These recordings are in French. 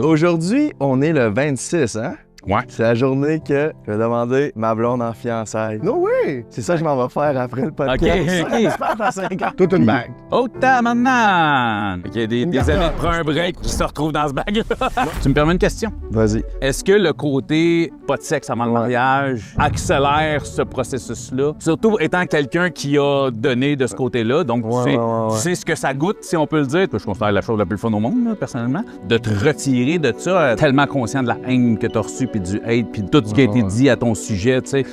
Aujourd'hui, on est le 26, hein? Ouais. C'est la journée que je vais demander ma blonde en fiançailles. No way! C'est ça que je m'en vais faire après le podcast. OK. Dans 5 ans. Toute une bague. Oh, maintenant! OK, des années de prends un break, qui se retrouvent dans ce bag-là. Tu me permets une question? Vas-y. Est-ce que le côté pas de sexe avant le mariage accélère ce processus-là? Surtout étant quelqu'un qui a donné de ce côté-là, donc tu sais ce que ça goûte, si on peut le dire. Je considère la chose la plus fun au monde, là, personnellement. De te retirer de ça, tellement conscient de la haine que tu as reçue, puis du hate, puis tout ce qui a été dit à ton sujet, tu sais.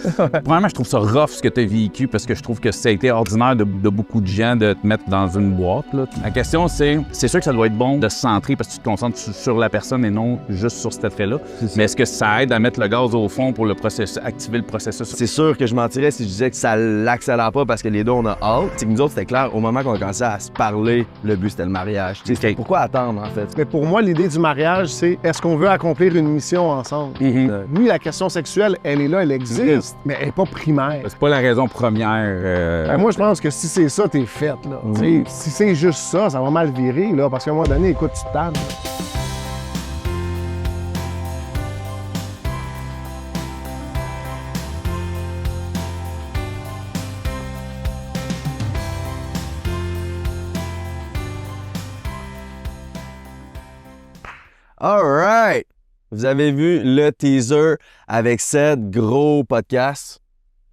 Premièrement, je trouve ça rough ce que tu as vécu, parce que je trouve que ça a été ordinaire de beaucoup de gens de te mettre dans une boîte, là. La question, c'est sûr que ça doit être bon de se centrer parce que tu te concentres sur la personne et non juste sur cet attrait-là. Mais est-ce que ça aide à mettre le gaz au fond pour le processus, activer le processus? C'est sûr que je mentirais si je disais que ça l'accélère pas parce que les deux, on a hâte. C'est que nous autres, c'était clair, au moment qu'on a commencé à se parler, le but, c'était le mariage. Okay. Pourquoi attendre, en fait? Mais pour moi, l'idée du mariage, c'est est-ce qu'on veut accomplir une mission ensemble? Oui, la question sexuelle, elle est là, elle existe, mais elle n'est pas primaire. C'est pas la raison première. Moi, je pense que si c'est ça, t'es faite, là. Si c'est juste ça, ça va mal virer, là, parce qu'à un moment donné, écoute, tu te tannes. All right! Vous avez vu le teaser avec cette gros podcast.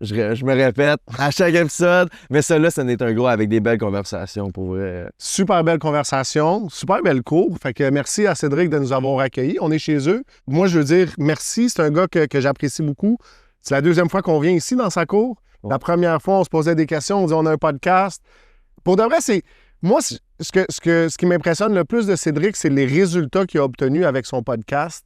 Je me répète à chaque épisode, mais celui-là, ce n'est un gros avec des belles conversations pour vrai. Super belle conversation, super belle cour. Fait que merci à Cédric de nous avoir accueillis. On est chez eux. Moi, je veux dire merci. C'est un gars que j'apprécie beaucoup. C'est la deuxième fois qu'on vient ici dans sa cour. La première fois, on se posait des questions, on dit on a un podcast. Pour de vrai, c'est... Moi, ce qui m'impressionne le plus de Cédric, c'est les résultats qu'il a obtenus avec son podcast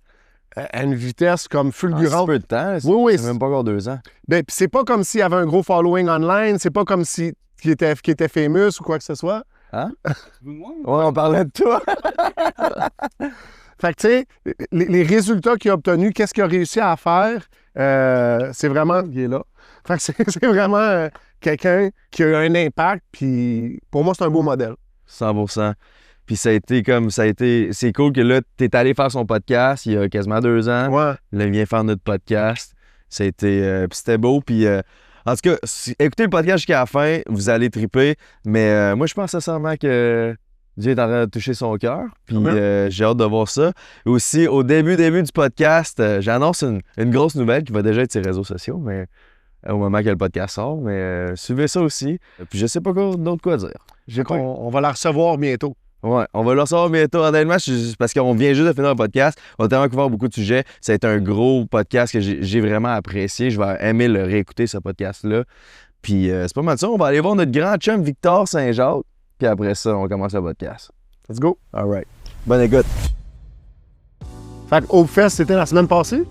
à une vitesse comme fulgurante. En peu de temps, oui, c'est même pas encore 2 ans. Ben, c'est pas comme s'il y avait un gros following online, c'est pas comme si qu'il était famous ou quoi que ce soit. Hein? Ouais, on parlait de toi. Fait que, tu sais, les résultats qu'il a obtenus, qu'est-ce qu'il a réussi à faire, c'est vraiment... Il est là. Fait que c'est vraiment quelqu'un qui a eu un impact, puis pour moi, c'est un beau modèle. 100%. Puis c'est cool que là, t'es allé faire son podcast il y a quasiment 2 ans. Ouais. Là, il vient faire notre podcast. Puis c'était beau. Puis en tout cas, écoutez le podcast jusqu'à la fin, vous allez triper. Mais moi, je pense sincèrement que Dieu est en train de toucher son cœur. Puis j'ai hâte de voir ça. Et aussi, au début du podcast, j'annonce une grosse nouvelle qui va déjà être sur les réseaux sociaux, mais au moment que le podcast sort. Mais suivez ça aussi. Puis je sais pas d'autre quoi dire. On va la recevoir bientôt. Ouais, on va le recevoir bientôt. Honnêtement, parce qu'on vient juste de finir le podcast. On a tellement couvert beaucoup de sujets. Ça a été un gros podcast que j'ai vraiment apprécié. Je vais aimer le réécouter, ce podcast-là. Puis c'est pas mal ça. On va aller voir notre grand chum Victor Saint-Jacques. Puis après ça, on commence le podcast. Let's go. All right. Bonne écoute. Fait que Hopefest, c'était la semaine passée?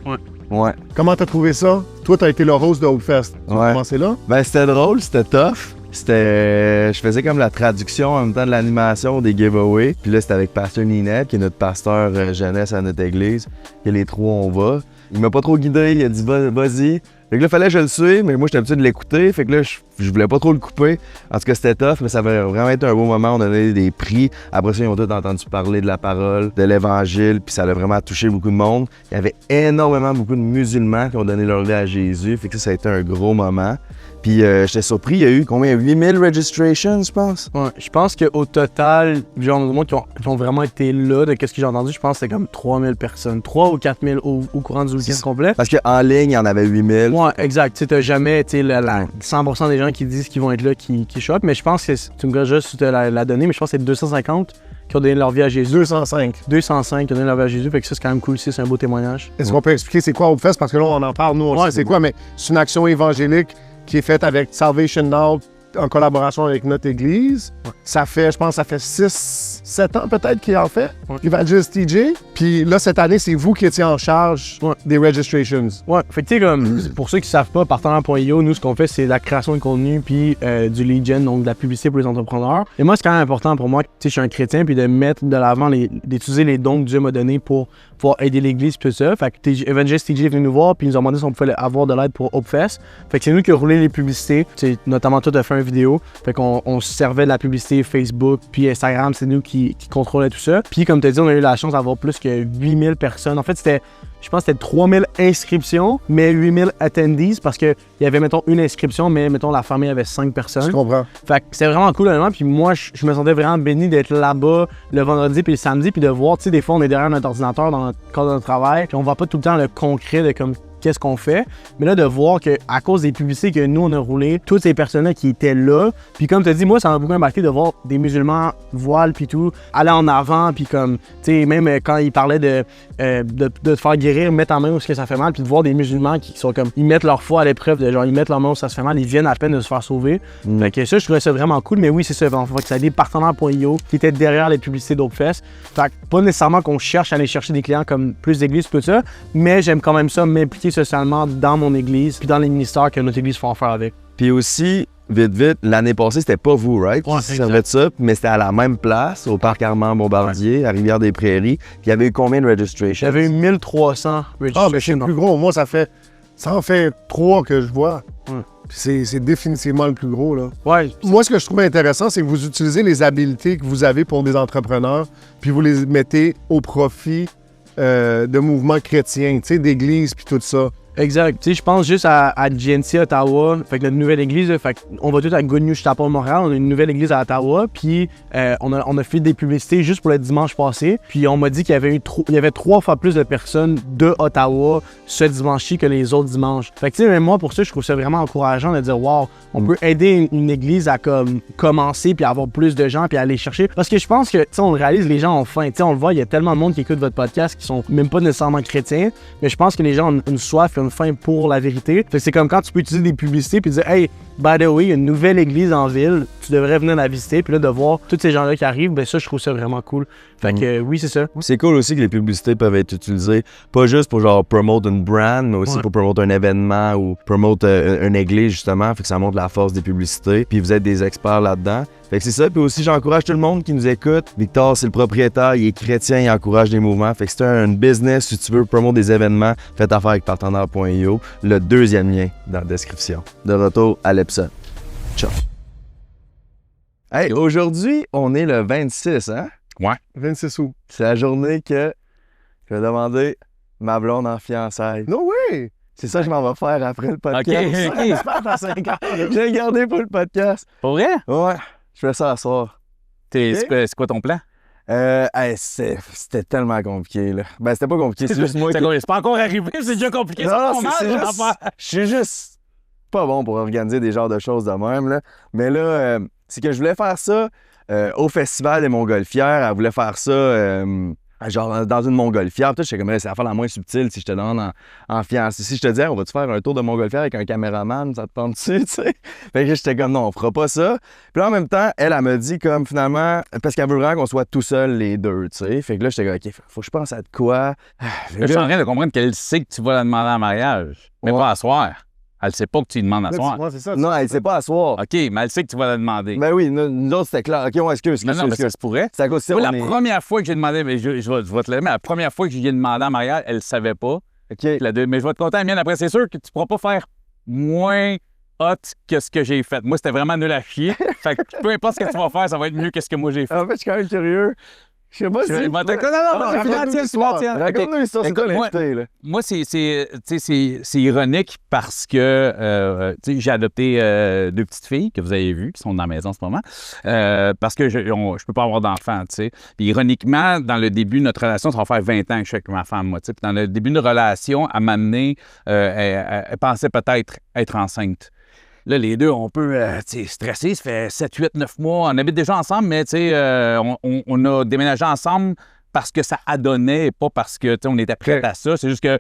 Ouais. Comment t'as trouvé ça? Toi, t'as été le host de Hopefest. Tu as commencé là? Ben, c'était drôle, c'était tough. Je faisais comme la traduction en même temps de l'animation des giveaways. Puis là, c'était avec Pasteur Ninette, qui est notre pasteur jeunesse à notre église. Et les 3, on va. Il m'a pas trop guidé, il a dit vas-y. Fait que là, fallait que je le suive, mais moi, j'étais habitué de l'écouter. Fait que là, je voulais pas trop le couper. En tout cas, c'était tough, mais ça avait vraiment été un beau moment. On a donné des prix. Après ça, ils ont tous entendu parler de la parole, de l'évangile, puis ça a vraiment touché beaucoup de monde. Il y avait beaucoup de musulmans qui ont donné leur vie à Jésus. Fait que ça a été un gros moment. Puis j'étais surpris, il y a eu combien? 8000 registrations, je pense? Ouais, je pense qu'au total, genre, moi qui ont vraiment été là, de ce que j'ai entendu, je pense que c'était comme 3000 personnes. 3 ou 4000 au courant du week-end complet. Parce qu'en ligne, il y en avait 8000. Ouais, exact. Tu sais, t'as jamais, tu sais, 100% des gens qui disent qu'ils vont être là qui choquent, mais je pense que tu me gars juste la donnée, mais je pense que c'est 250 qui ont donné leur vie à Jésus. 205 qui ont donné leur vie à Jésus, fait que ça, c'est quand même cool aussi, c'est un beau témoignage. Est-ce qu'on peut expliquer c'est quoi Hopefest? Parce que là, on en parle, nous, on sait c'est quoi, mais c'est une action évangélique qui est faite avec Salvation Now en collaboration avec notre église. Ouais. Ça fait 6-7 ans peut-être qu'il en fait. Ouais. Evangelist TJ. Puis là, cette année, c'est vous qui étiez en charge des registrations. Ouais, fait que tu sais, comme, pour ceux qui savent pas, partenaire.io, nous, ce qu'on fait, c'est la création de contenu puis du lead gen, donc de la publicité pour les entrepreneurs. Et moi, c'est quand même important pour moi, tu sais, je suis un chrétien, puis de mettre de l'avant, d'utiliser les dons que Dieu m'a donnés pour pouvoir aider l'église puis tout ça. Fait que Evangelist TJ est venu nous voir, puis ils nous ont demandé si on pouvait avoir de l'aide pour Hopefest. Fait que c'est nous qui avons roulé les publicités. T'sais, notamment, toi, t'as fait un vidéo. Fait qu'on se servait de la publicité Facebook, puis Instagram, c'est nous qui contrôlait tout ça. Puis comme tu as dit, on a eu la chance d'avoir plus que 8000 personnes. En fait, je pense que c'était 3000 inscriptions, mais 8000 attendees parce qu'il y avait, mettons, une inscription, mais, mettons, la famille avait 5 personnes. Je comprends. Fait que c'était vraiment cool, honnêtement. Puis moi, je me sentais vraiment béni d'être là-bas le vendredi puis le samedi, puis de voir, tu sais, des fois, on est derrière notre ordinateur dans notre cadre de travail, puis on voit pas tout le temps le concret de comme qu'est-ce qu'on fait. Mais là, de voir qu'à cause des publicités que nous, on a roulées, toutes ces personnes-là qui étaient là, puis comme tu as dit, moi, ça m'a beaucoup impacté de voir des musulmans voiles puis tout, aller en avant, puis comme, tu sais, même quand ils parlaient de te faire guérir, mettre en main où ce que ça fait mal, puis de voir des musulmans qui sont comme, ils mettent leur foi à l'épreuve, de genre, ils mettent leur main où ça se fait mal, ils viennent à peine de se faire sauver. Fait que ça, je trouvais ça vraiment cool, mais oui, c'est ça. Fait que ça a des partenaires.io qui étaient derrière les publicités d'Opefest. Fait que pas nécessairement qu'on cherche à aller chercher des clients comme plus d'églises, tout ça, mais j'aime quand même ça, m'impliquer socialement dans mon église, puis dans les ministères que notre église fait faire avec. Puis aussi, vite, l'année passée, c'était pas vous, right? Ouais, ça va être ça, mais c'était à la même place, au parc Armand-Bombardier, à Rivière-des-Prairies. Puis il y avait eu combien de registrations? J'avais eu 1300 registrations. Ah, mais c'est le plus gros. Moi, ça en fait 3 que je vois. Ouais. Puis c'est définitivement le plus gros, là. Ouais. Moi, ce que je trouve intéressant, c'est que vous utilisez les habiletés que vous avez pour des entrepreneurs, puis vous les mettez au profit de mouvements chrétiens, tu sais, d'églises, puis tout ça. Exact. Tu sais, je pense juste à GNC Ottawa, fait que notre nouvelle église, fait on va tout à Good News Chapel Montréal, on a une nouvelle église à Ottawa, puis on a fait des publicités juste pour le dimanche passé, puis on m'a dit qu'il y avait 3 fois plus de personnes de Ottawa ce dimanche-ci que les autres dimanches. Fait que tu sais, même moi, pour ça, je trouve ça vraiment encourageant de dire, wow, on peut aider une église à commencer, puis avoir plus de gens, puis aller chercher. Parce que je pense que, tu sais, on le réalise, les gens ont faim. Tu sais, on le voit, il y a tellement de monde qui écoute votre podcast qui sont même pas nécessairement chrétiens, mais je pense que les gens ont une soif, une faim pour la vérité. Fait que c'est comme quand tu peux utiliser des publicités puis dire hey, by the way, il y a une nouvelle église en ville, tu devrais venir la visiter, puis là de voir tous ces gens-là qui arrivent, ben ça je trouve ça vraiment cool. Fait que oui, c'est ça. C'est cool aussi que les publicités peuvent être utilisées pas juste pour genre promote une brand, mais aussi pour promote un événement ou promote une église justement, fait que ça montre la force des publicités. Puis vous êtes des experts là-dedans. Fait que c'est ça, puis aussi j'encourage tout le monde qui nous écoute. Victor, c'est le propriétaire, il est chrétien, il encourage des mouvements. Fait que c'est un business, si tu veux promouvoir des événements, faites affaire avec partenaire.io. Le 2e lien dans la description. De retour à l'Epson. Ciao. Hey, aujourd'hui, on est le 26, hein? Ouais. 26 août. C'est la journée que je vais demander ma blonde en fiançailles. No way! C'est ça que je m'en vais faire après le podcast. OK. J'ai gardé pour le podcast. Pour vrai? Ouais, je fais ça à soir. C'est quoi ton plan? Hey, c'était tellement compliqué, là. Ben, c'était pas compliqué, c'est juste moi qui... C'est pas encore arrivé, c'est déjà compliqué. Non, c'est juste... Je suis juste pas bon pour organiser des genres de choses de même, là. Mais là, c'est que je voulais faire ça au Festival des Montgolfières. Elle voulait faire ça... genre dans une montgolfière, puis j'étais comme c'est la fois la moins subtile si je te demande en fiancée. Si je te dis on va-tu faire un tour de montgolfière avec un caméraman, ça te tente-tu, tu sais? Fait que j'étais comme non, on fera pas ça. Puis là en même temps, elle me dit comme finalement, parce qu'elle veut vraiment qu'on soit tout seuls les deux, tu sais. Fait que là j'étais comme ok, faut que je pense à de quoi. Je suis en train de comprendre qu'elle sait que tu vas la demander en mariage, mais pas à soir. Elle sait pas que tu lui demandes à soir. Ouais, c'est ça. Non, elle sait pas à soir. OK, mais elle sait que tu vas la demander. Ben oui, nous autres c'était clair. Ok, on excuse. Non, mais ça se pourrait. C'est à cause de ça, Moi, la première fois que j'ai demandé, mais je vais te le dire, mais la première fois que je lui ai demandé en mariage, elle ne savait pas. OK. Mais je vais te conter la mienne. Après, c'est sûr que tu ne pourras pas faire moins hot que ce que j'ai fait. Moi, c'était vraiment nul à chier. Fait que peu importe ce que tu vas faire, ça va être mieux que ce que moi j'ai fait. En fait, je suis quand même curieux. Je sais pas si... Raconte-nous l'histoire, c'est quoi l'invité, là? Moi, c'est ironique parce que j'ai adopté 2 petites filles que vous avez vues, qui sont dans la maison en ce moment, parce que je peux pas avoir d'enfants, tu sais. Puis ironiquement, dans le début de notre relation, ça va faire 20 ans que je suis avec ma femme, moi, tu sais. Puis dans le début de relation, elle m'a amené, elle pensait peut-être être enceinte. Là, les deux, on peut stresser. Ça fait 7, 8, 9 mois. On habite déjà ensemble, mais on a déménagé ensemble parce que ça adonnait, pas parce que on était prêts à ça. C'est juste que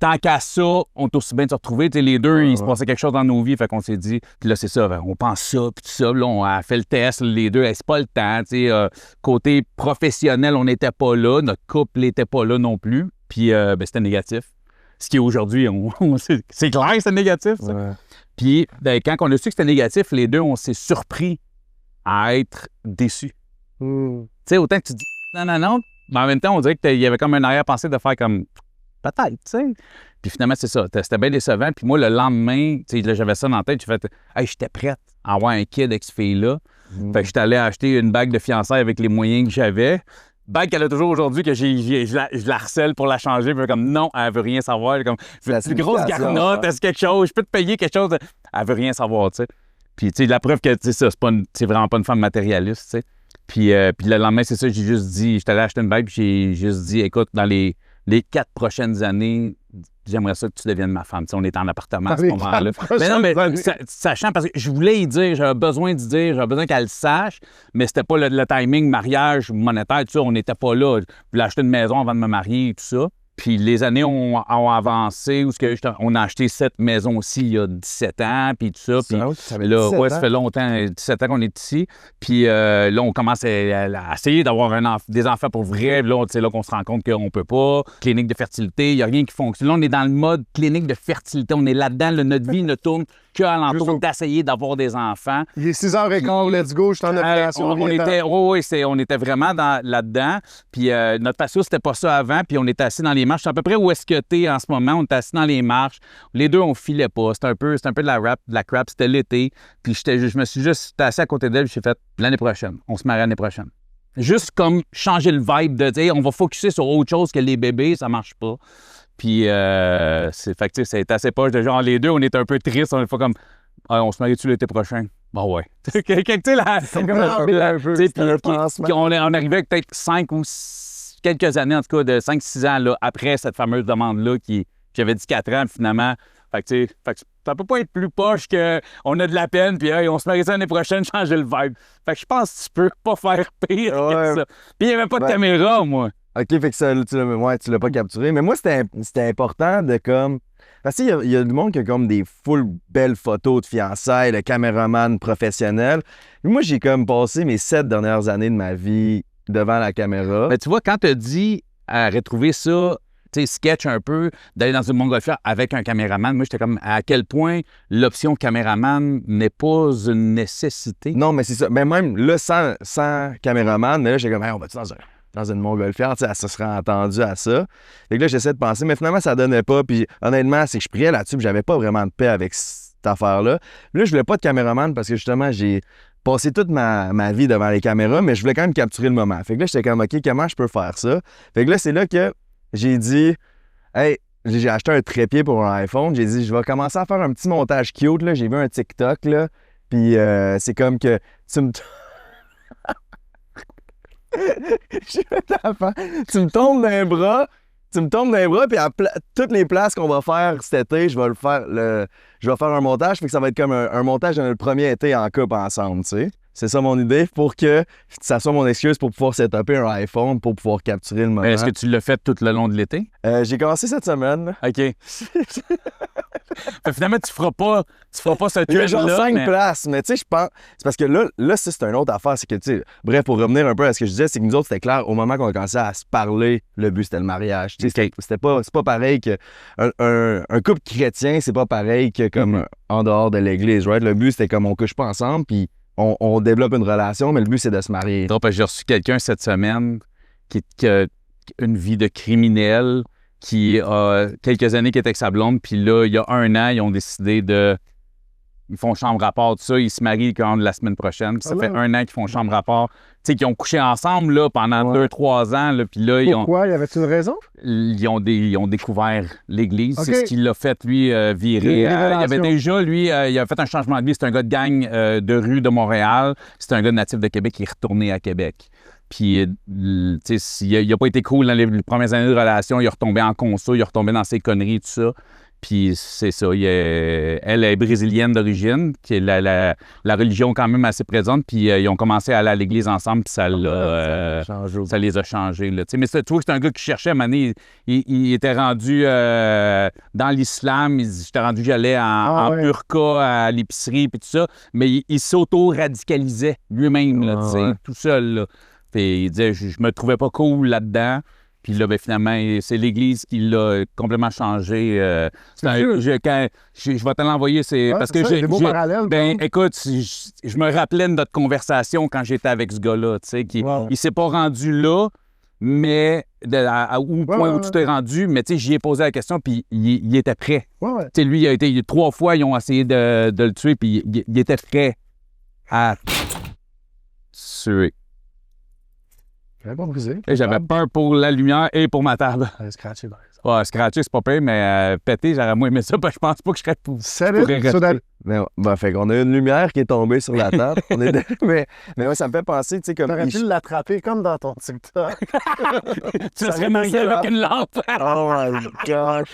tant qu'à ça, on est aussi bien de se retrouver. Les deux, il se passait quelque chose dans nos vies. Fait qu'on s'est dit, puis là, c'est ça, on pense ça, puis tout ça. Là, on a fait le test, les deux, c'est pas le temps. Côté professionnel, on n'était pas là. Notre couple n'était pas là non plus. Puis c'était négatif. Ce qui aujourd'hui, c'est clair que c'était négatif. Ça. Ouais. Puis, quand on a su que c'était négatif, les deux, on s'est surpris à être déçus. Tu sais, autant que tu dis non, mais en même temps, on dirait qu'il y avait comme un arrière-pensée de faire comme peut-être, tu sais. Puis finalement, c'est ça. C'était bien décevant. Puis moi, le lendemain, tu sais, j'avais ça dans la tête. J'ai fait, hey, j'étais prête à avoir un kid avec cette fille-là. Fait que j'étais allé acheter une bague de fiançailles avec les moyens que j'avais. Bague qu'elle a toujours aujourd'hui, que je la harcèle pour la changer. Puis comme, non, elle veut rien savoir. Elle est comme, je veux une grosse garnotte, est-ce quelque chose? Je peux te payer quelque chose? Elle veut rien savoir, tu sais. Puis, tu sais, la preuve que, tu sais, ça, c'est vraiment pas une femme matérialiste, tu sais. Puis le lendemain, c'est ça, j'ai juste dit, j'étais allé acheter une bague, puis j'ai juste dit, écoute, dans les 4 prochaines années, j'aimerais ça que tu deviennes ma femme. Tu sais, on était en appartement à ce moment-là. Mais non, mais sachant, parce que je voulais y dire, j'avais besoin d'y dire, j'avais besoin qu'elle le sache, mais c'était pas le timing, mariage, monétaire, tout ça, on n'était pas là. Je voulais acheter une maison avant de me marier et tout ça. Puis les années ont avancé, où on a acheté cette maison aussi il y a 17 ans, puis tout ça. Puis là, ouais, ça fait longtemps, 17 ans qu'on est ici. Puis là, on commence à essayer d'avoir des enfants pour vrai. Puis là, c'est là qu'on se rend compte qu'on peut pas. Clinique de fertilité, il n'y a rien qui fonctionne. Là, on est dans le mode clinique de fertilité. On est là-dedans. Notre vie ne tourne qu'à l'entour d'essayer d'avoir des enfants. Il est 6h15, let's go, je suis en opération. On était vraiment là-dedans. Puis notre patio, c'était pas ça avant. Puis on était assis dans les marches. C'est à peu près où est-ce que t'es en ce moment. On était assis dans les marches. Les deux, on filait pas. C'était un peu de la crap. C'était l'été. Puis je me suis juste assis à côté d'elle. J'ai fait l'année prochaine. On se marie l'année prochaine. Juste comme changer le vibe de dire, on va focusser sur autre chose que les bébés. Ça marche pas. Puis, fait que, c'est assez proche de genre, les deux, on est un peu tristes. On est pas comme, on se marie-tu l'été prochain? Bah ouais. Tu sais, là, c'est comme un peu. Puis, on arrivait peut-être 5 ou quelques années, en tout cas, de 5-6 ans, là, après cette fameuse demande-là, j'avais dit 4 ans, finalement. Fait que, tu sais, ça peut pas être plus poche qu'on a de la peine, puis hey, on se marie l'année prochaine, changer le vibe. Fait que je pense que tu peux pas faire pire que ça. Puis, il n'y avait pas de caméra, moi. OK, fait que ça, tu l'as pas capturé. Mais moi, c'était important de comme... Parce qu'il y a du monde qui a comme des full belles photos de fiançailles, de caméraman professionnel. Moi, j'ai comme passé mes 7 dernières années de ma vie devant la caméra. Mais tu vois, quand tu as dit à retrouver ça, tu sais, sketch un peu, d'aller dans une montgolfière avec un caméraman, moi, j'étais comme à quel point l'option caméraman n'est pas une nécessité. Non, mais c'est ça. Mais même là, sans caméraman, mais là, j'étais comme, hey, on va-tu dans une montgolfière, tu sais, ça serait entendu à ça. Fait que là, j'essaie de penser, mais finalement, ça donnait pas. Puis honnêtement, c'est que je priais là-dessus, puis j'avais pas vraiment de paix avec cette affaire-là. Puis là, je voulais pas de caméraman parce que justement, j'ai passé toute ma vie devant les caméras, mais je voulais quand même capturer le moment. Fait que là, j'étais comme, OK, comment je peux faire ça? Fait que là, c'est là que j'ai dit, hey, j'ai acheté un trépied pour un iPhone. J'ai dit, je vais commencer à faire un petit montage cute, là. J'ai vu un TikTok, là. Puis c'est comme que tu me... Tu me tombes dans les bras, puis à toutes les places qu'on va faire cet été, je vais faire un montage, fait que ça va être comme un montage de notre premier été en couple ensemble, tu sais. C'est ça mon idée, pour que ça soit mon excuse pour pouvoir setuper un iPhone, pour pouvoir capturer le moment. Est-ce que tu l'as fait tout le long de l'été? J'ai commencé cette semaine, là. OK. Finalement, tu feras pas ce trend-là. Il y a genre 5 places, mais tu sais, je pense... C'est parce que là, c'est une autre affaire. C'est que, tu sais, bref, pour revenir un peu à ce que je disais, c'est que nous autres, c'était clair, au moment qu'on a commencé à se parler, le but, c'était le mariage. Tu sais, c'est pas pareil que... Un couple chrétien, c'est pas pareil que comme en dehors de l'église, right? Le but, c'était comme on couche pas ensemble, puis on développe une relation, mais le but, c'est de se marier. J'ai reçu quelqu'un cette semaine qui a une vie de criminel, qui a quelques années qui est avec sa blonde, puis là, il y a 1 an, ils ont décidé ils font chambre à part, tout ça, ils se marient quand la semaine prochaine, puis ça fait 1 an qu'ils font chambre à part. Tu sais, qu'ils ont couché ensemble là, pendant 2-3 ans, là, puis là, Pourquoi? Y avait-il une raison? Ils ont découvert l'Église. Okay. C'est ce qui l'a fait, lui, virer. Il avait déjà, lui, il a fait un changement de vie. C'est un gars de gang de rue de Montréal. C'est un gars natif de Québec qui est retourné à Québec. Puis, tu sais, il n'a pas été cool dans les premières années de relation. Il est retombé en conso, il est retombé dans ses conneries, tout ça. Puis, c'est ça. Elle est brésilienne d'origine, qui est la religion quand même assez présente. Puis, ils ont commencé à aller à l'église ensemble, puis ça les a changés. Là. Mais tu vois que c'est un gars qui cherchait, à un moment donné, il était rendu dans l'islam. J'étais rendu, j'allais en burqa à l'épicerie, puis tout ça. Mais il s'auto-radicalisait lui-même, là, tout seul. Là. Puis, il disait, je me trouvais pas cool là-dedans. Puis là, finalement, c'est l'Église qui l'a complètement changé. Je vais te l'envoyer. Parce que des beaux parallèles. Écoute, je me rappelais de notre conversation quand j'étais avec ce gars-là. Tu sais, il s'est pas rendu là, mais au point où tu t'es rendu, mais tu sais, j'y ai posé la question, puis il était prêt. Ouais. Tu sais, lui, il a été 3 fois, ils ont essayé de le tuer, puis il était prêt à tuer. J'avais pas brisé. Et j'avais peur pour la lumière et pour ma table. Scratché, par exemple. Ouais, scratcher, c'est pas pire, mais péter, j'aurais moins aimé ça, parce que je pense pas que je serais pourrais rester. Mais fait qu'on a une lumière qui est tombée sur la table. mais ouais, ça me fait penser, tu sais, comme... T'aurais pu l'attraper comme dans ton TikTok. Tu serais marié avec une lampe. Oh my God!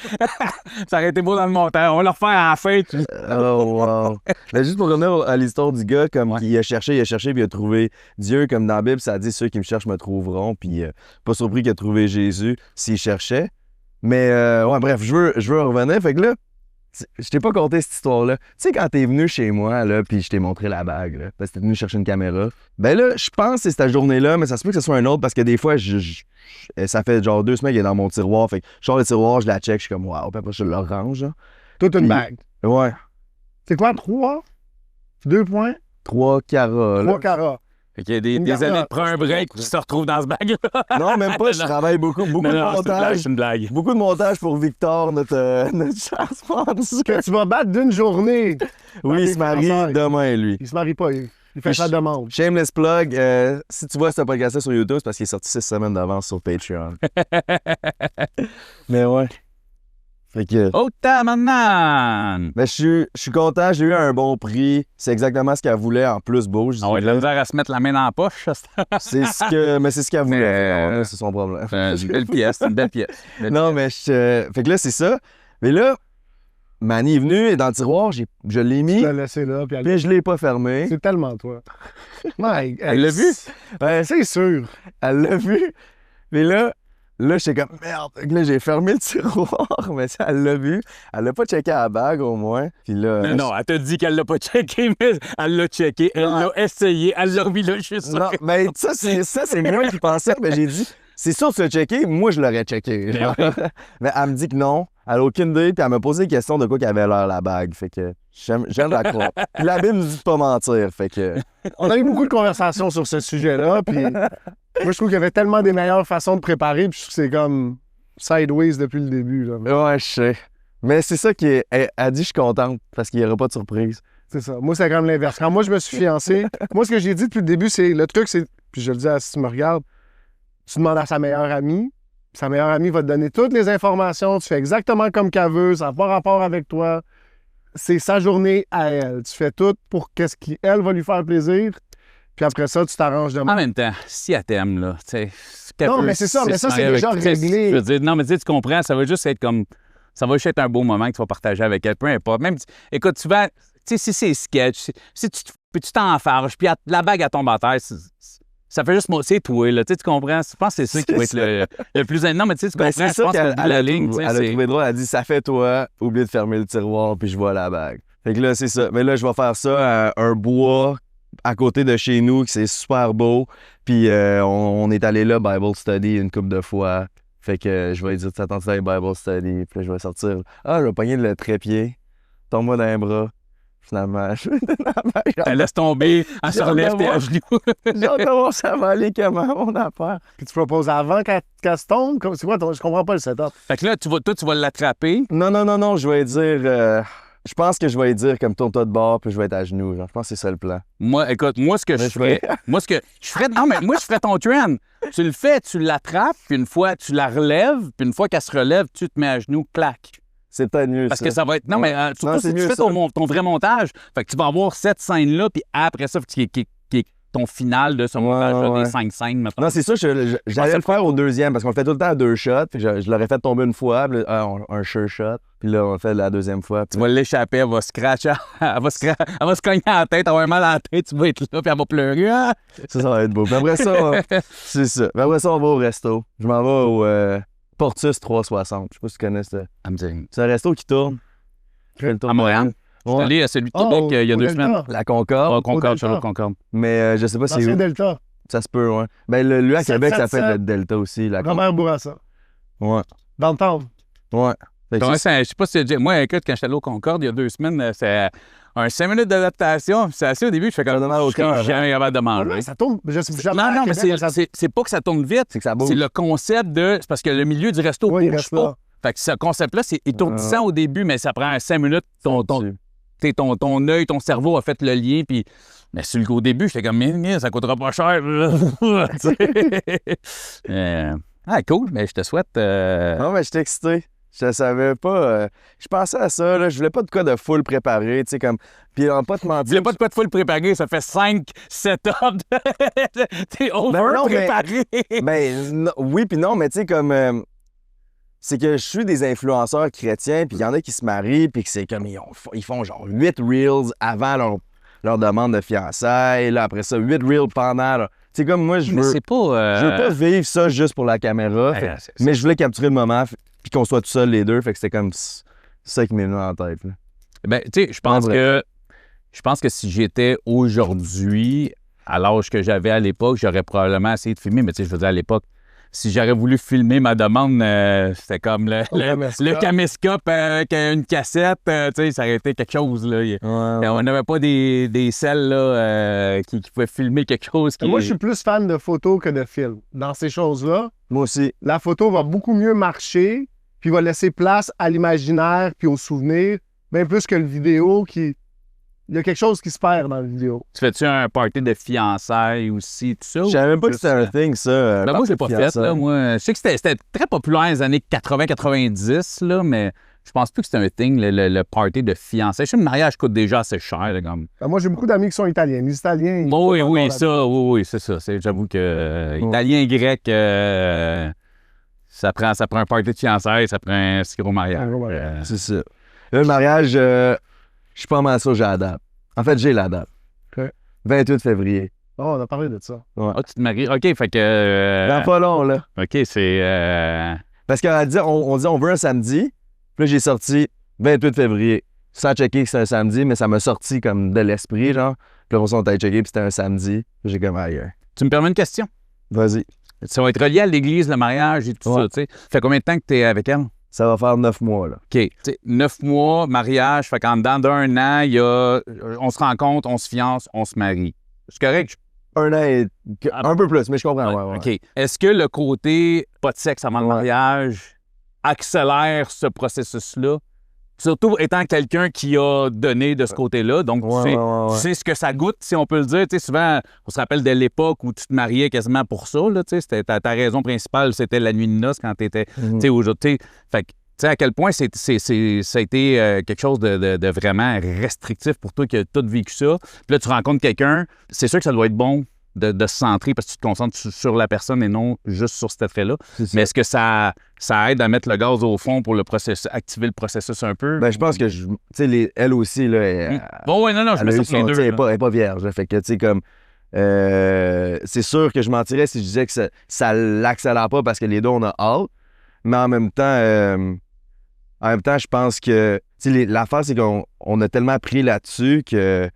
Ça aurait été beau dans le montage. On va le refaire à la fin. Oh wow! Mais juste pour revenir à l'histoire du gars, comme il a cherché, puis il a trouvé Dieu, comme dans la Bible, ça dit « Ceux qui me cherchent me trouveront », puis pas surpris qu'il a trouvé Jésus s'il cherchait. Mais ouais, bref, je veux revenir. Fait que là, je t'ai pas conté cette histoire-là. Tu sais, quand t'es venu chez moi, là, puis je t'ai montré la bague, là, parce que t'es venu chercher une caméra, ben là, je pense que c'est cette journée-là, mais ça se peut que ce soit un autre, parce que des fois, ça fait genre 2 semaines qu'elle est dans mon tiroir. Fait que je sors le tiroir, je la check, je suis comme, waouh, puis après, je le range. Là. Toute une bague. Ouais. C'est quoi, 3? 2 points? 3 carats. 3 carats. Fait qu'il y a des années de prendre un break qui se retrouvent dans ce bag-là. Non, même pas, je travaille beaucoup de montage. C'est une blague. Beaucoup de montage pour Victor, notre cher sponsor. Que tu vas battre d'une journée. Oui, il se marie demain, lui. Il se marie pas, il fait sa demande. Shameless plug, si tu vois ce podcast sur YouTube, c'est parce qu'il est sorti 6 semaines d'avance sur Patreon. Mais ouais. Fait que... Oh, tabarnak! Mais je suis content, j'ai eu un bon prix. C'est exactement ce qu'elle voulait en plus beau. Ah ouais, de la misère à se mettre la main dans la poche. C'est ce qu'elle voulait. C'est son problème. C'est une belle pièce, Non, mais fait que là, c'est ça. Mais là, Manny est venue et dans le tiroir, je l'ai mis. Tu l'as laissé là, puis je l'ai pas fermé. C'est tellement toi. Ouais, elle l'a vu? Ouais, c'est sûr. Elle l'a vu. Mais là, j'étais comme merde. Là, j'ai fermé le tiroir, mais ça, elle l'a vu. Elle l'a pas checké à la bague, au moins. Puis là. Non, elle t'a dit qu'elle l'a pas checké, mais elle l'a checké. Elle l'a essayé. Elle l'a remis là, je suis sûr. Non, mais ça, c'est moi qui pensais. Mais j'ai dit, c'est sûr que tu l'as checké. Moi, je l'aurais checké. Mais elle me dit que non. Elle a aucune idée. Puis elle m'a posé la question de quoi qu'elle avait l'air la bague. Fait que j'aime la croire. Puis la Bible nous dit de pas mentir. Fait que. On a eu beaucoup de conversations sur ce sujet-là. Puis. Moi, je trouve qu'il y avait tellement des meilleures façons de préparer, puis je trouve que c'est comme sideways depuis le début. Là. Ouais, je sais. Mais c'est ça qui est. Elle dit, je suis contente, parce qu'il n'y aura pas de surprise. C'est ça. Moi, c'est comme l'inverse. Quand moi, je me suis fiancé, moi, ce que j'ai dit depuis le début, c'est le truc, c'est. Puis je le dis si tu me regardes, tu demandes à sa meilleure amie, sa meilleure amie va te donner toutes les informations, tu fais exactement comme qu'elle veut, ça n'a pas rapport avec toi. C'est sa journée à elle. Tu fais tout pour qu'est-ce qui, elle, va lui faire plaisir. Puis après ça, tu t'arranges de même. En même temps, si elle t'aime, là, tu sais... Non, mais c'est ça, mais ça, c'est déjà réglé. Je veux dire, non, mais tu comprends, ça va juste être comme... Ça va juste être un beau moment que tu vas partager avec elle, peu importe. Même, écoute, tu vas... Tu sais, si c'est sketch, si tu t'enfarges, puis la bague, elle tombe à terre, ça fait juste... C'est toi, là, tu comprends? Je pense que c'est ça qui va être le plus... Non, mais tu sais, tu comprends, c'est je pense que la ligne, elle a trouvé drôle, elle a dit, ça fait toi, oublie de fermer le tiroir, puis je vois la bague. Fait que là, c'est ça. Mais là, je vais faire ça à un bois à côté de chez nous, que c'est super beau. Puis on est allé là, Bible Study, une couple de fois. Fait que je vais lui dire, tu attends ça, Bible Study. Puis là, je vais sortir. Ah, je vais pogner le trépied. Tombe-moi dans les bras. Finalement, je vais donner la bague. Elle laisse tomber, elle se relève, t'es à genoux. J'ai hâte de voir ça va aller comment, mon affaire. Puis tu proposes avant qu'elle se tombe? C'est quoi? Je comprends pas le setup. Fait que là, toi, tu vas l'attraper. Non, je vais dire... Je pense que je vais lui dire comme tourne-toi de bord, puis je vais être à genoux. Genre. Je pense que c'est ça le plan. Moi, écoute, moi, ce que je ferais. Non, mais moi, je ferais ton trend. Tu le fais, tu l'attrapes, puis une fois, tu la relèves, puis une fois qu'elle se relève, tu te mets à genoux, clac. C'est peut-être mieux, Parce que ça va être. Non, mais surtout non, si tu fais ton vrai montage, fait que tu vas avoir cette scène-là, puis après ça, qui est ton final de ce montage des 5 scènes, maintenant. Non, c'est ça, j'allais le faire au deuxième, parce qu'on le fait tout le temps à 2 shots. Puis je l'aurais fait tomber une fois, puis un sure shot. Puis là, on le fait la deuxième fois. Tu vas l'échapper, elle va scratcher, elle va se cogner à la tête, elle va avoir mal à la tête, tu vas être là, puis elle va pleurer. Ah! Ça va être beau. Puis après ça, c'est ça. Puis après ça, on va au resto. Je m'en vais au Portus 360. Je sais pas si tu connais ça. C'est un resto qui tourne. À Montréal. Je suis allé à celui de Québec il y a 2 semaines. La Concorde. Concorde, sur le Concorde. Mais je sais pas si c'est où. Delta. Ça se peut, ouais. Ben, lui à Québec, ça fait le Delta aussi. Robert Bourassa. Ouais. Dans le temple. Ouais. Fait que Ouais, ça, je sais pas si moi, écoute, quand j'étais allé au Concorde il y a 2 semaines, c'est un 5 minutes d'adaptation. C'est assez au début, je fais comme Ça donne mal au je suis cœur, jamais capable de manger. Ouais, ça tourne. Je sais jamais Non, à non, mais Québec, ça- c'est pas que ça tourne vite. c'est que ça bouge. C'est le concept de. C'est parce que le milieu du resto Ouais, il bouge reste pas. là. Fait que ce concept-là, c'est étourdissant au début, mais ça prend 5 minutes. Ton œil, ton cerveau a fait le lien. Puis, mais au début, j'étais comme, mais ça coûtera pas cher. Cool, mais je te souhaite. Non, mais j'étais excité. Je savais pas. Je pensais à ça, là. Je voulais pas de quoi de full préparé, tu sais, comme. Puis, on pas te Tu mentir. voulais pas de quoi de full préparé, ça fait 5 setups. T'es over non, mais- préparé. Ben, oui, puis non, mais tu sais, comme. C'est que je suis des influenceurs chrétiens, puis il y en a qui se marient, puis que c'est comme. Ils font genre 8 reels avant leur demande de fiançailles. Là, après ça, 8 reels pendant. Tu sais, comme moi, je Mais veux. c'est pas. Je veux pas vivre ça juste pour la caméra. Mais je voulais capturer le moment, puis qu'on soit tout seul les deux. Fait que c'était comme ça qui m'est venu en tête. Là. Ben, tu sais, je pense que si j'étais aujourd'hui, à l'âge que j'avais à l'époque, j'aurais probablement essayé de filmer. Mais tu sais, je veux dire, à l'époque, si j'aurais voulu filmer ma demande, c'était comme le caméscope avec une cassette. Tu sais, ça aurait été quelque chose. Là. On n'avait pas des selles là, qui pouvaient filmer quelque chose. Moi, je suis plus fan de photos que de films. Dans ces choses-là, Moi aussi. la photo va beaucoup mieux marcher, puis va laisser place à l'imaginaire puis au souvenir, bien plus que le vidéo qui... Il y a quelque chose qui se perd dans la vidéo. Tu fais-tu un party de fiançailles aussi, tout ça? Je savais même pas que c'était un thing, ça. Ben moi, je l'ai pas fait, là. Moi, je sais que c'était très populaire dans les années 80-90, là, mais je pense plus que c'était un thing, le party de fiançailles. Je sais que le mariage coûte déjà assez cher, là, comme. Moi, j'ai beaucoup d'amis qui sont italiens. Les Italiens... ils Oui, sont oui, encore oui, c'est ça. J'avoue que italien, grec, ça prend un party de fiançailles, ça prend un si gros mariage. Un gros mariage. C'est ça. Là, le mariage, je suis pas mal sûr que j'ai la date. En fait, j'ai la date. OK. 28 février. Oh, on a parlé de ça. Ouais. Ah, tu te maries? OK, fait que... Dans pas long, là. OK, c'est... Parce qu'on dit on veut un samedi. Puis là, j'ai sorti 28 février. Sans checker que c'est un samedi, mais ça m'a sorti comme de l'esprit, genre. Puis là, on s'est allé checker, puis c'était un samedi. Puis j'ai comme ailleurs. Tu me permets une question? Vas-y. Ça va être relié à l'église, le mariage et tout ça, tu sais. Fait combien de temps que tu es avec elle? Ça va faire 9 mois, là. OK. Tu sais, 9 mois, mariage, fait qu'en dedans d'un an, on se rencontre, on se fiance, on se marie. C'est correct? Un an et... Un peu plus, mais je comprends. Ouais. OK. Est-ce que le côté pas de sexe avant le mariage accélère ce processus-là? Surtout étant quelqu'un qui a donné de ce côté-là, donc tu sais ce que ça goûte, si on peut le dire. Tu sais, souvent, on se rappelle de l'époque où tu te mariais quasiment pour ça. Là, tu sais, c'était ta raison principale, c'était la nuit de noces quand tu étais... Tu sais, aujourd'hui, fait que, tu sais, à quel point ça a été quelque chose de vraiment restrictif pour toi qui as tout vécu ça. Puis là, tu rencontres quelqu'un, c'est sûr que ça doit être bon de se centrer parce que tu te concentres sur la personne et non juste sur cet attrait-là. Mais est-ce que ça aide à mettre le gaz au fond pour activer le processus un peu? Ben, je pense que, tu sais, elle aussi, là... Bon, ouais, non, je me sens les deux. Elle n'est pas vierge. Là, fait que, tu sais, comme... c'est sûr que je mentirais si je disais que ça l'accélère pas parce que les deux, on a hâte. Mais en même temps, je pense que... Tu sais, l'affaire, c'est qu'on a tellement pris là-dessus que...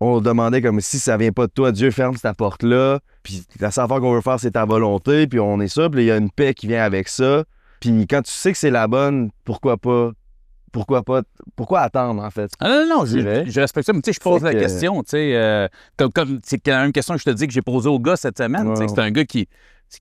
On demandait comme si ça vient pas de toi, Dieu ferme cette porte-là, puis la seule affaire qu'on veut faire, c'est ta volonté, puis on est ça, puis il y a une paix qui vient avec ça. Puis quand tu sais que c'est la bonne, pourquoi attendre, en fait? Ah non, je respecte ça, mais tu sais, je pose la question, tu sais, comme c'est quand même une question que je te dis que j'ai posée au gars cette semaine, tu sais, c'est un gars qui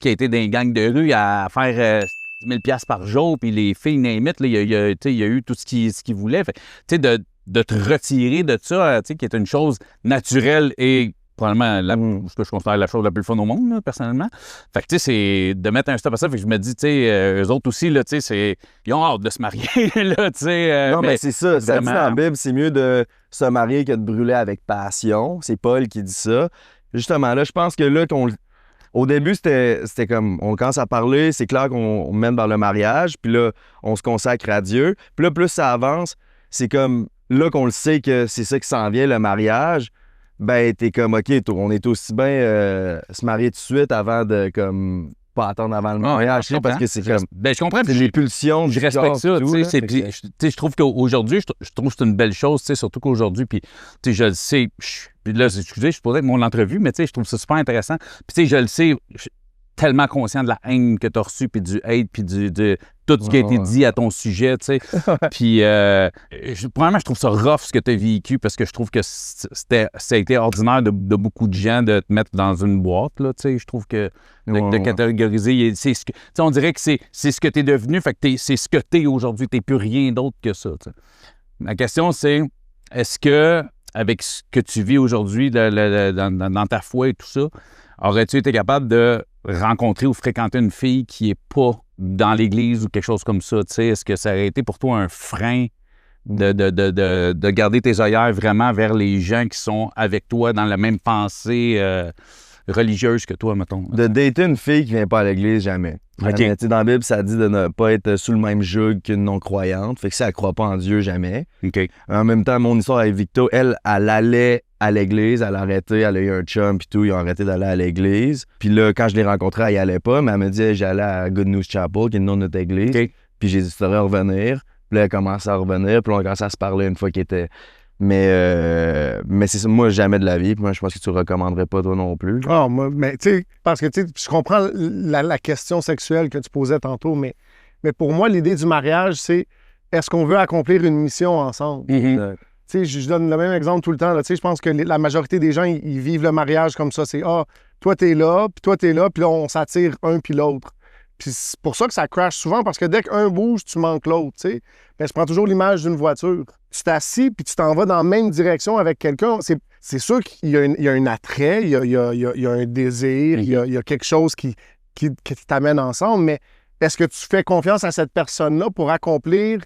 a été dans les gangs de rue à faire 10 000 $ par jour, puis les filles, name it, là, il a eu tout ce qu'il voulait. Fait, tu sais, de te retirer de ça, tu sais, qui est une chose naturelle et probablement ce que je considère la chose la plus fun au monde, là, personnellement. Fait que, tu sais, c'est de mettre un stop à ça. Fait que je me dis, tu sais, eux autres aussi, là, tu sais, ils ont hâte de se marier, là, tu sais. Non, mais c'est ça. Ça dit vraiment... dans la Bible, c'est mieux de se marier que de brûler avec passion. C'est Paul qui dit ça. Justement, là, je pense que là, au début, c'était comme, on commence à parler, c'est clair qu'on mène vers le mariage, puis là, on se consacre à Dieu. Puis là, plus ça avance, c'est comme, là qu'on le sait que c'est ça qui s'en vient, le mariage, ben t'es comme, OK, on est aussi bien se marier tout de suite avant de, comme, pas attendre avant le mariage, parce que c'est comme... Ben, je comprends. C'est les pulsions du je respecte ça, tu sais. Je trouve qu'aujourd'hui, je trouve que c'est une belle chose, tu sais, surtout qu'aujourd'hui, puis, tu sais, je le sais, puis là, excusez, je suis posé avec mon entrevue, mais tu sais, je trouve ça super intéressant. Puis, tu sais, je le sais, tellement conscient de la haine que tu as reçue, puis du hate, puis de tout ce qui a été dit à ton sujet, tu sais. Puis, premièrement, je trouve ça rough ce que tu as vécu, parce que je trouve que ça a été ordinaire de beaucoup de gens de te mettre dans une boîte, là, tu sais. Je trouve que de catégoriser, c'est ce que, on dirait que c'est ce que tu es devenu, fait que c'est ce que tu es aujourd'hui, tu n'es plus rien d'autre que ça, tu sais. Ma question, c'est, est-ce que, avec ce que tu vis aujourd'hui dans ta foi et tout ça, aurais-tu été capable de rencontrer ou fréquenter une fille qui n'est pas dans l'Église ou quelque chose comme ça? Tu sais, est-ce que ça aurait été pour toi un frein de garder tes œillères vraiment vers les gens qui sont avec toi dans la même pensée religieuse que toi, mettons? De dater une fille qui vient pas à l'église, jamais. Okay. Mais, dans la Bible, ça dit de ne pas être sous le même joug qu'une non-croyante. Fait que si elle croit pas en Dieu, jamais. Okay. En même temps, mon histoire avec Victo, elle allait à l'église, elle a arrêté, elle a eu un chum puis tout, ils ont arrêté d'aller à l'église. Puis là, quand je l'ai rencontrée, elle y allait pas, mais elle me dit hey, j'allais à Good News Chapel, qui est le nom de notre église. Okay. Puis j'ai dit tu devrais revenir. Puis là, elle commence à revenir, puis là, on commence à se parler une fois qu'il était... Mais c'est ça, moi, jamais de la vie. Puis moi, je pense que tu ne recommanderais pas toi non plus. Ah, moi, mais tu sais, parce que tu sais, je comprends la question sexuelle que tu posais tantôt, mais pour moi, l'idée du mariage, c'est est-ce qu'on veut accomplir une mission ensemble? Mm-hmm. Tu sais, je donne le même exemple tout le temps. Tu sais, je pense que la majorité des gens, ils vivent le mariage comme ça. C'est toi, t'es là, puis là, on s'attire un puis l'autre. Puis c'est pour ça que ça crash souvent, parce que dès qu'un bouge, tu manques l'autre, tu sais. Mais je prends toujours l'image d'une voiture. Tu t'assis, puis tu t'en vas dans la même direction avec quelqu'un. C'est sûr qu'il y a un attrait, il y a un désir, il y a quelque chose qui t'amène ensemble, mais est-ce que tu fais confiance à cette personne-là pour accomplir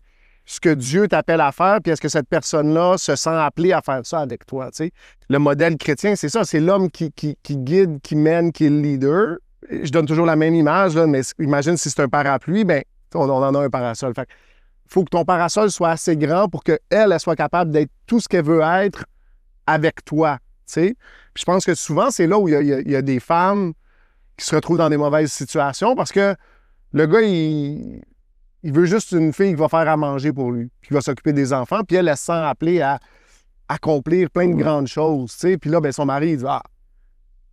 ce que Dieu t'appelle à faire, puis est-ce que cette personne-là se sent appelée à faire ça avec toi, tu sais? Le modèle chrétien, c'est ça, c'est l'homme qui guide, qui mène, qui est le leader. Je donne toujours la même image, là, mais imagine si c'est un parapluie, bien, on en a un parasol. Fait il faut que ton parasol soit assez grand pour qu'elle soit capable d'être tout ce qu'elle veut être avec toi, tu sais. Puis je pense que souvent, c'est là où il y a des femmes qui se retrouvent dans des mauvaises situations parce que le gars, il veut juste une fille qui va faire à manger pour lui, qui va s'occuper des enfants, puis elle se sent appelée à accomplir plein de grandes choses, tu sais. Puis là, ben, son mari, il dit « Ah,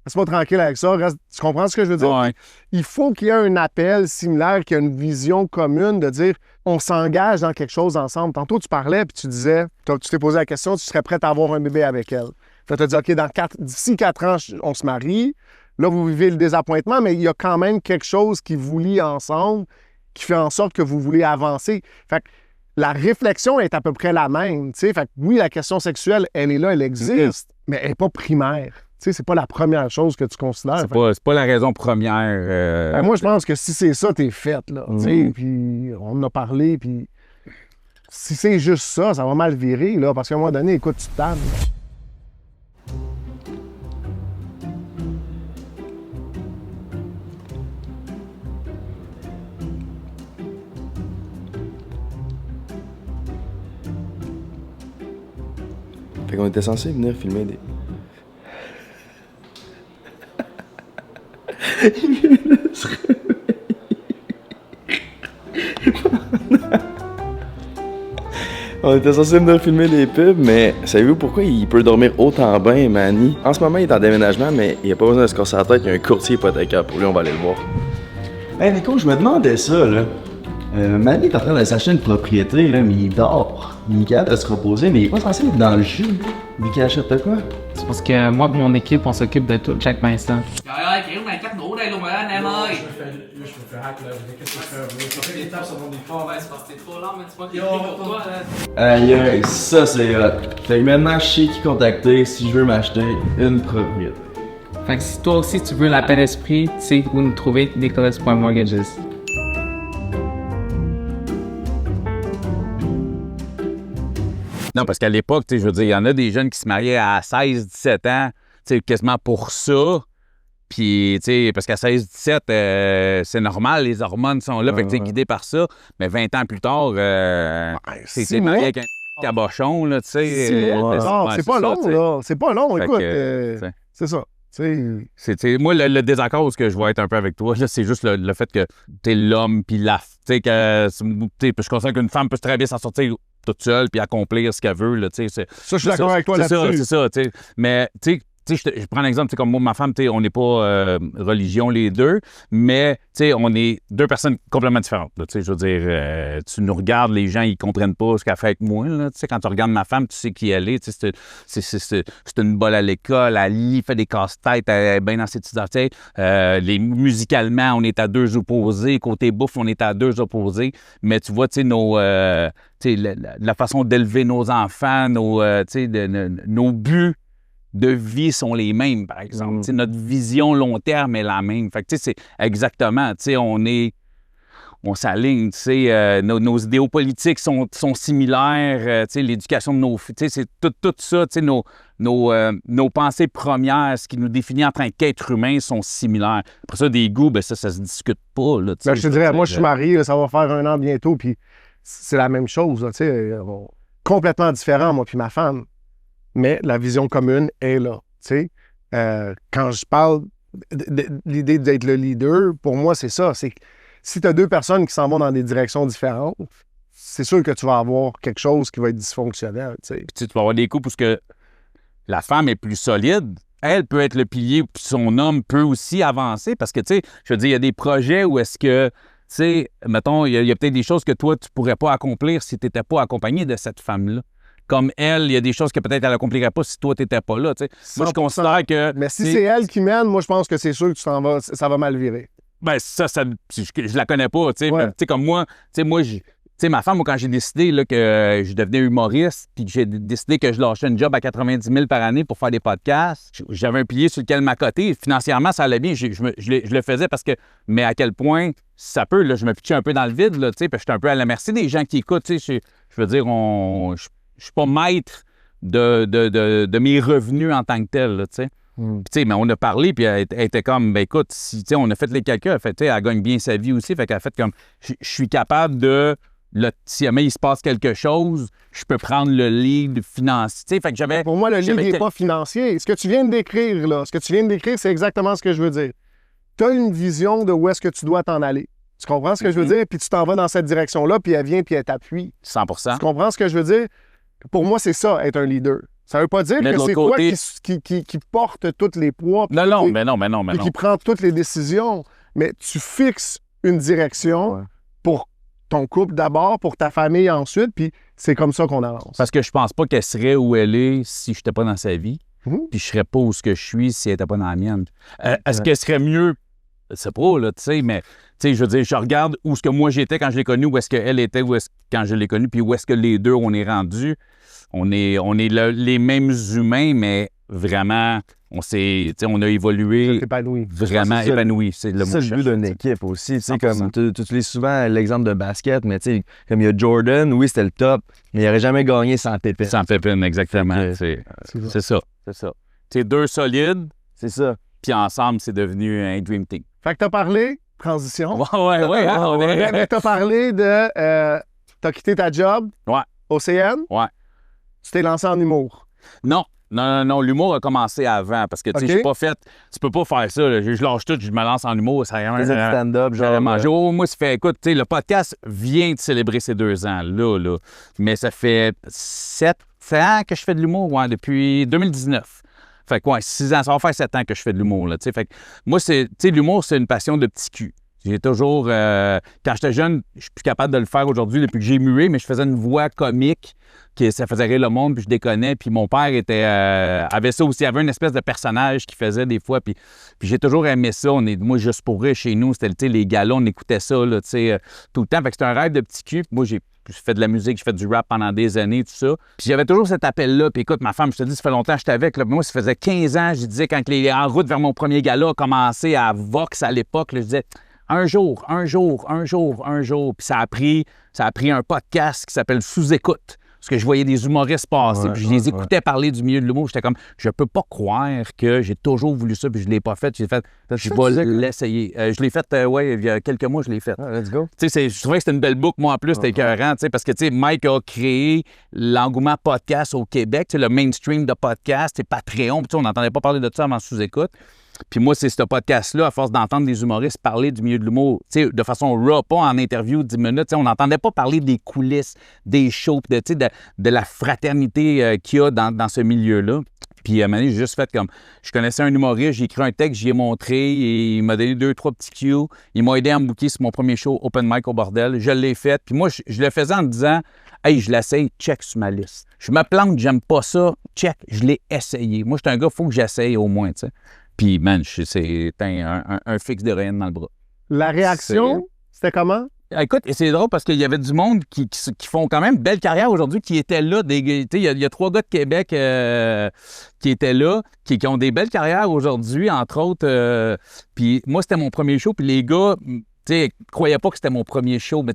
reste-moi tranquille avec ça. » Tu comprends ce que je veux dire? Ouais. Il faut qu'il y ait un appel similaire, qu'il y ait une vision commune de dire on s'engage dans quelque chose ensemble. Tantôt, tu parlais puis tu disais, tu t'es posé la question, tu serais prête à avoir un bébé avec elle. Tu as dit, OK, d'ici 4 ans, on se marie. Là, vous vivez le désappointement, mais il y a quand même quelque chose qui vous lie ensemble, qui fait en sorte que vous voulez avancer. Fait que la réflexion est à peu près la même. Fait que oui, la question sexuelle, elle est là, elle existe, mais elle n'est pas primaire. C'est pas la première chose que tu considères. C'est pas la raison première. Ben moi, je pense que si c'est ça, t'es faite, là. Puis on en a parlé, puis si c'est juste ça, ça va mal virer, là, parce qu'à un moment donné, écoute, tu te tannes. Fait qu'on était censé venir filmer des... On était censé venir filmer des pubs, mais savez-vous pourquoi il peut dormir autant bien, Manny? En ce moment, il est en déménagement, mais il a pas besoin de se casser la tête, il y a un courtier hypothécaire. Pour lui, on va aller le voir. Hey Nico, je me demandais ça, là. Manny est en train de s'acheter une propriété, là, mais il dort. Il est capable de se reposer, mais il est pas censé être dans le jus. Lui qui achète de quoi? C'est parce que moi et mon équipe, on s'occupe de tout chaque instant. Trời ơi, kiểu này chắc đủ đây luôn rồi đó anh em ơi. Je me fais hack là, qu'est-ce que je fais? Je fais des tables sur mon écran. Ouais, c'est parce que c'est trop lent, mais c'est pas compliqué pour toi là. Aïe, ça c'est hot. Fait que maintenant, je sais qui contacter si je veux m'acheter une propriété. Fait que si toi aussi tu veux la paix d'esprit, tu sais où nous trouver, nicolas.mortgages. Non, parce qu'à l'époque, je veux dire, il y en a des jeunes qui se mariaient à 16-17 ans, quasiment pour ça. Puis, parce qu'à 16-17, c'est normal, les hormones sont là, fait que tu es guidé par ça. Mais 20 ans plus tard, c'est marié avec un cabochon, là, tu sais. C'est pas long, là. C'est pas long, écoute. C'est ça. Moi, le désaccord, ce que je vois être un peu avec toi, là, c'est juste le fait que t'es l'homme, puis je considère qu'une femme peut très bien s'en sortir toute seule, puis accomplir ce qu'elle veut. Là, ça, je suis d'accord avec toi là-dessus. C'est ça. Mais Tu sais, je prends un exemple, comme moi, ma femme, tu sais, on n'est pas religion les deux, mais tu sais, on est deux personnes complètement différentes. Tu sais, je veux dire, tu nous regardes, les gens, ils comprennent pas ce qu'elle fait avec moi. Là. Tu sais, quand tu regardes ma femme, tu sais qui elle est. Tu sais, c'est une bolle à l'école, elle lit, fait des casse-têtes, elle est bien dans ses petites affaires. Musicalement, on est à deux opposés. Côté bouffe, on est à deux opposés. Mais tu vois, tu sais, la façon d'élever nos enfants, nos buts de vie sont les mêmes, par exemple. Tu sais, notre vision long terme est la même. Fait que, tu sais, c'est exactement, tu sais, on s'aligne, tu sais, nos idéaux politiques sont similaires, tu sais, l'éducation de nos filles, tu sais, c'est tout ça, tu sais, nos pensées premières, ce qui nous définit en tant qu'être humain sont similaires. Après ça, des goûts, ben ça se discute pas, là, tu sais. Ben, je te dirais, moi, je suis marié, là, ça va faire 1 an bientôt, puis c'est la même chose, là, tu sais, complètement différent, moi puis ma femme. Mais la vision commune est là, tu sais. Quand je parle de l'idée d'être le leader, pour moi, c'est ça, c'est si tu as deux personnes qui s'en vont dans des directions différentes, c'est sûr que tu vas avoir quelque chose qui va être dysfonctionnel. Tu sais. Tu vas avoir des coups parce que la femme est plus solide. Elle peut être le pilier, puis son homme peut aussi avancer parce que, tu sais, je veux dire, il y a des projets où est-ce que, tu sais, mettons, il y a peut-être des choses que toi, tu pourrais pas accomplir si tu n'étais pas accompagné de cette femme-là. Comme elle, il y a des choses que peut-être elle n'accomplirait pas si toi, tu n'étais pas là. Tu sais. Moi, je considère que... Mais si c'est elle qui mène, moi, je pense que c'est sûr que tu t'en vas, ça va mal virer. Ben je la connais pas, tu sais. Ouais. Tu sais, comme moi, tu sais, ma femme, moi, quand j'ai décidé là, que je devenais humoriste, puis que j'ai décidé que je lâchais une job à 90 000 par année pour faire des podcasts, j'avais un pilier sur lequel m'accoter. Financièrement, ça allait bien. Je le faisais parce que... Mais à quel point ça peut, là, je me pitchais un peu dans le vide, là, tu sais, puis j'étais un peu à la merci des gens qui écoutent, tu sais. Je veux dire, je suis pas maître de mes revenus en tant que tel, là, tu sais. Mais on a parlé, puis elle était comme, ben écoute, si, on a fait les calculs, elle gagne bien sa vie aussi, fait qu'elle a fait comme, je suis capable de, si jamais il se passe quelque chose, je peux prendre le lead financier, fait que j'avais... Pour moi, le lead n'est pas financier. Ce que tu viens de décrire, là, c'est exactement ce que je veux dire. Tu as une vision de où est-ce que tu dois t'en aller. Tu comprends ce que je veux dire? Puis tu t'en vas dans cette direction-là, puis elle vient, puis elle t'appuie. 100%. Tu comprends ce que je veux dire? Pour moi, c'est ça, être un leader. Ça veut pas dire que c'est toi qui porte tous les poids. Non. Et qui prend toutes les décisions. Mais tu fixes une direction pour ton couple d'abord, pour ta famille ensuite, puis c'est comme ça qu'on avance. Parce que je pense pas qu'elle serait où elle est si je n'étais pas dans sa vie, puis je serais pas où je suis si elle n'était pas dans la mienne. Est-ce qu'elle serait mieux? C'est pas, là, tu sais, mais, tu sais, je veux dire, je regarde où est-ce que moi j'étais quand je l'ai connue, où est-ce qu'elle était quand je l'ai connue, puis où est-ce que les deux, on est rendus. On est les mêmes humains, mais vraiment, on a évolué vraiment épanoui. C'est le mot. C'est le but d'une équipe aussi. Tu sais, comme tu utilises souvent l'exemple de basket, mais tu sais, comme il y a Jordan, oui, c'était le top, mais il n'aurait jamais gagné sans Pippen. Sans Pippen, exactement. C'est ça. C'est deux solides. C'est ça. Puis ensemble, c'est devenu un Dream Team. Fait que t'as parlé, transition. Ouais. T'as parlé de... t'as quitté ta job au CN. Ouais. Tu t'es lancé en humour. Non, l'humour a commencé avant parce que, tu sais, j'ai pas fait... Tu peux pas faire ça, là. Je lâche tout, je me lance en humour. Ça a stand-up, genre... Moi, ça fait... Écoute, tu sais, le podcast vient de célébrer ses 2 ans, là. Mais ça fait 7 ans que je fais de l'humour, depuis 2019. Fait que, 6 ans, ça va faire 7 ans que je fais de l'humour, là, tu sais. Fait que moi, l'humour, c'est une passion de petit cul. J'ai toujours... quand j'étais jeune, je suis plus capable de le faire aujourd'hui depuis que j'ai mué, mais je faisais une voix comique, ça faisait rire le monde, puis je déconnais. Puis mon père avait ça aussi, il avait une espèce de personnage qu'il faisait des fois, puis j'ai toujours aimé ça. Moi, juste pour rire chez nous, c'était, les galas, on écoutait ça, là, tout le temps. Fait que c'était un rêve de petit cul. Puis moi, j'ai fait de la musique, j'ai fait du rap pendant des années, tout ça. Puis j'avais toujours cet appel-là. Puis écoute, ma femme, je te dis, ça fait longtemps que j'étais avec. Là. Moi, ça faisait 15 ans, je disais, quand En route vers mon premier gala a commencé à Vox à l'époque, là, je disais, un jour. Puis ça a pris un podcast qui s'appelle Sous-écoute. Parce que je voyais des humoristes passer, puis je les écoutais parler du milieu de l'humour. J'étais comme, je peux pas croire que j'ai toujours voulu ça, puis je l'ai pas fait. Je vais l'essayer. Je l'ai fait, il y a quelques mois, je l'ai fait. Let's go. Tu sais, je trouvais que c'était une belle boucle, moi, en plus, c'était écœurant, tu sais, parce que, tu sais, Mike a créé l'engouement podcast au Québec, tu sais, le mainstream de podcast, c'est Patreon, puis on n'entendait pas parler de ça avant Sous-écoute. Puis moi, c'est ce podcast-là, à force d'entendre des humoristes parler du milieu de l'humour, tu sais, de façon raw, pas en interview de 10 minutes, tu sais, on n'entendait pas parler des coulisses, des shows, de la fraternité qu'il y a dans ce milieu-là. Puis à un moment donné, j'ai juste fait comme... Je connaissais un humoriste, j'ai écrit un texte, j'y ai montré, et il m'a donné 2-3 petits cues. Il m'a aidé à me booker sur mon premier show Open Mic au bordel. Je l'ai fait. Puis moi, je le faisais en me disant, hey, je l'essaye, check sur ma liste. Je me plante, j'aime pas ça, check, je l'ai essayé. Moi, je suis un gars, il faut que j'essaye au moins, tu sais. Puis, man, c'est un fixe d'héroïne dans le bras. La réaction, c'était comment? Écoute, et c'est drôle parce qu'il y avait du monde qui font quand même belle carrière aujourd'hui, qui étaient là. Il y a 3 gars de Québec qui étaient là, qui ont des belles carrières aujourd'hui, entre autres. Puis moi, c'était mon premier show, puis les gars... croyaient pas que c'était mon premier show. Mais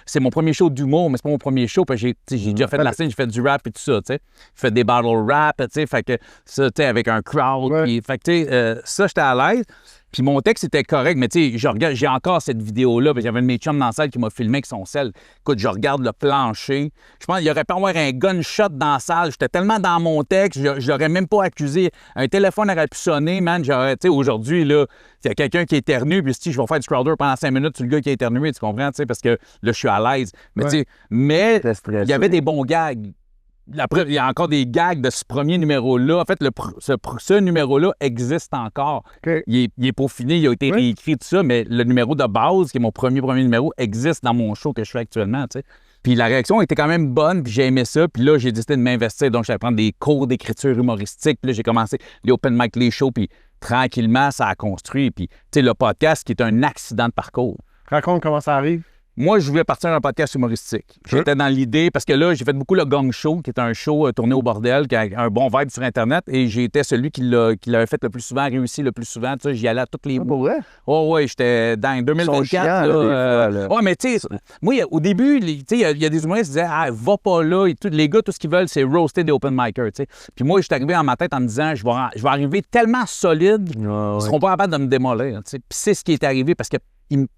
c'est mon premier show d'humour, mais c'est pas mon premier show. J'ai déjà fait de la scène, j'ai fait du rap et tout ça. J'ai fait des battle rap, fait que ça, avec un crowd. Ouais. Puis, fait que, ça, j'étais à l'aise. Puis mon texte était correct, mais je regarde, j'ai encore cette vidéo-là. J'avais un de mes chums dans la salle qui m'a filmé avec son sel. Écoute, je regarde le plancher. Je pense qu'il aurait pu avoir un gunshot dans la salle. J'étais tellement dans mon texte, je l'aurais même pas accusé. Un téléphone aurait pu sonner, man. Aujourd'hui, là, il y a quelqu'un qui éternue, puis si je vais faire du crowder pendant 5 minutes sur le gars qui a éternué, tu comprends? Parce que là, je suis à l'aise. Mais il y avait des bons gags. Après, il y a encore des gags de ce premier numéro-là. En fait, ce numéro-là existe encore. Okay. Il est peaufiné, il a été réécrit, tout ça, mais le numéro de base, qui est mon premier numéro, existe dans mon show que je fais actuellement, tu sais. Puis la réaction était quand même bonne, puis j'ai aimé ça. Puis là, j'ai décidé de m'investir, donc j'allais prendre des cours d'écriture humoristique. Puis là, j'ai commencé les open mic, les shows, puis tranquillement, ça a construit. Puis, tu sais, le podcast qui est un accident de parcours. Raconte comment ça arrive. Moi, je voulais partir d'un podcast humoristique. J'étais dans l'idée, parce que là, j'ai fait beaucoup le Gong Show, qui est un show tourné au bordel, qui a un bon vibe sur Internet, et j'ai été celui qui l'avait fait le plus souvent, réussi le plus souvent. Tu sais, j'y allais à tous les mois. Pour vrai? Oh, ouais, j'étais dans 2024. Chiants, là, des fois, là. Ouais, mais tu sais, moi, au début, tu sais, il y a des humoristes qui disaient, ah, va pas là. Et tout, les gars, tout ce qu'ils veulent, c'est roaster des open micers, tu sais. Puis moi, je suis arrivé dans ma tête en me disant, je vais arriver tellement solide, ils ne seront pas capables de me démolir, tu sais. Puis c'est ce qui est arrivé, parce que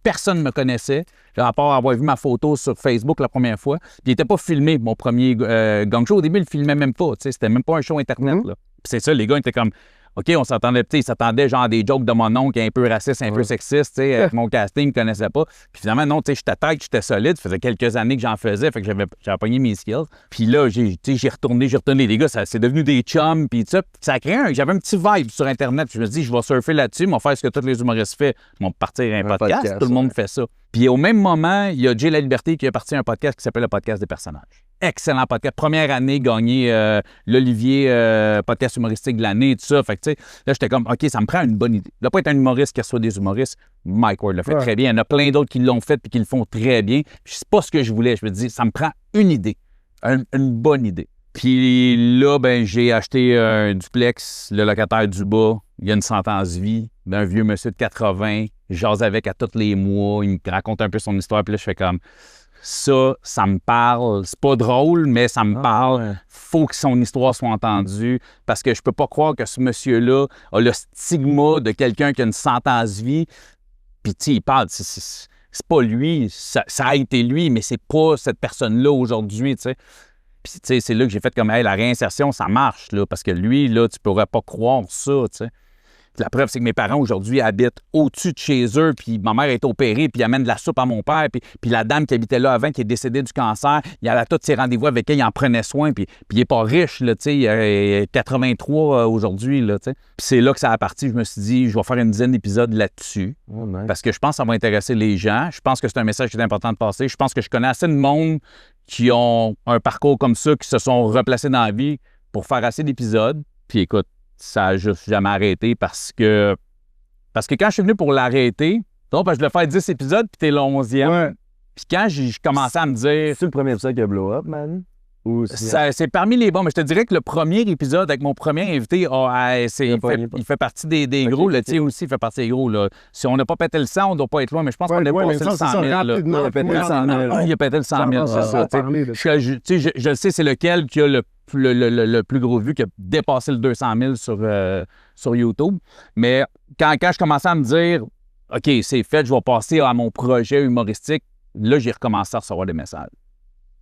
personne ne me connaissait, à part avoir vu ma photo sur Facebook la première fois. Puis il n'était pas filmé, mon premier Gong Show. Au début, il ne le filmait même pas. C'était même pas un show Internet. Là. Puis c'est ça, les gars étaient comme... OK, on s'attendait, ils s'attendaient genre à des jokes de mon oncle un peu raciste, un peu sexiste, tu sais, avec mon casting, ils ne connaissaient pas. Puis finalement, non, tu sais, j'étais tête, j'étais solide, ça faisait quelques années que j'en faisais, fait que j'avais pogné mes skills. Puis là, j'ai retourné, les gars, c'est devenu des chums, puis ça a créé j'avais un petit vibe sur Internet, puis je me suis dit, je vais surfer là-dessus, je vais faire ce que tous les humoristes font, ils vont partir un podcast, tout le monde fait ça. Puis au même moment, il y a Jay La Liberté qui a parti un podcast qui s'appelle le podcast des personnages. Excellent podcast. Première année, gagné l'Olivier podcast humoristique de l'année, tout ça. Fait que, tu sais, là, j'étais comme, OK, ça me prend une bonne idée. Là, pas être un humoriste qui reçoit des humoristes. Mike Ward le fait très bien. Il y en a plein d'autres qui l'ont fait et qui le font très bien. Puis c'est pas ce que je voulais. Je me dis, ça me prend une idée. Une bonne idée. Puis là, ben, j'ai acheté un duplex, le locataire du bas. Il y a une sentence vie d'un vieux monsieur de 80. Je jase avec à tous les mois. Il me raconte un peu son histoire. Puis là, je fais comme... Ça me parle. C'est pas drôle, mais ça me parle. Ouais. Faut que son histoire soit entendue parce que je peux pas croire que ce monsieur-là a le stigma de quelqu'un qui a une sentence vie. Puis, tu sais, il parle, c'est pas lui. Ça a été lui, mais c'est pas cette personne-là aujourd'hui, tu sais. Puis, tu sais, c'est là que j'ai fait comme, hey, la réinsertion, ça marche, là, parce que lui, là, tu pourrais pas croire ça, tu sais. La preuve, c'est que mes parents, aujourd'hui, habitent au-dessus de chez eux, puis ma mère est opérée, puis il amène de la soupe à mon père, puis la dame qui habitait là avant, qui est décédée du cancer, il allait à tous ses rendez-vous avec elle, il en prenait soin, puis il est pas riche, là, tu sais, il a 83 aujourd'hui, là, tu sais. Puis c'est là que ça a parti, je me suis dit, je vais faire une dizaine d'épisodes là-dessus, parce que je pense que ça va intéresser les gens, je pense que c'est un message qui est important de passer, je pense que je connais assez de monde qui ont un parcours comme ça, qui se sont replacés dans la vie pour faire assez d'épisodes, puis écoute, ça n'a juste jamais arrêté parce que quand je suis venu pour l'arrêter, donc, je devais faire 10 épisodes, puis t'es le 11e. Ouais. Puis quand j'ai commencé à me dire... C'est le premier épisode qui a blow up, man? C'est parmi les bons, mais je te dirais que le premier épisode avec mon premier invité, il fait partie des gros. Le tien aussi fait partie des gros. Là. Si on n'a pas pété le 100, on ne doit pas être loin, mais je pense qu'on a passé le 100 000. Il a pété le 100 000. Il a pété le 100 000, c'est ça. Je le sais, c'est lequel qui a le plus gros vue, qui a dépassé le 200 000 sur YouTube. Mais quand je commençais à me dire, OK, c'est fait, je vais passer à mon projet humoristique, là, j'ai recommencé à recevoir des messages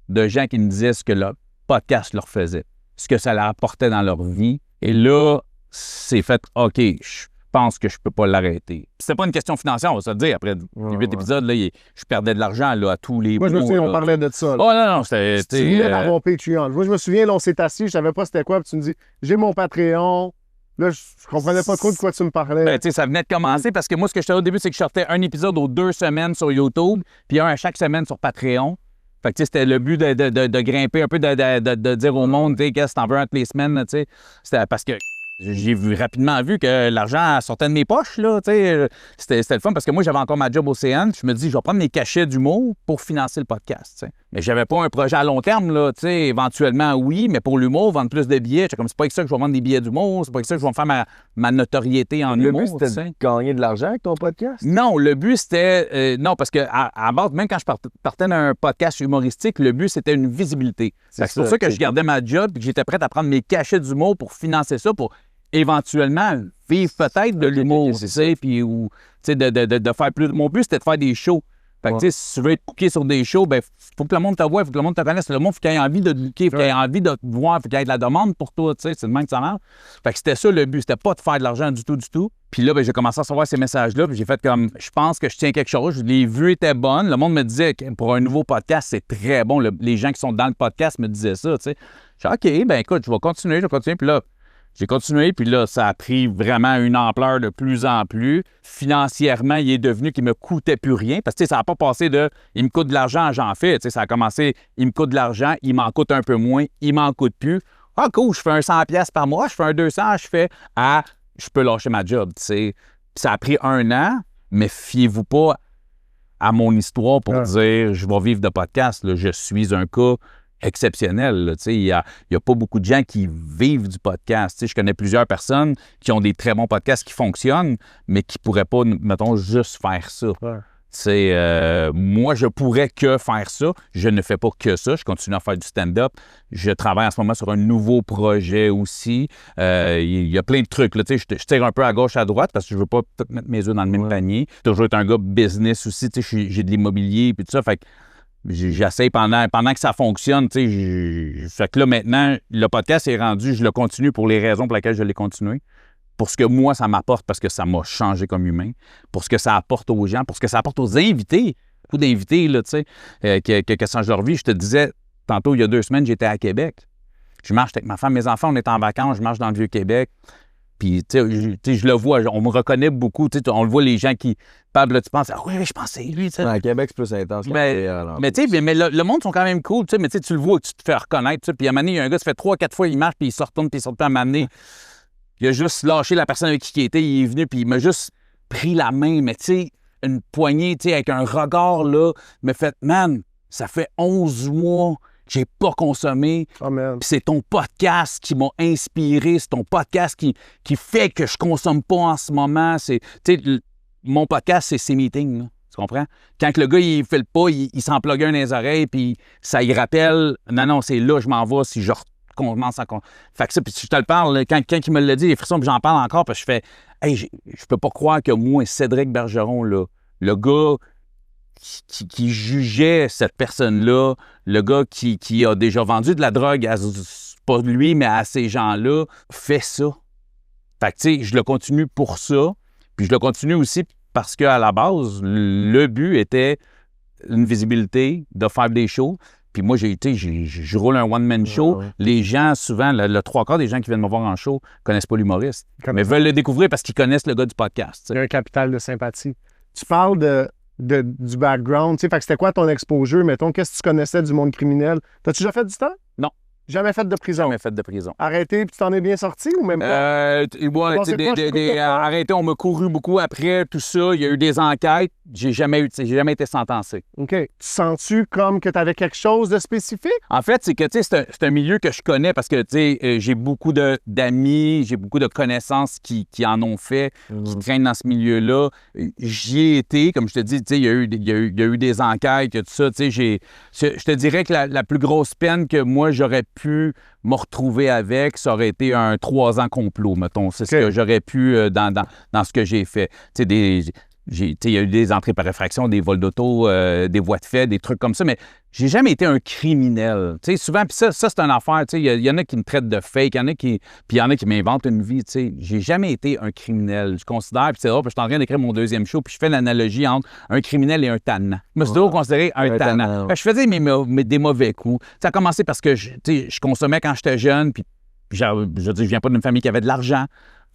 de gens qui me disaient ce que le podcast leur faisait, ce que ça leur apportait dans leur vie. Et là, c'est fait, OK, je pense que je peux pas l'arrêter. C'était pas une question financière, on va se le dire. Après les 8 épisodes, là, je perdais de l'argent là, à tous les Moi, je me mois, souviens, là. on parlait de ça. Là. Oh non, c'était... Tu venais d'avoir Patreon. Moi, je me souviens, là, on s'est assis, je savais pas c'était quoi, puis tu me dis, j'ai mon Patreon. Là, je comprenais pas trop de quoi tu me parlais. Ben, tu sais, ça venait de commencer parce que moi, ce que je faisais au début, c'est que je sortais un épisode aux 2 semaines sur YouTube, puis un à chaque semaine sur Patreon. Fait que, tu sais, c'était le but de grimper un peu, de dire au monde, tu sais, qu'est-ce que t'en veux entre les semaines, tu sais. C'était parce que j'ai rapidement vu que l'argent sortait de mes poches, là, tu sais. C'était le fun parce que moi, j'avais encore ma job au CN. Je me dis, je vais prendre mes cachets d'humour pour financer le podcast, tu sais. Mais j'avais pas un projet à long terme, là, tu sais. Éventuellement, oui, mais pour l'humour, vendre plus de billets. J'étais comme, c'est pas avec ça que je vais vendre des billets d'humour, c'est pas avec ça que je vais me faire ma notoriété en Le humour, but, c'était tu sais. de gagner de l'argent avec ton podcast? Non, le but, c'était... non, parce que à base, même quand je partais d'un podcast humoristique, le but, c'était une visibilité. C'est pour ça que je gardais ma job et que j'étais prêt à prendre mes cachets d'humour pour financer ça, pour éventuellement vivre peut-être de l'humour, tu sais, puis ou, tu sais, de faire plus... Mon but, c'était de faire des shows. Fait que, tu sais, si tu veux être booké sur des shows, ben faut que le monde te voie, faut que le monde te connaisse. Le monde, faut qu'il ait envie de te booker, faut qu'il ait envie de te voir, faut qu'il y ait de la demande pour toi, tu sais. C'est de même que ça marche. Fait que c'était ça le but. C'était pas de faire de l'argent du tout. Puis là, ben, j'ai commencé à recevoir ces messages-là, puis j'ai fait comme, je pense que je tiens quelque chose. Les vues étaient bonnes. Le monde me disait que pour un nouveau podcast, c'est très bon. Les gens qui sont dans le podcast me disaient ça, tu sais. J'ai dit, OK, ben écoute, je vais continuer. Puis là, j'ai continué, puis là, ça a pris vraiment une ampleur de plus en plus. Financièrement, il est devenu qu'il me coûtait plus rien, parce que ça n'a pas passé de « il me coûte de l'argent, j'en fais ». Ça a commencé « il me coûte de l'argent, il m'en coûte un peu moins, il m'en coûte plus ». Ah cool, je fais un 100$ par mois, je fais un 200, je fais « ah, je peux lâcher ma job ». Ça a pris 1 an, mais fiez-vous pas à mon histoire pour dire « je vais vivre de podcast ». Je suis un cas exceptionnel. Il y a pas beaucoup de gens qui vivent du podcast. Je connais plusieurs personnes qui ont des très bons podcasts qui fonctionnent, mais qui ne pourraient pas, mettons, juste faire ça. Moi, je pourrais que faire ça. Je ne fais pas que ça. Je continue à faire du stand-up. Je travaille en ce moment sur un nouveau projet aussi. Il y a plein de trucs. Là, je tire un peu à gauche, à droite parce que je ne veux pas tout mettre mes œufs dans le même panier. J'ai toujours été un gars business aussi. J'ai de l'immobilier et tout ça. Fait que j'essaie pendant que ça fonctionne. Fait que là, maintenant, le podcast est rendu, je le continue pour les raisons pour lesquelles je l'ai continué. Pour ce que moi, ça m'apporte, parce que ça m'a changé comme humain. Pour ce que ça apporte aux gens, pour ce que ça apporte aux invités. Beaucoup d'invités, là, tu sais, que ça change leur vie. Je te disais, tantôt, il y a 2 semaines, j'étais à Québec. Je marche avec ma femme, mes enfants, on est en vacances, je marche dans le Vieux-Québec. Puis, tu sais, je le vois, on me reconnaît beaucoup. On le voit, les gens qui parlent, là, tu penses, ah oui, je pensais, lui, tu sais. À Québec, c'est plus intense. Mais tu sais, le monde sont quand même cool, tu sais, mais tu le vois, tu te fais reconnaître, tu sais. Puis à un moment donné, il y a un gars, ça fait 3-4 fois, il marche, puis il se retourne, puis il sort plus à un moment donné. Il a juste lâché la personne avec qui il était, il est venu, puis il m'a juste pris la main, mais tu sais, une poignée, tu sais, avec un regard, là, me fait, man, ça fait 11 mois. J'ai pas consommé. Oh, puis c'est ton podcast qui m'a inspiré. C'est ton podcast qui fait que je consomme pas en ce moment. Mon podcast, c'est ces meetings. Là, tu comprends? Quand le gars, il fait le pas, il s'en plug un dans les oreilles, puis ça y rappelle, non, c'est là, je m'en vais si je commence à... Fait que ça, puis je te le parle, quand il me l'a dit, les frissons, puis j'en parle encore, parce que je fais, hey, je peux pas croire que moi, Cédric Bergeron, là, le gars... Qui jugeait cette personne-là, le gars qui a déjà vendu de la drogue, pas lui, mais à ces gens-là, fait ça. Fait que, tu sais, je le continue pour ça, puis je le continue aussi parce qu'à la base, le but était une visibilité, de faire des shows. Puis moi, je roule un one-man show. Les gens, souvent, le 3/4 des gens qui viennent me voir en show connaissent pas l'humoriste, mais veulent le découvrir parce qu'ils connaissent le gars du podcast. Il y a un capital de sympathie. Tu parles du background, tu sais, fait que c'était quoi ton exposure, mettons, qu'est-ce que tu connaissais du monde criminel? T'as-tu déjà fait du temps? Non. Jamais fait de prison? Jamais fait de prison. Arrêté, puis tu t'en es bien sorti ou même pas? Arrêté, on m'a couru beaucoup après, tout ça, il y a eu des enquêtes, j'ai jamais été sentencé. OK. Tu sens-tu comme que tu avais quelque chose de spécifique? En fait, c'est que, tu sais, c'est un milieu que je connais parce que, tu sais, j'ai beaucoup d'amis, j'ai beaucoup de connaissances qui en ont fait, qui traînent dans ce milieu-là. J'y ai été, comme je te dis, tu sais, il y a eu des enquêtes, il y a tout ça, tu sais, je te dirais que la plus grosse peine que moi, j'aurais pu me retrouver avec, ça aurait été un 3 ans complot, mettons. C'est ce que j'aurais pu dans ce que j'ai fait. Tu sais, il y a eu des entrées par effraction, des vols d'auto, des voies de fait, des trucs comme ça, mais j'ai jamais été un criminel. Tu sais, souvent, puis ça c'est une affaire. Tu sais, il y en a qui me traitent de fake, puis il y en a qui m'inventent une vie. Tu sais, j'ai jamais été un criminel. Je considère, puis c'est drôle, puis je suis en train d'écrire mon deuxième show, puis je fais l'analogie entre un criminel et un tannant. Je me suis toujours considéré un tannant. Je faisais des mauvais coups. Ça a commencé parce que je consommais quand j'étais jeune, puis je viens pas d'une famille qui avait de l'argent.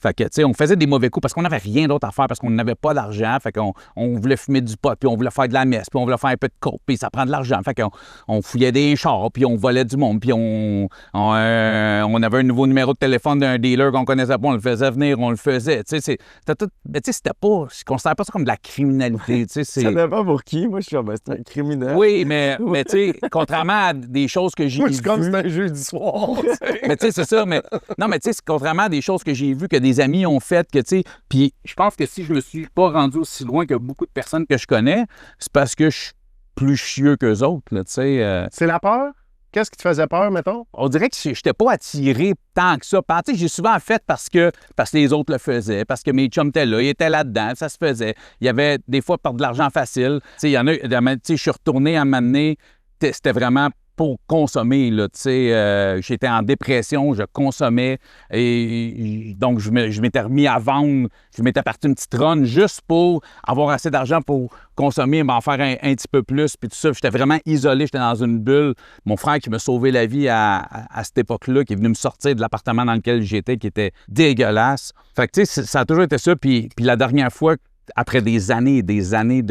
Fait que, tu sais, on faisait des mauvais coups parce qu'on n'avait rien d'autre à faire, parce qu'on n'avait pas d'argent. Fait qu'on voulait fumer du pot, puis on voulait faire de la messe, puis on voulait faire un peu de coke, puis ça prend de l'argent. Fait qu'on fouillait des chars, puis on volait du monde, puis on avait un nouveau numéro de téléphone d'un dealer qu'on connaissait pas, on le faisait venir, on le faisait. Tu sais, c'était tout. Mais tu sais, c'était pas. Je considère pas ça comme de la criminalité. Tu sais, Ça dépend pour qui. Moi, je suis c'est un criminel. Oui, mais tu sais, contrairement à des choses que j'ai vues. Moi, c'est comme c'est un jeudi soir. Mais tu sais, c'est ça. Mais non, mais tu sais, contrairement à des choses que j'ai vues, que des amis ont faites, que tu sais. Puis je pense que si je me suis pas rendu aussi loin que beaucoup de personnes que je connais, c'est parce que je suis plus chieux qu'eux autres, là, tu sais. C'est la peur? Qu'est-ce qui te faisait peur, mettons? On dirait que je n'étais pas attiré tant que ça. Tu sais, j'ai souvent fait parce que les autres le faisaient, parce que mes chums étaient là, ils étaient là-dedans, ça se faisait. Il y avait des fois par de l'argent facile. Tu sais, il y en a, tu sais, je suis retourné à m'amener, c'était vraiment pour consommer, là, tu sais, j'étais en dépression, je consommais, et donc je m'étais remis à vendre, je m'étais parti une petite run juste pour avoir assez d'argent pour consommer, m'en faire un petit peu plus, puis tout ça, j'étais vraiment isolé, j'étais dans une bulle. Mon frère qui m'a sauvé la vie à cette époque-là, qui est venu me sortir de l'appartement dans lequel j'étais, qui était dégueulasse. Fait que, tu sais, ça a toujours été ça, puis la dernière fois, après des années et des années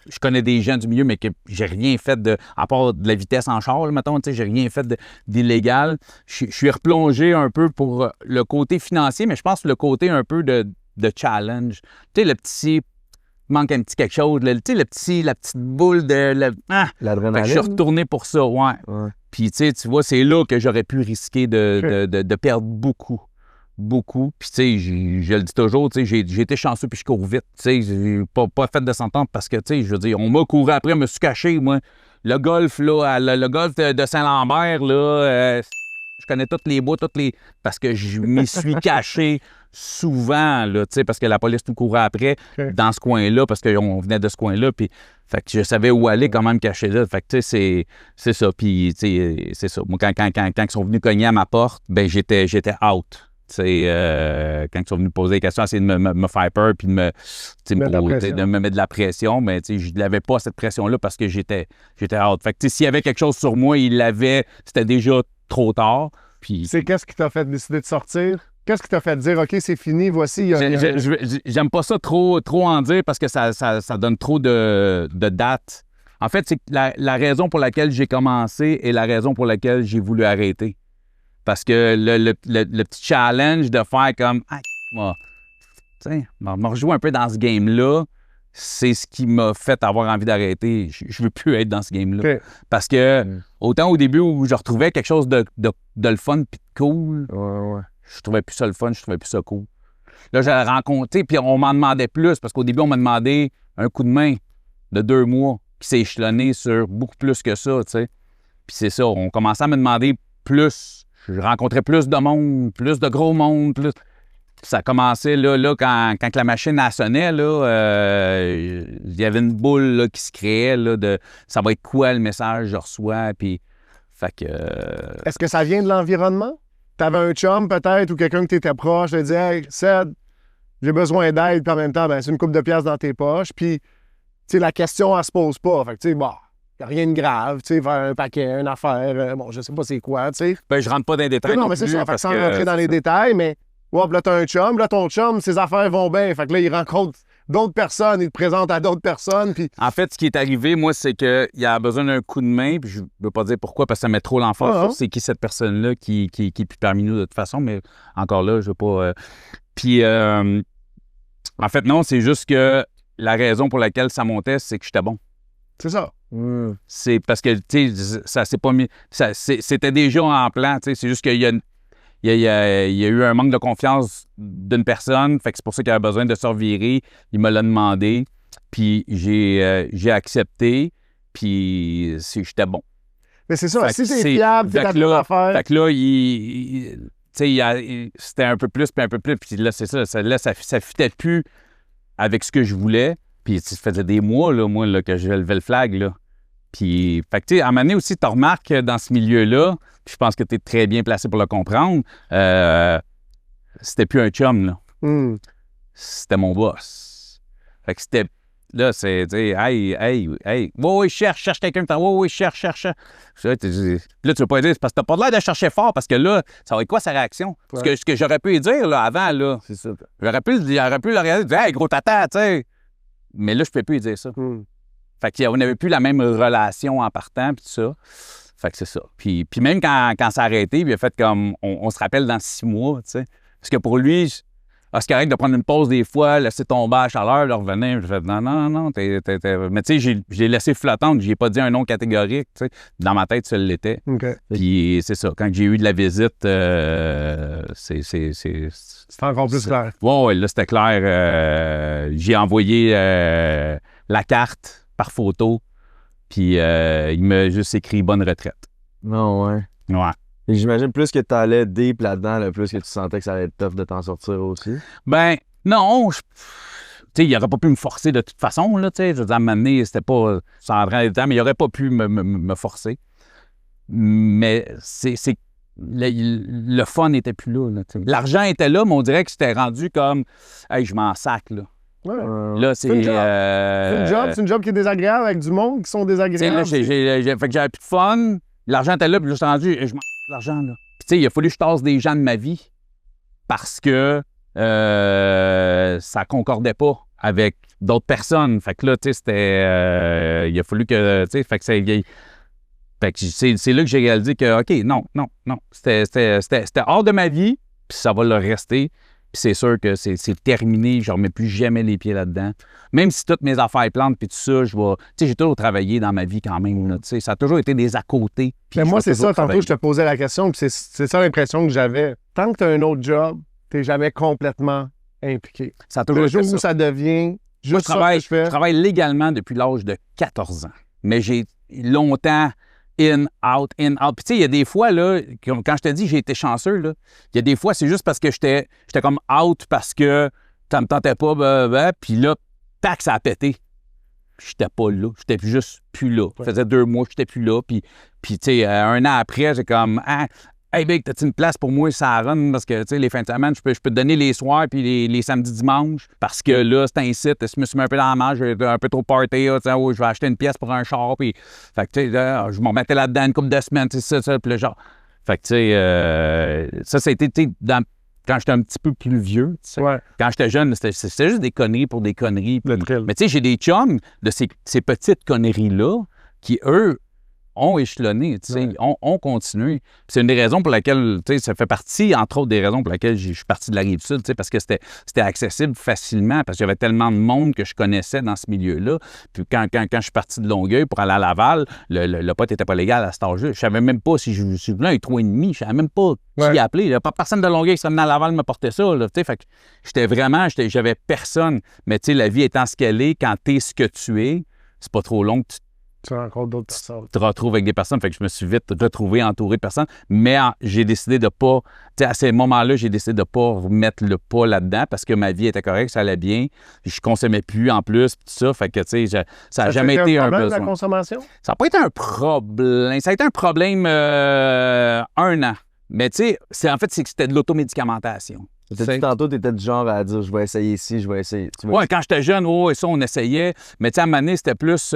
je connais des gens du milieu, mais que j'ai rien fait à part de la vitesse en char, là, mettons, tu sais, j'ai rien fait d'illégal. Je suis replongé un peu pour le côté financier, mais je pense le côté un peu de challenge. Tu sais, le petit, manque un petit quelque chose, tu sais, la petite boule de... L'adrénaline. Je suis retourné pour ça, ouais. Puis, tu sais, tu vois, c'est là que j'aurais pu risquer de perdre beaucoup. Puis, tu sais, je le dis toujours, tu sais, j'ai été chanceux puis je cours vite. Tu sais, j'ai pas fait de s'entendre parce que, tu sais, je veux dire, on m'a couru après, me suis caché, moi. Le golf, là, le golf de Saint-Lambert, là, je connais toutes les bois, parce que je m'y suis caché souvent, là, tu sais, parce que la police nous courait après dans ce coin-là, parce qu'on venait de ce coin-là, puis fait que je savais où aller, comment me cacher là. Fait que, tu sais, c'est ça. Puis, tu sais, c'est ça. Moi, quand ils sont venus cogner à ma porte, ben j'étais out. Tu sais, quand ils sont venus poser des questions, essayer de me faire peur puis de me mettre de la pression, mais tu sais, je n'avais pas cette pression-là parce que j'étais out. Fait que tu sais, s'il y avait quelque chose sur moi, il l'avait, c'était déjà trop tard. Puis... C'est qu'est-ce qui t'a fait décider de sortir? Qu'est-ce qui t'a fait dire, OK, c'est fini, voici... J'aime pas ça trop en dire parce que ça donne trop de dates. En fait, c'est la raison pour laquelle j'ai commencé et la raison pour laquelle j'ai voulu arrêter. Parce que le petit challenge de faire comme me rejouer un peu dans ce game-là, c'est ce qui m'a fait avoir envie d'arrêter. Je veux plus être dans ce game-là. Okay. Parce que autant au début où je retrouvais quelque chose de le fun puis de cool, je trouvais plus ça le fun, je trouvais plus ça cool. Là, j'allais rencontrer, puis on m'en demandait plus, parce qu'au début, on m'a demandé un coup de main de 2 mois qui s'est échelonné sur beaucoup plus que ça, tu sais. Puis c'est ça, on commençait à me demander plus. Je rencontrais plus de monde, plus de gros monde, plus... Ça a commencé là quand la machine a sonné, là, il y avait une boule là, qui se créait là, de ça va être quoi le message que je reçois, puis fait que... Est-ce que ça vient de l'environnement? T'avais un chum peut-être ou quelqu'un que t'étais proche, te dit « Hey, Ced, j'ai besoin d'aide », puis en même temps, ben, c'est une couple de piastres dans tes poches, puis tu sais, la question, elle se pose pas. Fait que tu sais, bon... Il n'y a rien de grave, tu sais, faire un paquet, une affaire, bon, je sais pas c'est quoi, tu sais. Ben, je rentre pas dans les détails. Non, mais c'est ça, fait sans rentrer dans les détails, mais, là, t'as un chum, là, ton chum, ses affaires vont bien, fait que là, il rencontre d'autres personnes, il te présente à d'autres personnes, puis... En fait, ce qui est arrivé, moi, c'est qu'il a besoin d'un coup de main, puis je veux pas dire pourquoi, parce que ça met trop l'emphase. C'est qui cette personne-là qui est plus parmi nous de toute façon, mais encore là, je veux pas... Puis, en fait, non, c'est juste que la raison pour laquelle ça montait, c'est que j'étais bon. C'est ça. C'est parce que, tu sais, ça s'est pas mis... C'était déjà en plan, tu sais, c'est juste qu'il y a eu un manque de confiance d'une personne, fait que c'est pour ça qu'il avait besoin de se revirer. Il me l'a demandé, puis j'ai accepté, puis j'étais bon. Mais c'est ça, si t'es fiable, t'es à ton affaire. Fait que là, c'était un peu plus, puis un peu plus, puis là, c'est ça, là, ça fitait plus avec ce que je voulais. Puis ça faisait des mois, là, moi, là, que je levais le flag, là. Puis, fait que, tu sais, à un moment donné aussi, tu remarques dans ce milieu-là, puis je pense que tu es très bien placé pour le comprendre, c'était plus un chum, là. C'était mon boss. Fait que c'était... Là, c'est, tu sais, hey, oui, cherche quelqu'un, oui, cherche. Là, tu vas pas dire, c'est parce que t'as pas l'air de chercher fort, parce que là, ça va être quoi sa réaction? Ce que j'aurais pu lui dire, là, avant, là, C'est ça. j'aurais pu le regarder et dire, hey, gros tata, tu sais. Mais là, je peux plus lui dire ça. Fait qu'on n'avait plus la même relation en partant, puis tout ça. Fait que c'est ça. Puis même quand ça a arrêté, puis il a fait comme, on se rappelle dans 6 mois, tu sais. Parce que pour lui, c'est correct de prendre une pause des fois, laisser tomber à la chaleur, là, revenir. J'ai fait non, Mais tu sais, j'ai laissé flottante, j'ai pas dit un nom catégorique, tu sais. Dans ma tête, ça l'était. Puis c'est ça, quand j'ai eu de la visite, C'est encore plus clair. Ouais, là, c'était clair. J'ai envoyé la carte par photo, puis il m'a juste écrit « Bonne retraite Non, ouais. ». Ouais. Et j'imagine plus que tu allais deep là-dedans, là, plus que tu sentais que ça allait être tough de t'en sortir aussi. Ben, non, tu sais, il n'aurait pas pu me forcer de toute façon, là, tu sais. Je veux dire, à un moment donné, c'était pas sans rentrer dedans, mais il n'aurait pas pu me forcer. Mais le fun n'était plus là, tu sais. L'argent était là, mais on dirait que c'était rendu comme, hey, je m'en sac, là. Ouais. Là, c'est. C'est une job qui est désagréable avec du monde qui sont désagréables. Là, fait que j'avais plus de fun. L'argent était là, puis là, j'étais rendu, je m'en l'argent, là. Puis, tu sais, il a fallu que je tasse des gens de ma vie parce que ça concordait pas avec d'autres personnes. Fait que là, tu sais, c'était... il a fallu que... Tu sais, fait que c'est là que j'ai réalisé que, OK, non. C'était hors de ma vie, puis ça va le rester. Puis c'est sûr que c'est terminé, je ne remets plus jamais les pieds là-dedans. Même si toutes mes affaires plantent, puis tout ça, je vais... Tu sais, j'ai toujours travaillé dans ma vie quand même, là, tu sais. Ça a toujours été des à côté. Mais moi, c'est ça, tantôt, je te posais la question, puis c'est ça l'impression que j'avais. Tant que tu as un autre job, tu n'es jamais complètement impliqué. Ça a toujours Le été jour où ça devient juste ça que je fais. Je travaille légalement depuis l'âge de 14 ans. Mais j'ai longtemps in, out. Puis tu sais, il y a des fois, là, quand je te dis j'ai été chanceux, là, il y a des fois, c'est juste parce que j'étais comme out parce que ça me tentait pas, puis là, tac, ça a pété. J'étais pas là. J'étais juste plus là. Ça faisait 2 mois que j'étais plus là. Puis tu sais, 1 an après, j'ai comme, hey, Big, t'as-tu une place pour moi, ça run? Parce que, tu sais, les fins de semaine, je peux te donner les soirs puis les samedis, dimanches. Parce que là, c'est un site, je me suis mis un peu dans la marge, j'ai un peu trop party, là, je vais acheter une pièce pour un char. Puis, fait que, tu sais, je m'en mettais là-dedans une couple de semaines, tu sais, ça. Puis le genre. Fait que, tu sais, ça a été, tu sais, quand j'étais un petit peu plus vieux, tu sais. Ouais. Quand j'étais jeune, c'était juste des conneries pour des conneries. Le thrill. Mais tu sais, j'ai des chums de ces petites conneries-là qui, eux, ont échelonné, tu sais, ont continué. Puis c'est une des raisons pour laquelle, tu sais, ça fait partie, entre autres, des raisons pour lesquelles je suis parti de la Rive-Sud, tu sais, parce que c'était accessible facilement, parce qu'il y avait tellement de monde que je connaissais dans ce milieu-là. Puis quand je suis parti de Longueuil pour aller à Laval, le pote n'était pas légal à cet âge-là. Je savais même pas si je voulais un 3,5, je savais même pas qui appeler. Là. Pas personne de Longueuil qui se venait à Laval me portait ça, là, tu sais, fait que j'avais personne. Mais tu sais, la vie étant ce qu'elle est, quand t'es ce que tu es, c'est pas trop long que tu rencontres d'autres personnes. Tu te retrouves avec des personnes, fait que je me suis vite retrouvé entouré de personnes, mais j'ai décidé de pas, tu sais, à ces moments-là, j'ai décidé de pas remettre le pas là-dedans parce que ma vie était correcte, ça allait bien, puis je consommais plus en plus, puis tout ça, fait que, tu sais, ça a jamais été un problème, besoin. la consommation? Ça n'a pas été un problème, ça a été un problème 1 an, mais tu sais, c'était de l'automédicamentation. Tantôt, tu étais du genre à dire je vais essayer ici, je vais essayer. Oui, quand j'étais jeune, ça, on essayait, mais tu sais, à un moment donné, c'était plus...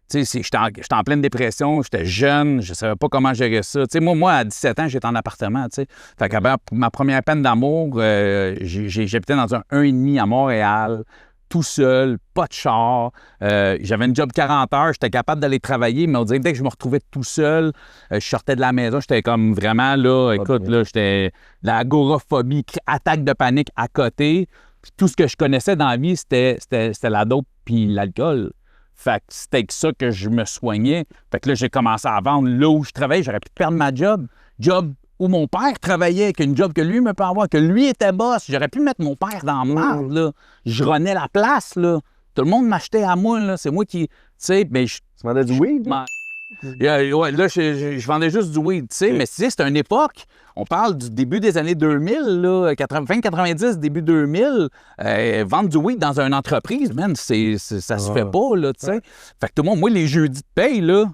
tu sais, j'étais en pleine dépression, j'étais jeune, je savais pas comment gérer ça. Tu sais, moi, à 17 ans, j'étais en appartement, tu sais. Fait que ma première peine d'amour, j'habitais dans un 1,5 à Montréal, tout seul, pas de char. J'avais une job 40 heures, j'étais capable d'aller travailler, mais on dirait que dès que je me retrouvais tout seul, je sortais de la maison, j'étais comme vraiment là, écoute, là, j'étais l'agoraphobie, attaque de panique à côté. Puis tout ce que je connaissais dans la vie, c'était la dope puis l'alcool. Fait que c'était avec ça que je me soignais. Fait que là, j'ai commencé à vendre là où je travaillais. J'aurais pu perdre ma job. Job où mon père travaillait, qu'une job que lui me peut avoir, que lui était boss. J'aurais pu mettre mon père dans la merde, là. Je renais la place, là. Tout le monde m'achetait à moi, là. C'est moi qui... Tu sais, mais je... Tu demandais du weed? Ouais, là, je vendais juste du weed, tu sais, mais c'est une époque. On parle du début des années 2000, là, fin 90, début 2000. Vendre du weed dans une entreprise, man, ça se fait pas, là, tu sais. Fait que tout le monde, moi, les jeudis de paye, là,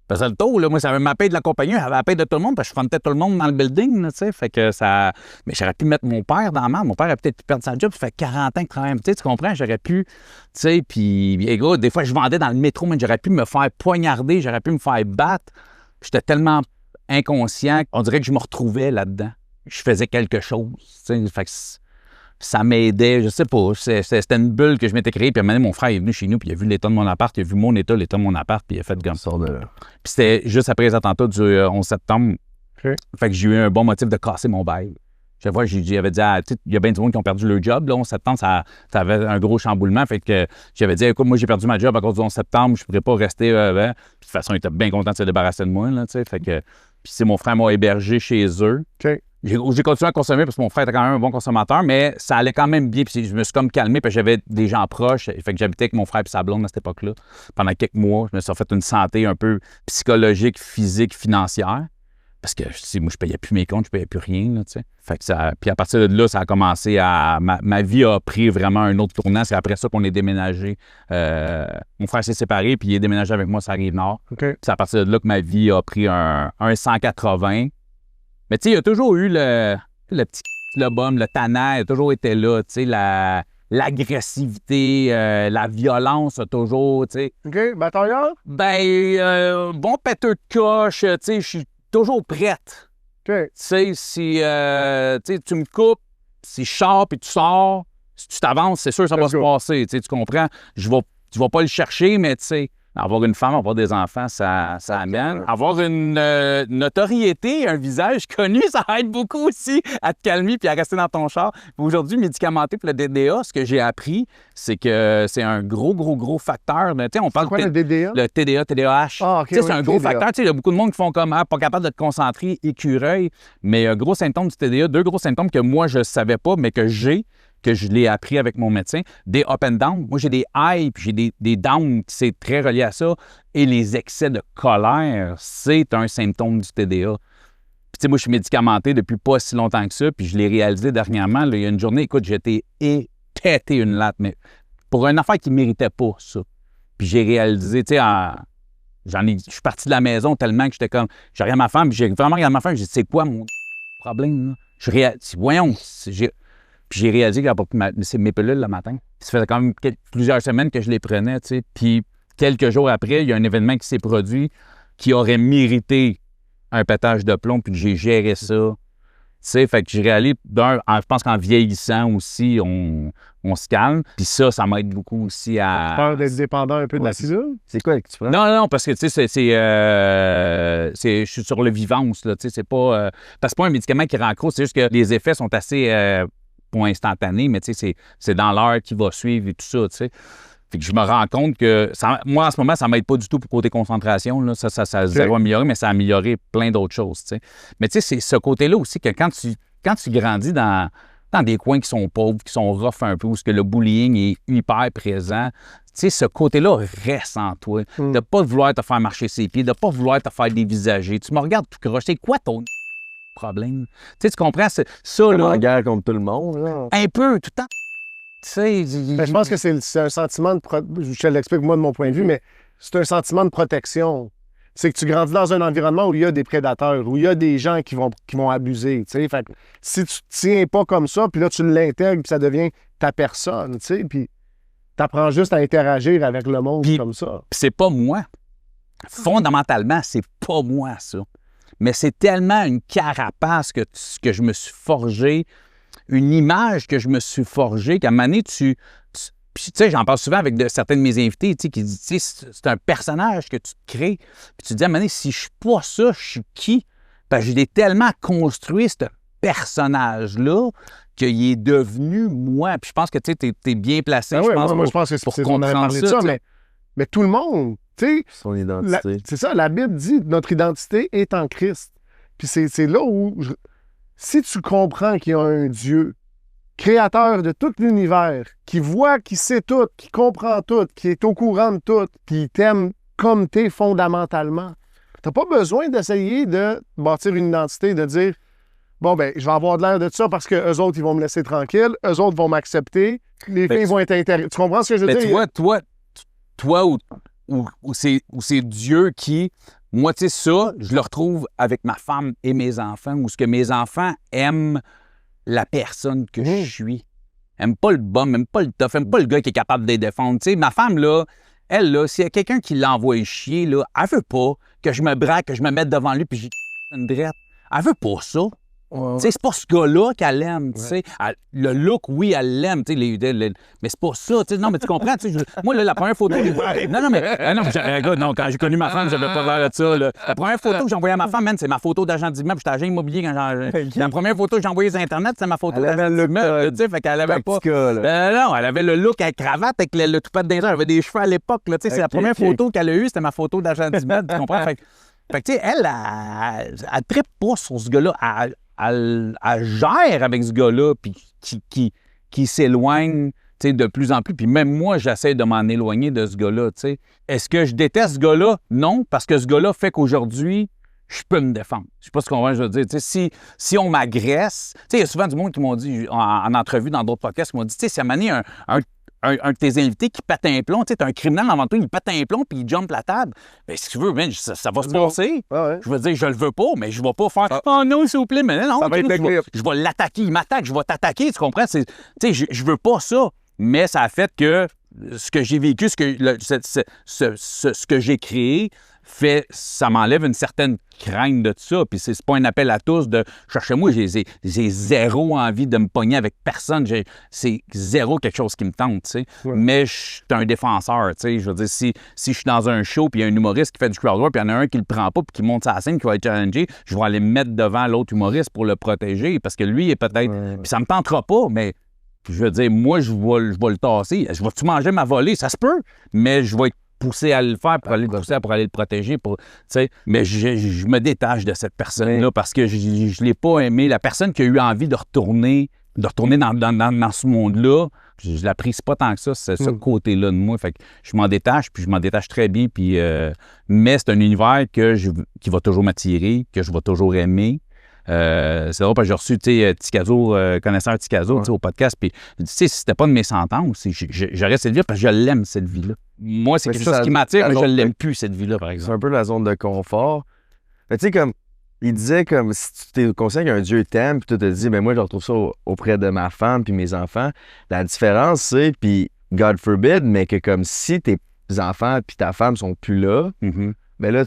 faisait le tour, là. Moi, ça avait ma paye de la compagnie, j'avais la paye de tout le monde, parce que je frontais tout le monde dans le building, là, tu sais. Fait que ça. Mais j'aurais pu mettre mon père dans la merde. Mon père a peut-être pu perdre sa job, ça fait 40 ans qu'il travaille, tu sais, tu comprends? J'aurais pu, tu sais, puis, les gars, des fois, je vendais dans le métro, mais j'aurais pu me faire poignarder, j'aurais pu me faire battre. J'étais tellement inconscient, on dirait que je me retrouvais là-dedans. Je faisais quelque chose, tu sais. Fait que ça m'aidait, je sais pas. C'était une bulle que je m'étais créée. Puis à un moment donné, mon frère est venu chez nous, puis il a vu l'état de mon appart, il a vu mon état, l'état de mon appart, puis il a fait comme ça. Puis c'était juste après les attentats du 11 septembre. Okay. Fait que j'ai eu un bon motif de casser mon bail. Chaque fois, j'avais dit, il y a bien du monde qui ont perdu leur job. Là, 11 septembre, ça avait un gros chamboulement. Fait que j'avais dit, écoute, moi, j'ai perdu ma job à cause du 11 septembre, je ne pourrais pas rester. Puis de toute façon, ils étaient bien contents de se débarrasser de moi. Là, fait que, puis c'est mon frère m'a hébergé chez eux. Okay. J'ai continué à consommer parce que mon frère était quand même un bon consommateur, mais ça allait quand même bien. Puis je me suis comme calmé parce que j'avais des gens proches. Fait que j'habitais avec mon frère et sa blonde à cette époque-là. Pendant quelques mois, je me suis fait une santé un peu psychologique, physique, financière. Parce que moi, je payais plus mes comptes, je payais plus rien. Là, fait que puis à partir de là, ça a commencé à. Ma vie a pris vraiment un autre tournant. C'est après ça qu'on est déménagé. Mon frère s'est séparé, puis il est déménagé avec moi sur la Rive-Nord. Okay. C'est à partir de là que ma vie a pris un 180. Mais tu sais, il y a toujours eu le petit le bum, le tannant, il a toujours été là, tu sais, l'agressivité, la violence a toujours, tu sais. OK, batailleur? Ben, bon pèteux de coche, tu sais, je suis toujours prête. OK. Tu sais, si tu me coupes, si je sors puis tu sors, si tu t'avances, c'est sûr que ça va se passer, tu comprends? Tu vas pas le chercher, mais tu sais, avoir une femme, avoir des enfants, ça amène. Avoir une notoriété, un visage connu, ça aide beaucoup aussi à te calmer puis à rester dans ton char. Aujourd'hui, médicamenté pour le DDA, ce que j'ai appris, c'est que c'est un gros facteur. On parle quoi le DDA? Le TDA, TDAH. Ah, OK, c'est un gros facteur. Il y a beaucoup de monde qui font comme pas capable de te concentrer, écureuil. Mais un gros symptôme du TDA, 2 gros symptômes que moi, je ne savais pas, mais que je l'ai appris avec mon médecin, des up and down. Moi, j'ai des highs puis j'ai des downs, c'est très relié à ça. Et les excès de colère, c'est un symptôme du TDA. Puis, tu sais, moi, je suis médicamenté depuis pas si longtemps que ça, puis je l'ai réalisé dernièrement. Là, il y a une journée, écoute, j'étais pété une latte, mais pour une affaire qui ne méritait pas ça. Puis j'ai réalisé, tu sais, je suis parti de la maison tellement que j'étais comme, j'ai rien à ma femme, puis j'ai vraiment regardé ma femme, j'ai dit, c'est quoi mon problème, là? Voyons, puis j'ai réalisé que j'ai apporté mes pilules le matin. Ça faisait quand même plusieurs semaines que je les prenais, tu sais. Puis quelques jours après, il y a un événement qui s'est produit qui aurait mérité un pétage de plomb, puis j'ai géré ça. Tu sais, fait que j'ai réalisé, je pense qu'en vieillissant aussi, on se calme. Puis ça m'aide beaucoup aussi à... Peur d'être dépendant un peu de la pilule? C'est quoi que tu prends? Non, parce que, tu sais, je suis sur le vivance, là, tu sais, c'est pas... parce que c'est pas un médicament qui rend accro, c'est juste que les effets sont assez... pas instantané, mais tu sais, c'est dans l'heure qui va suivre et tout ça, tu sais. Fait que je me rends compte que, moi, en ce moment, ça m'aide pas du tout pour côté concentration, là. Ça a zéro amélioré, mais ça a amélioré plein d'autres choses, tu sais. Mais tu sais, c'est ce côté-là aussi que quand tu grandis dans des coins qui sont pauvres, qui sont rough un peu, où le bullying est hyper présent, tu sais, ce côté-là reste en toi. De ne pas vouloir te faire marcher ses pieds, de ne pas vouloir te faire dévisager. Tu me regardes tout croche. C'est quoi ton problème? Tu sais, tu comprends? Ça, là... en guerre contre tout le monde, là. Un peu, tout le temps. Tu sais... Je pense que c'est un sentiment de... Je te l'explique, moi, de mon point de vue, mais c'est un sentiment de protection. C'est que tu grandis dans un environnement où il y a des prédateurs, où il y a des gens qui vont abuser, tu sais. Fait que si tu te tiens pas comme ça, puis là, tu l'intègres, puis ça devient ta personne, tu sais, puis t'apprends juste à interagir avec le monde comme ça. Puis c'est pas moi. Fondamentalement, c'est pas moi, ça. Mais c'est tellement une carapace que je me suis forgé, une image que je me suis forgée, qu'à un moment donné, puis tu sais, j'en parle souvent avec certains de mes invités, tu sais, qui disent, tu sais, c'est un personnage que tu te crées. Puis tu te dis, à un moment donné, si je suis pas ça, je suis qui? Parce que j'ai tellement construit ce personnage-là qu'il est devenu moi. Puis je pense que, tu sais, t'es bien placé, je pense que c'est qu'on avait parlé de ça, mais tout le monde... Son identité. C'est ça, la Bible dit notre identité est en Christ. Puis c'est là où, si tu comprends qu'il y a un Dieu, créateur de tout l'univers, qui voit, qui sait tout, qui comprend tout, qui est au courant de tout, puis il t'aime comme t'es fondamentalement, T'as pas besoin d'essayer de bâtir une identité, de dire bon, ben, je vais avoir de l'air de ça parce que eux autres, ils vont me laisser tranquille, eux autres vont m'accepter, les filles vont être intéressées. Tu comprends ce que je veux dire? Tu vois, toi ou c'est Dieu qui. Moi, tu sais, ça, je le retrouve avec ma femme et mes enfants, où ce que mes enfants aiment la personne que je suis. Aiment pas le bum, aiment pas le tough, aiment pas le gars qui est capable de les défendre. Tu sais, ma femme, là, elle, là, s'il y a quelqu'un qui l'envoie chier, là, elle veut pas que je me braque, que je me mette devant lui puis j'ai une drette. Elle veut pas ça. Tu sais, c'est pas ce gars-là qu'elle aime, tu sais. Le look, oui, elle l'aime, tu sais, mais c'est pas ça, tu sais. Non, mais tu comprends, tu sais. Moi, là, la première photo... Non, quand j'ai connu ma femme, j'avais pas l'air de ça, là. La première photo que j'ai envoyée à ma femme, man, c'est ma photo d'agent d'immeuble. J'étais agent immobilier quand La première photo que j'ai envoyée sur Internet, c'est ma photo d'agent d'immeuble, tu sais. Fait qu'elle avait pas... non, elle avait le look à cravate avec le toupette d'inter. Elle avait des cheveux à l'époque, là, tu sais. C'est la première photo qu'elle a eue, c'était ma photo d'agent d'immeuble, tu comprends? Fait que, tu sais, elle trippe pas sur ce gars-là. Elle gère avec ce gars-là, puis qui s'éloigne de plus en plus. Puis même moi, j'essaie de m'en éloigner de ce gars-là. T'sais. Est-ce que je déteste ce gars-là? Non, parce que ce gars-là fait qu'aujourd'hui, je peux me défendre. Je sais pas ce qu'on va dire. Si on m'agresse, il y a souvent du monde qui m'ont dit, en entrevue dans d'autres podcasts, qui m'ont dit, si à un moment donné, un de tes invités qui pète un plomb, tu sais, un criminel avant toi, il pète un plomb puis il jump la table. Bien, si tu veux, man, ça va se passer. Je veux dire, je le veux pas, mais je vais pas faire oh non, s'il vous plaît, mais non, je vais l'attaquer, il m'attaque, je vais t'attaquer, tu comprends? Tu sais, je veux pas ça, mais ça a fait que ce que j'ai vécu, ce que j'ai créé, ça m'enlève une certaine crainte de ça. Puis c'est pas un appel à tous de chercher moi, j'ai zéro envie de me pogner avec personne. C'est zéro quelque chose qui me tente, tu sais. Ouais. Mais je suis un défenseur, tu sais. Je veux dire, si je suis dans un show puis il y a un humoriste qui fait du crowdwork puis il y en a un qui le prend pas puis qui monte sa scène, qui va être challengé, je vais aller me mettre devant l'autre humoriste pour le protéger parce que lui il est peut-être... Puis ça me tentera pas, mais je veux dire, moi, je vais le tasser. Je vais-tu manger ma volée? Ça se peut, mais je vais être poussé à le faire pour aller le protéger. Mais je me détache de cette personne-là parce que je ne l'ai pas aimé. La personne qui a eu envie de retourner dans ce monde-là, je ne l'apprécie pas tant que ça, c'est ce côté-là de moi. Fait que je m'en détache, puis je m'en détache très bien. Puis, mais c'est un univers qui va toujours m'attirer, que je vais toujours aimer. C'est drôle parce que j'ai reçu Ticazo, connaisseur Ticazo au podcast. Puis, c'était pas de mes sentences. J'aurais cette vie parce que je l'aime, cette vie-là. Moi, c'est quelque chose qui m'attire, mais je ne l'aime plus, cette vie-là, par exemple. C'est un peu la zone de confort. Mais tu sais, comme, il disait comme si tu t'es conscient qu'un Dieu t'aime, puis tu te dis, ben moi, je retrouve ça auprès de ma femme puis mes enfants. La différence, c'est, puis God forbid, mais que comme si tes enfants puis ta femme sont plus là, ben là,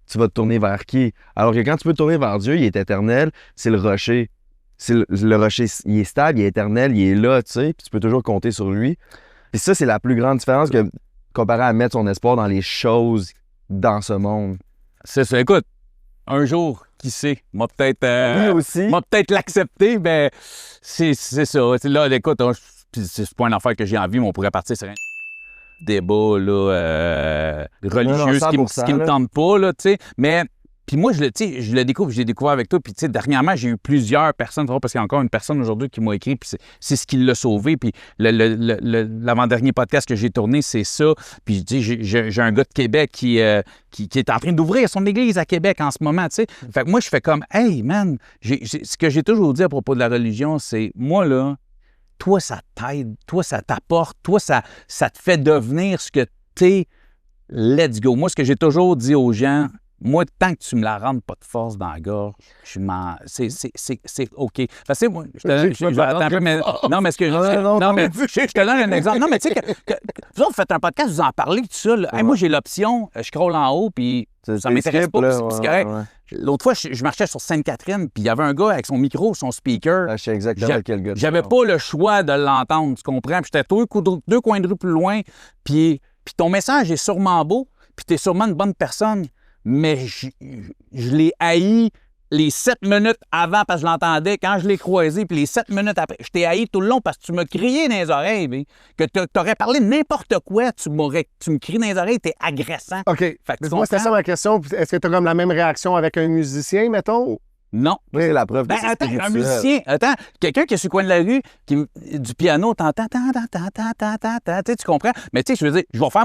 tu vas te tourner vers qui? Alors que quand tu peux te tourner vers Dieu, il est éternel, c'est le rocher. Le rocher, il est stable, il est éternel, il est là, tu sais, puis tu peux toujours compter sur lui. Puis ça, c'est la plus grande différence que comparé à mettre son espoir dans les choses dans ce monde. C'est ça. Écoute, un jour, qui sait, m'a peut-être l'accepter, mais c'est ça. Là, écoute, c'est pas une affaire que j'ai envie, mais on pourrait partir sur un débat là, religieux, ce qui me tente pas, là, tu sais. Mais, puis moi, je le découvre, je l'ai découvert avec toi. Puis, tu sais, dernièrement, j'ai eu plusieurs personnes, parce qu'il y a encore une personne aujourd'hui qui m'a écrit, puis c'est ce qui l'a sauvé. Puis l'avant-dernier podcast que j'ai tourné, c'est ça. Puis, tu sais, j'ai un gars de Québec qui est en train d'ouvrir son église à Québec en ce moment, tu sais. Fait que moi, je fais comme, hey, man, ce que j'ai toujours dit à propos de la religion, c'est, moi, là, toi, ça t'aide, toi, ça t'apporte, toi, ça te fait devenir ce que t'es. Let's go. Moi, ce que j'ai toujours dit aux gens, moi, tant que tu me la rentres pas de force dans la gorge, c'est OK. Parce que moi, je attends un peu, mais non, mais ce que je te donne un exemple. Non, mais tu sais, vous autres faites un podcast, vous en parlez, tout ça. Hey, moi, j'ai l'option, je scrolle en haut, puis ça m'intéresse pas. C'est correct. L'autre fois, je marchais sur Sainte-Catherine, puis il y avait un gars avec son micro, son speaker. Je sais exactement quel gars. J'avais pas le choix de l'entendre, tu comprends? Puis j'étais deux coins de rue plus loin, puis ton message est sûrement beau, puis t'es sûrement une bonne personne, mais je l'ai haï les 7 minutes avant parce que je l'entendais, quand je l'ai croisé, puis les 7 minutes après, je t'ai haï tout le long parce que tu m'as crié dans les oreilles, mais, que t'aurais parlé de n'importe quoi, tu me cries dans les oreilles, t'es agressant. OK. Moi, c'était ça ma question. Est-ce que tu as comme la même réaction avec un musicien, mettons? Non. Oui, la preuve. Attends, un musicien, quelqu'un qui est sur le coin de la rue, du piano, t'entends, tu comprends? Mais tu sais, je veux dire, je vais faire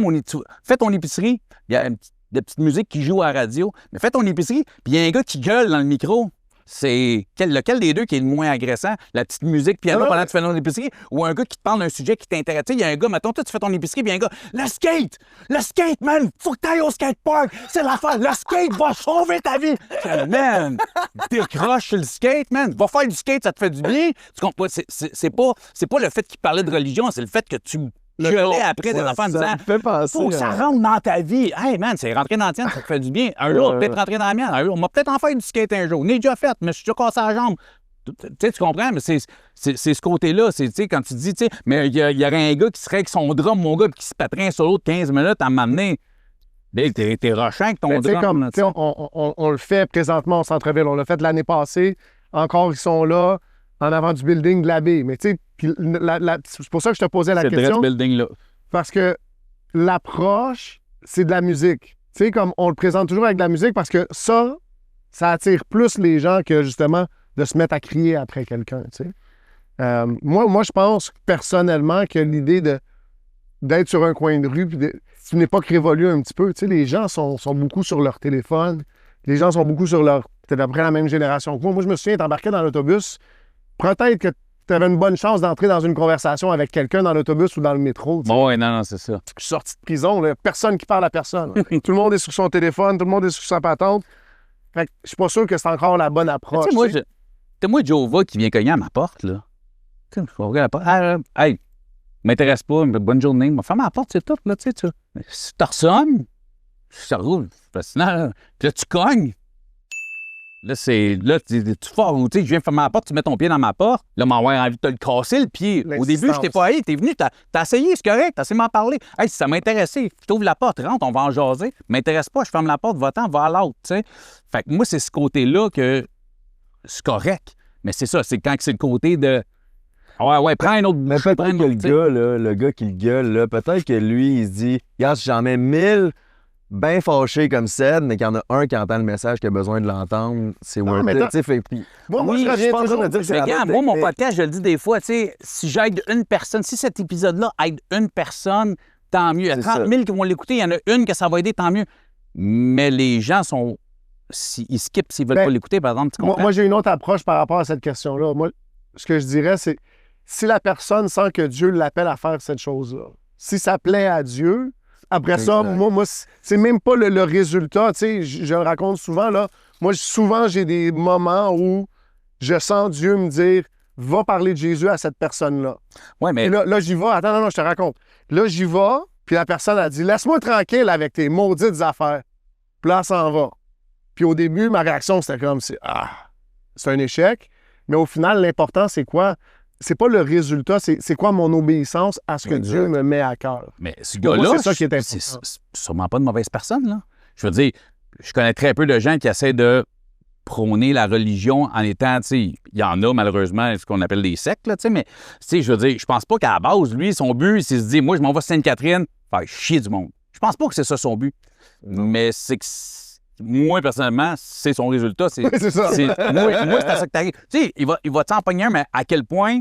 fais ton épicerie, il y a de petite musique qui joue à la radio. Mais fais ton épicerie, puis il y a un gars qui gueule dans le micro. C'est lequel des deux qui est le moins agressant? La petite musique piano pendant que tu fais ton épicerie ou un gars qui te parle d'un sujet qui t'intéresse? Il y a un gars, mettons, toi, tu fais ton épicerie, puis il y a un gars, le skate, man! Faut que t'ailles au skatepark! C'est l'affaire! Le skate va sauver ta vie! Man! Décroche sur le skate, man! Va faire du skate, ça te fait du bien! Tu comprends? C'est pas le fait qu'il parlait de religion, c'est le fait que tu gueulais après des enfants en disant faut que ça rentre dans ta vie. Hey man, c'est rentré dans la tienne, ça te fait du bien. Un jour, peut-être rentrer dans la mienne. Un jour, on m'a peut-être en faire du skate un jour. Je l'ai déjà fait, mais je suis déjà cassé la jambe. Tu comprends? Mais c'est ce côté-là. C'est quand tu dis, mais il y aurait un gars qui serait avec son drum, mon gars, puis qui se pèterait un solo de 15 minutes à m'amener. T'es rushant avec ton drum. On le fait présentement au centre-ville. On l'a fait l'année passée. Encore, ils sont là, en avant du building de l'abbé. Mais tu sais, c'est pour ça que je te posais la question. C'est ce building-là. Parce que l'approche, c'est de la musique. Tu sais, comme on le présente toujours avec de la musique parce que ça attire plus les gens que justement de se mettre à crier après quelqu'un, tu sais. Moi, je pense personnellement que l'idée d'être sur un coin de rue, puis c'est une époque révolue un petit peu. Tu sais, les gens sont beaucoup sur leur téléphone. Les gens sont beaucoup sur leur... T'es à peu près la même génération que moi. Moi, je me souviens, t'embarquais dans l'autobus. Peut-être que tu avais une bonne chance d'entrer dans une conversation avec quelqu'un dans l'autobus ou dans le métro. Bon, oui, non, c'est ça. Je suis sorti de prison, là, personne qui parle à personne. Tout le monde est sur son téléphone, tout le monde est sur sa patente. Fait que je suis pas sûr que c'est encore la bonne approche. Tu sais, moi, Jova qui vient cogner à ma porte, là. Tu sais, je regarde la porte. Hey, m'intéresse pas, bonne journée. Ma femme à la porte, c'est tout, là, tu sais. Mais si tu ressonnes, ça roule. C'est fascinant, là. Puis là, tu cognes. Là, tu fort, tu sais, je viens faire ma porte, tu mets ton pied dans ma porte. Là, m'envoie envie de te le casser, le pied. Au début, je t'ai pas allé, t'es venu, t'as essayé, c'est correct, t'as essayé de m'en parler. Hey, si ça m'intéressait, je t'ouvre la porte, rentre, on va en jaser. M'intéresse pas, je ferme la porte, va-t'en, va à l'autre, tu sais. Fait que moi, c'est ce côté-là que c'est correct. Mais c'est ça, c'est quand c'est le côté de. Ouais, prends un autre. Mais peut-être que le gars qui le gueule, là, peut-être que lui, il se dit, regarde, si j'en mets 1000. Bien fâché comme Ced, mais qu'il y en a un qui entend le message qui a besoin de l'entendre, c'est worth it. Moi, je reviens toujours de dire que c'est regarde, moi, mon podcast, je le dis des fois, tu sais, si j'aide une personne, si cet épisode-là aide une personne, tant mieux. Il y a 30 000 qui vont l'écouter, il y en a une que ça va aider, tant mieux. Mais les gens sont... Ils skippent s'ils veulent pas l'écouter, par exemple, tu comprends? Moi, j'ai une autre approche par rapport à cette question-là. Moi, ce que je dirais, c'est si la personne sent que Dieu l'appelle à faire cette chose-là, si ça plaît à Dieu... Après ça, moi c'est même pas le résultat. Tu sais, je le raconte souvent, là. Moi, souvent, j'ai des moments où je sens Dieu me dire « Va parler de Jésus à cette personne-là. » Ouais, mais... Et là, j'y vais. Attends, non, je te raconte. Là, j'y vais, puis la personne a dit « Laisse-moi tranquille avec tes maudites affaires. » Puis là, elle s'en va. Puis au début, ma réaction, c'était comme « c'est un échec. » Mais au final, l'important, c'est quoi? C'est pas le résultat, c'est quoi mon obéissance à ce que Dieu me met à cœur. Mais ce gars-là, c'est ça qui est important. C'est sûrement pas de mauvaise personne, là. Je veux dire, je connais très peu de gens qui essaient de prôner la religion en étant, tu sais, il y en a malheureusement ce qu'on appelle des sectes, là, tu sais, mais, tu sais, je veux dire, je pense pas qu'à la base, lui, son but, c'est de se dire, moi, je m'en vais à Sainte-Catherine, faire chier du monde. Je pense pas que c'est ça son but. Mais c'est que... Moi, personnellement, c'est son résultat. C'est ça. Moi, c'est à ça que t'arrives. Tu sais, il va t'empoigner un, mais à quel point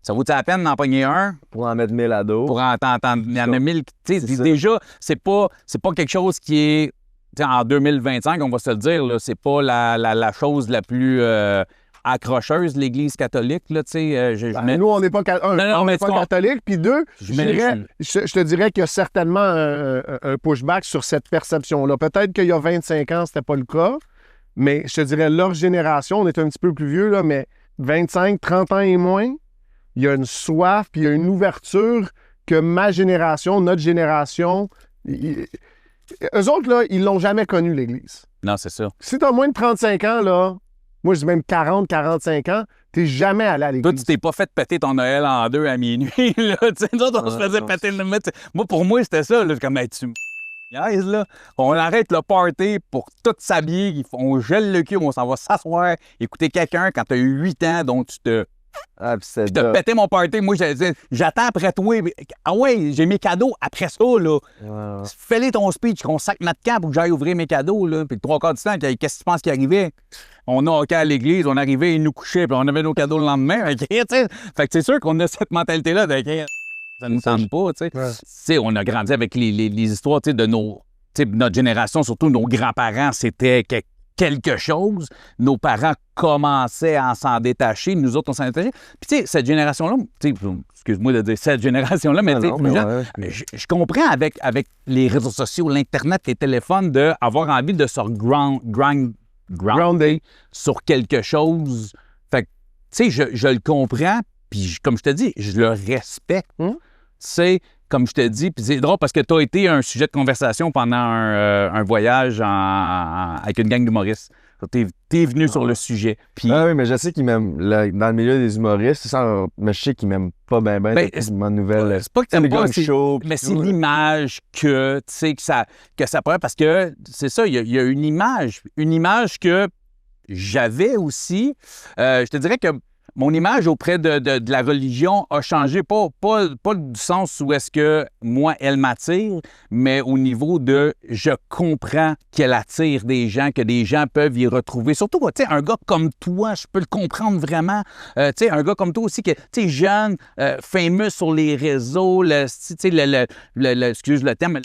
ça vaut-il la peine d'en pogner un? Pour en mettre 1000 à dos. Pour en t'entendre. Il y en a 1000. Tu sais, déjà, c'est pas quelque chose qui est. Tu sais, en 2025, on va se le dire, là, c'est pas la chose la plus accrocheuse, l'Église catholique, là, tu sais. Nous, on n'est pas, catholique, puis deux, je te dirais qu'il y a certainement un pushback sur cette perception-là. Peut-être qu'il y a 25 ans, c'était pas le cas, mais je te dirais, leur génération, on est un petit peu plus vieux, là, mais 25, 30 ans et moins, il y a une soif, puis il y a une ouverture que ma génération, notre génération, eux autres, là, ils l'ont jamais connu, l'Église. Non, c'est ça. Si t'as moins de 35 ans, là, moi, je dis même 40, 45 ans, t'es jamais allé à l'église. Toi, tu t'es pas fait péter ton Noël en deux à minuit, là. Tu sais, nous autres, on se faisait péter le Noël. Moi, pour moi, c'était ça, là. Comme, hey, là. On arrête le party pour tout s'habiller. On gèle le cul, on s'en va s'asseoir, écouter quelqu'un quand t'as eu 8 ans, donc tu te... puis t'as pété mon party. Moi, j'attends après toi. Ah ouais, j'ai mes cadeaux après ça, là. Fais-les ton speech, qu'on sac notre camp pour que j'aille ouvrir mes cadeaux, là. Puis 3 quarts du temps, qu'est-ce que tu penses qui arrivait? On a hockey à l'église, on arrivait, ils nous couchaient, puis on avait nos cadeaux le lendemain. Fait que c'est sûr qu'on a cette mentalité-là de ça nous tente pas, tu sais. Ouais. On a grandi avec les histoires, tu sais, de nos notre génération, surtout nos grands-parents, c'était quelque chose. Nos parents commençaient à s'en détacher. Nous autres, on s'en détachait. Puis, tu sais, cette génération-là, excuse-moi de dire cette génération-là, mais tu sais, mais je comprends avec les réseaux sociaux, l'Internet, les téléphones, d'avoir envie de se grounder sur quelque chose. Fait que, tu sais, je le comprends, puis comme je te dis, je le respecte. C'est, comme je te dis, puis c'est drôle parce que tu as été un sujet de conversation pendant un voyage avec une gang d'humoristes. T'es venu sur le sujet. Puis... Ah oui, mais je sais qu'ils m'aiment, dans le milieu des humoristes, mais je sais qu'ils m'aiment pas bien ma nouvelle. C'est pas que t'aimes pas, mais c'est l'image que, tu sais, que ça pourrait, parce que c'est ça, il y a une image que j'avais aussi. Je te dirais que mon image auprès de la religion a changé, pas du sens où est-ce que moi, elle m'attire, mais au niveau de je comprends qu'elle attire des gens, que des gens peuvent y retrouver. Surtout, tu sais, un gars comme toi, je peux le comprendre vraiment. Tu sais, un gars comme toi aussi, que tu sais, jeune, fameux sur les réseaux, tu sais, excuse le terme,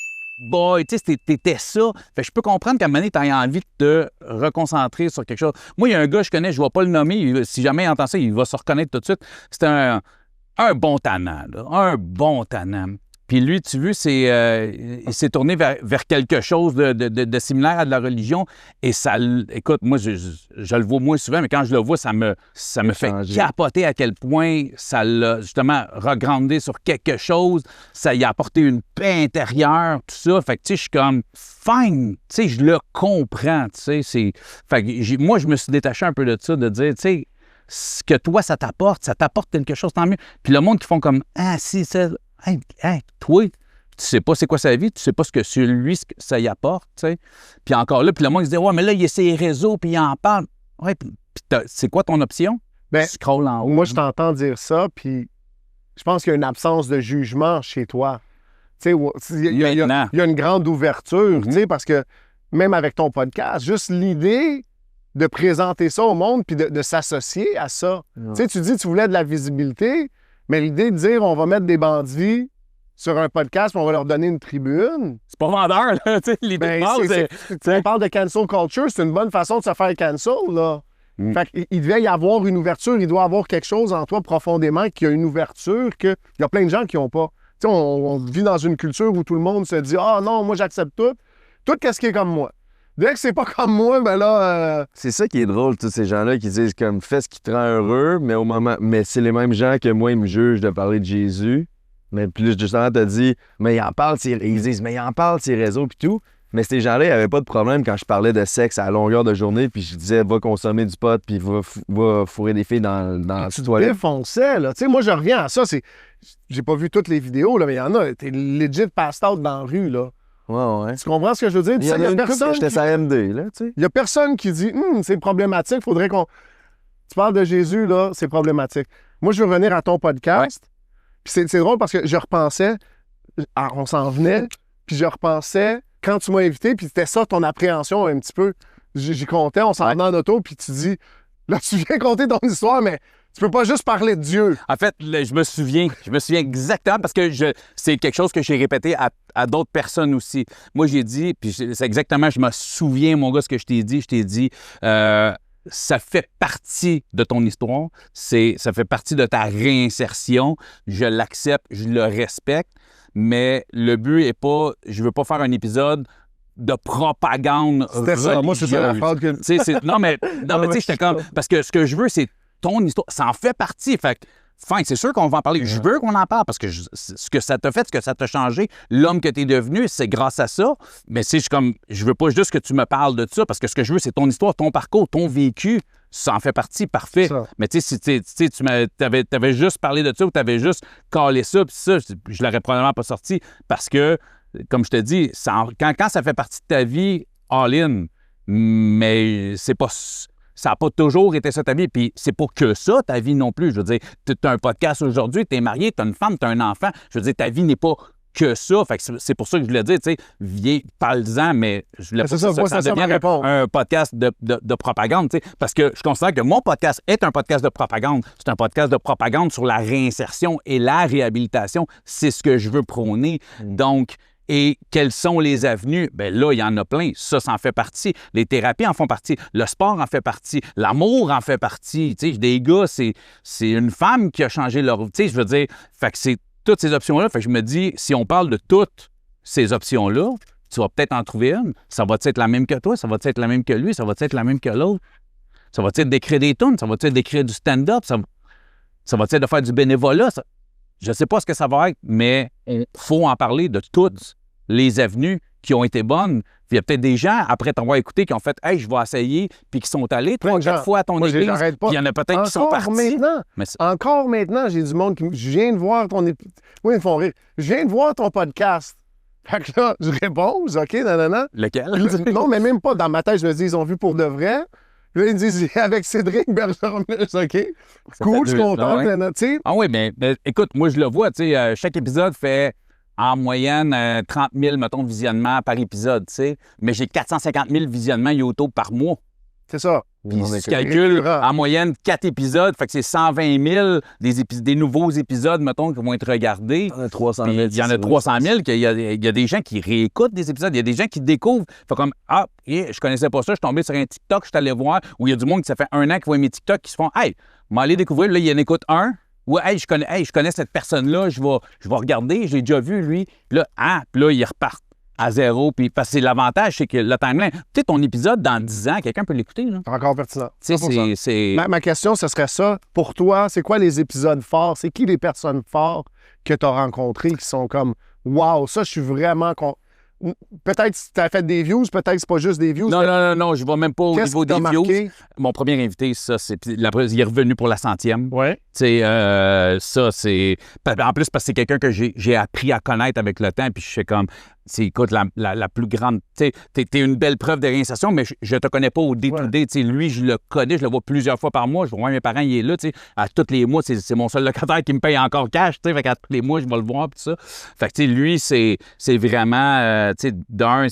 boy, tu sais, t'étais ça. Fait que je peux comprendre qu'à un moment donné, t'as envie de te reconcentrer sur quelque chose. Moi, il y a un gars que je connais, je ne vais pas le nommer. Si jamais il entend ça, il va se reconnaître tout de suite. C'est un bon tannant, là. Un bon tannant. Puis lui, tu vois, il s'est tourné vers quelque chose de similaire à de la religion. Et ça, écoute, moi, je le vois moins souvent, mais quand je le vois, ça me fait capoter à quel point ça l'a justement regrandé sur quelque chose. Ça y a apporté une paix intérieure, tout ça. Fait que, tu sais, je suis comme, fine, tu sais, je le comprends, tu sais. Fait que moi, je me suis détaché un peu de ça, de dire, tu sais, ce que toi, ça t'apporte quelque chose, tant mieux. Puis le monde qui font comme, ah, si, ça... Hey, toi, tu sais pas c'est quoi sa vie, tu sais pas ce que sur lui, ce que ça y apporte, tu sais. Puis encore là, puis le monde il se dit, ouais, mais là, il y a ses réseaux, puis il en parle. Ouais, puis c'est quoi ton option? Ben, scroll en haut. Moi, je t'entends dire ça, puis je pense qu'il y a une absence de jugement chez toi. Tu sais, il y a une grande ouverture, tu sais, parce que même avec ton podcast, juste l'idée de présenter ça au monde, puis de s'associer à ça. Tu sais, tu dis que tu voulais de la visibilité, mais l'idée de dire on va mettre des bandits sur un podcast, puis on va leur donner une tribune. C'est pas vendeur, là. Tu sais, l'idée de base, on parle de cancel culture, c'est une bonne façon de se faire cancel, là. Fait qu'il devait y avoir une ouverture, il doit y avoir quelque chose en toi profondément qui a une ouverture qu'il y a plein de gens qui n'ont pas. Tu sais, on vit dans une culture où tout le monde se dit « Ah non, moi j'accepte tout. Tout qu'est-ce qui est comme moi. » Dès que c'est pas comme moi, ben là... C'est ça qui est drôle, tous ces gens-là qui disent comme fais ce qui te rend heureux, mais c'est les mêmes gens que moi, ils me jugent de parler de Jésus. Mais plus justement, t'as dit, mais ils en parlent, ils disent, mais ils en parlent, ces réseaux pis tout. Mais ces gens-là, ils n'avaient pas de problème quand je parlais de sexe à longueur de journée, puis je disais, va consommer du pot, puis va fourrer des filles dans la toilette. Défonçais, là. Tu sais, moi, je reviens à ça. J'ai pas vu toutes les vidéos, là, mais il y en a. T'es legit passed out dans la rue, là. Ouais. Tu comprends ce que je veux dire? Il y a personne. J'étais sa MD, là, tu sais. Il y a personne qui dit, c'est problématique, faudrait qu'on. Tu parles de Jésus, là, c'est problématique. Moi, je veux revenir à ton podcast. Puis c'est drôle parce que je repensais, on s'en venait, puis je repensais quand tu m'as invité, puis c'était ça ton appréhension un petit peu. J'y comptais, on s'en venait en auto, puis tu dis, là, tu viens conter ton histoire, mais tu peux pas juste parler de Dieu. En fait, je me souviens exactement parce que c'est quelque chose que j'ai répété à d'autres personnes aussi. Moi, j'ai dit, puis c'est exactement, je me souviens, mon gars, ce que je t'ai dit. Je t'ai dit, ça fait partie de ton histoire, ça fait partie de ta réinsertion. Je l'accepte, je le respecte, mais le but est pas, je veux pas faire un épisode de propagande religieuse. Ça. Moi, c'est ça la phrase que... Non, mais tu sais, j'étais comme... Parce que ce que je veux, c'est ton histoire. Ça en fait partie. Fait que, c'est sûr qu'on va en parler. Je veux qu'on en parle parce que ce que ça t'a fait, ce que ça t'a changé, l'homme que t'es devenu, c'est grâce à ça. Mais je veux pas juste que tu me parles de ça parce que ce que je veux, c'est ton histoire, ton parcours, ton vécu. Ça en fait partie, parfait. Ça. Mais tu sais, si tu avais juste parlé de ça ou tu avais juste calé ça, puis ça, je l'aurais probablement pas sorti parce que, comme je te dis, quand ça fait partie de ta vie, all-in, mais c'est pas... Ça n'a pas toujours été ça ta vie, puis c'est pas que ça ta vie non plus. Je veux dire, tu as un podcast aujourd'hui, tu es marié, tu as une femme, tu as un enfant. Je veux dire, ta vie n'est pas que ça. Fait que c'est pour ça que je voulais dire, tu sais, viens, parle-en, mais je voulais pas que ça devienne un podcast de propagande, tu sais, parce que je considère que mon podcast est un podcast de propagande. C'est un podcast de propagande sur la réinsertion et la réhabilitation. C'est ce que je veux prôner. Donc, Et quelles sont les avenues? Bien là, il y en a plein. Ça en fait partie. Les thérapies en font partie. Le sport en fait partie. L'amour en fait partie. Tu sais, des gars, c'est une femme qui a changé leur... Tu sais, je veux dire, fait que c'est toutes ces options-là. Fait que je me dis, si on parle de toutes ces options-là, tu vas peut-être en trouver une. Ça va être la même que toi? Ça va être la même que lui? Ça va être la même que l'autre? Ça va être d'écrire des tunes? Ça va être d'écrire du stand-up? Ça va être de faire du bénévolat? Je ne sais pas ce que ça va être, mais il faut en parler de toutes les avenues qui ont été bonnes. Puis il y a peut-être des gens, après t'avoir écouté, qui ont fait « Hey, je vais essayer », puis qui sont allés 3-4 fois à ton église. Puis il y en a peut-être qui sont partis. Encore maintenant, j'ai du monde qui je viens de voir ton... Oui, ils me font rire. Je viens de voir ton podcast. Fait que là, je réponds, OK, nanana. Lequel? Non, mais même pas dans ma tête, je me dis, ils ont vu pour de vrai. Là, ils me disent, avec Cédric Bergeron, OK. Cool, je suis content. Ah, ouais. Ah oui, mais écoute, moi, je le vois, tu sais, chaque épisode fait en moyenne 30 000, mettons, visionnements par épisode, tu sais. Mais j'ai 450 000 visionnements YouTube par mois. C'est ça. Puis si tu calcules en moyenne 4 épisodes, fait que c'est 120 000 des nouveaux épisodes, mettons, qui vont être regardés. Il y en a 300 000. Il y en a 300 000, il y a des gens qui réécoutent des épisodes, il y a des gens qui découvrent. Fait comme, je connaissais pas ça, je suis tombé sur un TikTok, je suis allé voir, où il y a du monde qui ça fait 1 an qui voit mes TikTok qui se font, hey, je vais aller découvrir, là, il y en écoute un. Ou, je connais cette personne-là, je vais regarder, je l'ai déjà vu, lui. Puis là, puis là, il repart à zéro. Puis, parce que l'avantage, c'est que le timeline, tu sais, ton épisode dans 10 ans, quelqu'un peut l'écouter. Là. Encore pertinent. C'est... Ma question, ce serait ça. Pour toi, c'est quoi les épisodes forts? C'est qui les personnes fortes que tu as rencontrées qui sont comme, wow, ça, je suis vraiment... Peut-être que tu as fait des views, peut-être que c'est pas juste des views. Non, je ne vais même pas au niveau des views. Mon premier invité, ça, il est revenu pour la 100e. Ouais. Tu sais, ça, c'est... En plus, parce que c'est quelqu'un que j'ai appris à connaître avec le temps, puis je fais comme... Écoute, la plus grande... Tu sais, t'es une belle preuve de réinsertion, mais je te connais pas au day-to-day. Tu sais, lui, je le connais, je le vois plusieurs fois par mois. Je vois mes parents, il est là, tu sais. À tous les mois, c'est mon seul locataire qui me paye encore cash, tu sais. Fait qu'à tous les mois, je vais le voir, puis ça. Fait que, tu sais, lui, c'est vraiment... tu sais, d'un,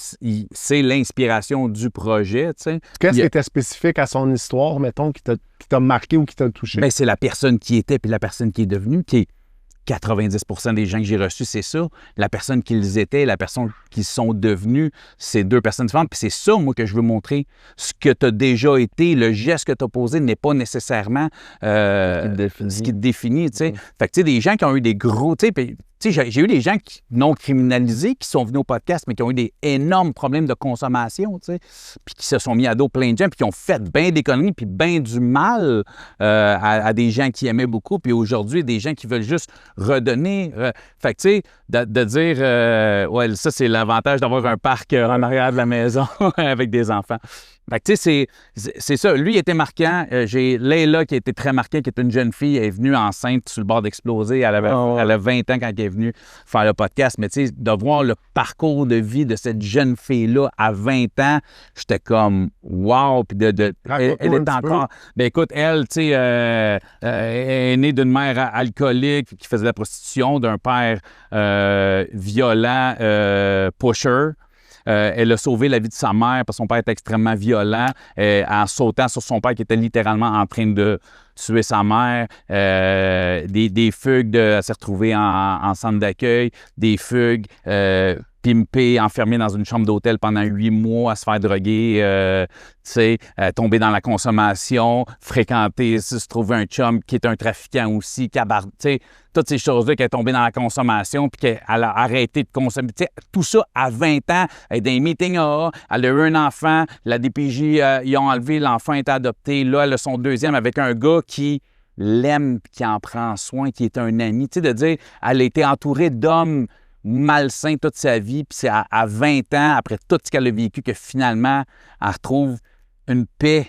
c'est l'inspiration du projet, tu sais. Qu'est-ce qui était spécifique à son histoire, mettons, qui t'a marqué ou qui t'a touché? Bien, c'est la personne qui était puis la personne qui est devenue, qui est 90% des gens que j'ai reçus, c'est ça. La personne qu'ils étaient, la personne qu'ils sont devenus, c'est deux personnes différentes. Puis c'est ça, moi, que je veux montrer. Ce que tu as déjà été, le geste que tu as posé n'est pas nécessairement ce qui te définit, tu sais. Fait que, tu sais, des gens qui ont eu des gros... Tu sais, j'ai eu des gens non criminalisés qui sont venus au podcast, mais qui ont eu des énormes problèmes de consommation, tu sais, puis qui se sont mis à dos plein de gens, puis qui ont fait bien des conneries, puis bien du mal à des gens qui aimaient beaucoup, puis aujourd'hui, des gens qui veulent juste redonner. Fait que, tu sais, de dire, ouais, ça, c'est l'avantage d'avoir un parc en arrière de la maison avec des enfants. Fait que, tu sais, c'est ça. Lui, il était marquant. J'ai Leila qui a été très marquante, qui est une jeune fille. Elle est venue enceinte sur le bord d'exploser. Elle a 20 ans quand elle est venue faire le podcast. Mais, tu sais, de voir le parcours de vie de cette jeune fille-là à 20 ans, j'étais comme, wow! Puis elle est encore... Ben écoute, elle, tu sais, est née d'une mère alcoolique qui faisait de la prostitution, d'un père violent, pusher. Elle a sauvé la vie de sa mère parce que son père était extrêmement violent en sautant sur son père qui était littéralement en train de tuer sa mère. Des fugues, elle s'est retrouvée en centre d'accueil, des fugues, pimpée, enfermée dans une chambre d'hôtel pendant 8 mois à se faire droguer, tomber dans la consommation, fréquenter, se trouver un chum qui est un trafiquant aussi, toutes ces choses-là, qu'elle est tombée dans la consommation puis qu'elle a arrêté de consommer. Tout ça à 20 ans, elle est dans les meetings AA, elle a eu un enfant, la DPJ, ils ont enlevé, l'enfant est adopté. Là, elle a son deuxième avec un gars qui l'aime, qui en prend soin, qui est un ami. De dire, elle a été entourée d'hommes malsains toute sa vie, puis c'est à 20 ans, après tout ce qu'elle a vécu, que finalement, elle retrouve une paix.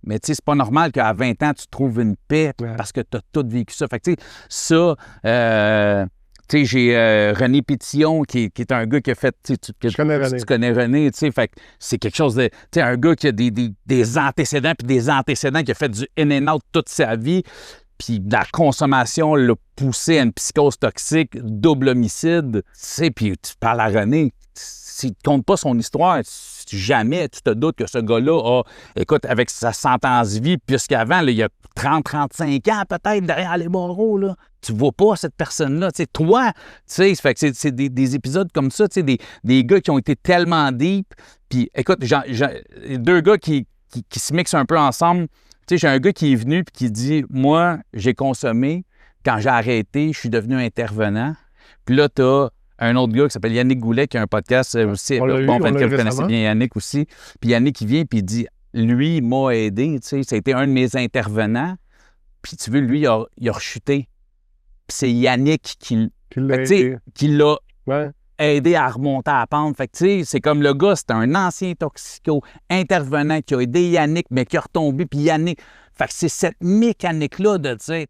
Mais tu sais, c'est pas normal qu'à 20 ans, tu trouves une paix parce que tu as tout vécu ça. Fait que tu sais, ça, tu sais, j'ai René Pétillon, qui est un gars qui a fait... Tu connais René, tu sais, fait que c'est quelque chose de... Tu sais, un gars qui a des antécédents, puis des antécédents, qui a fait du in and out toute sa vie, puis la consommation l'a poussé à une psychose toxique, double homicide, tu sais, puis tu parles à René, s'il ne compte pas son histoire, si jamais tu te doutes que ce gars-là a, écoute, avec sa sentence-vie, puisqu'avant, là, il y a 30-35 ans peut-être derrière les barreaux, là, tu vois pas cette personne-là. Tu sais, toi, tu sais, fait que c'est des épisodes comme ça, tu sais, des gars qui ont été tellement deep. Puis, écoute, deux gars qui se mixent un peu ensemble. Tu sais, j'ai un gars qui est venu et qui dit, moi, j'ai consommé. Quand j'ai arrêté, je suis devenu intervenant. Puis là, tu as un autre gars qui s'appelle Yannick Goulet qui a un podcast aussi. Bon, fait que vous connaissez bien Yannick aussi. Puis Yannick, il vient et il dit, lui, il m'a aidé. Tu sais, ça a été un de mes intervenants. Puis tu veux, lui, il a rechuté. Puis c'est Yannick qui l'a aidé à remonter à la pente. Fait que, tu sais, c'est comme le gars, c'est un ancien toxico intervenant qui a aidé Yannick, mais qui a retombé. Puis Yannick. Fait que c'est cette mécanique-là de dire.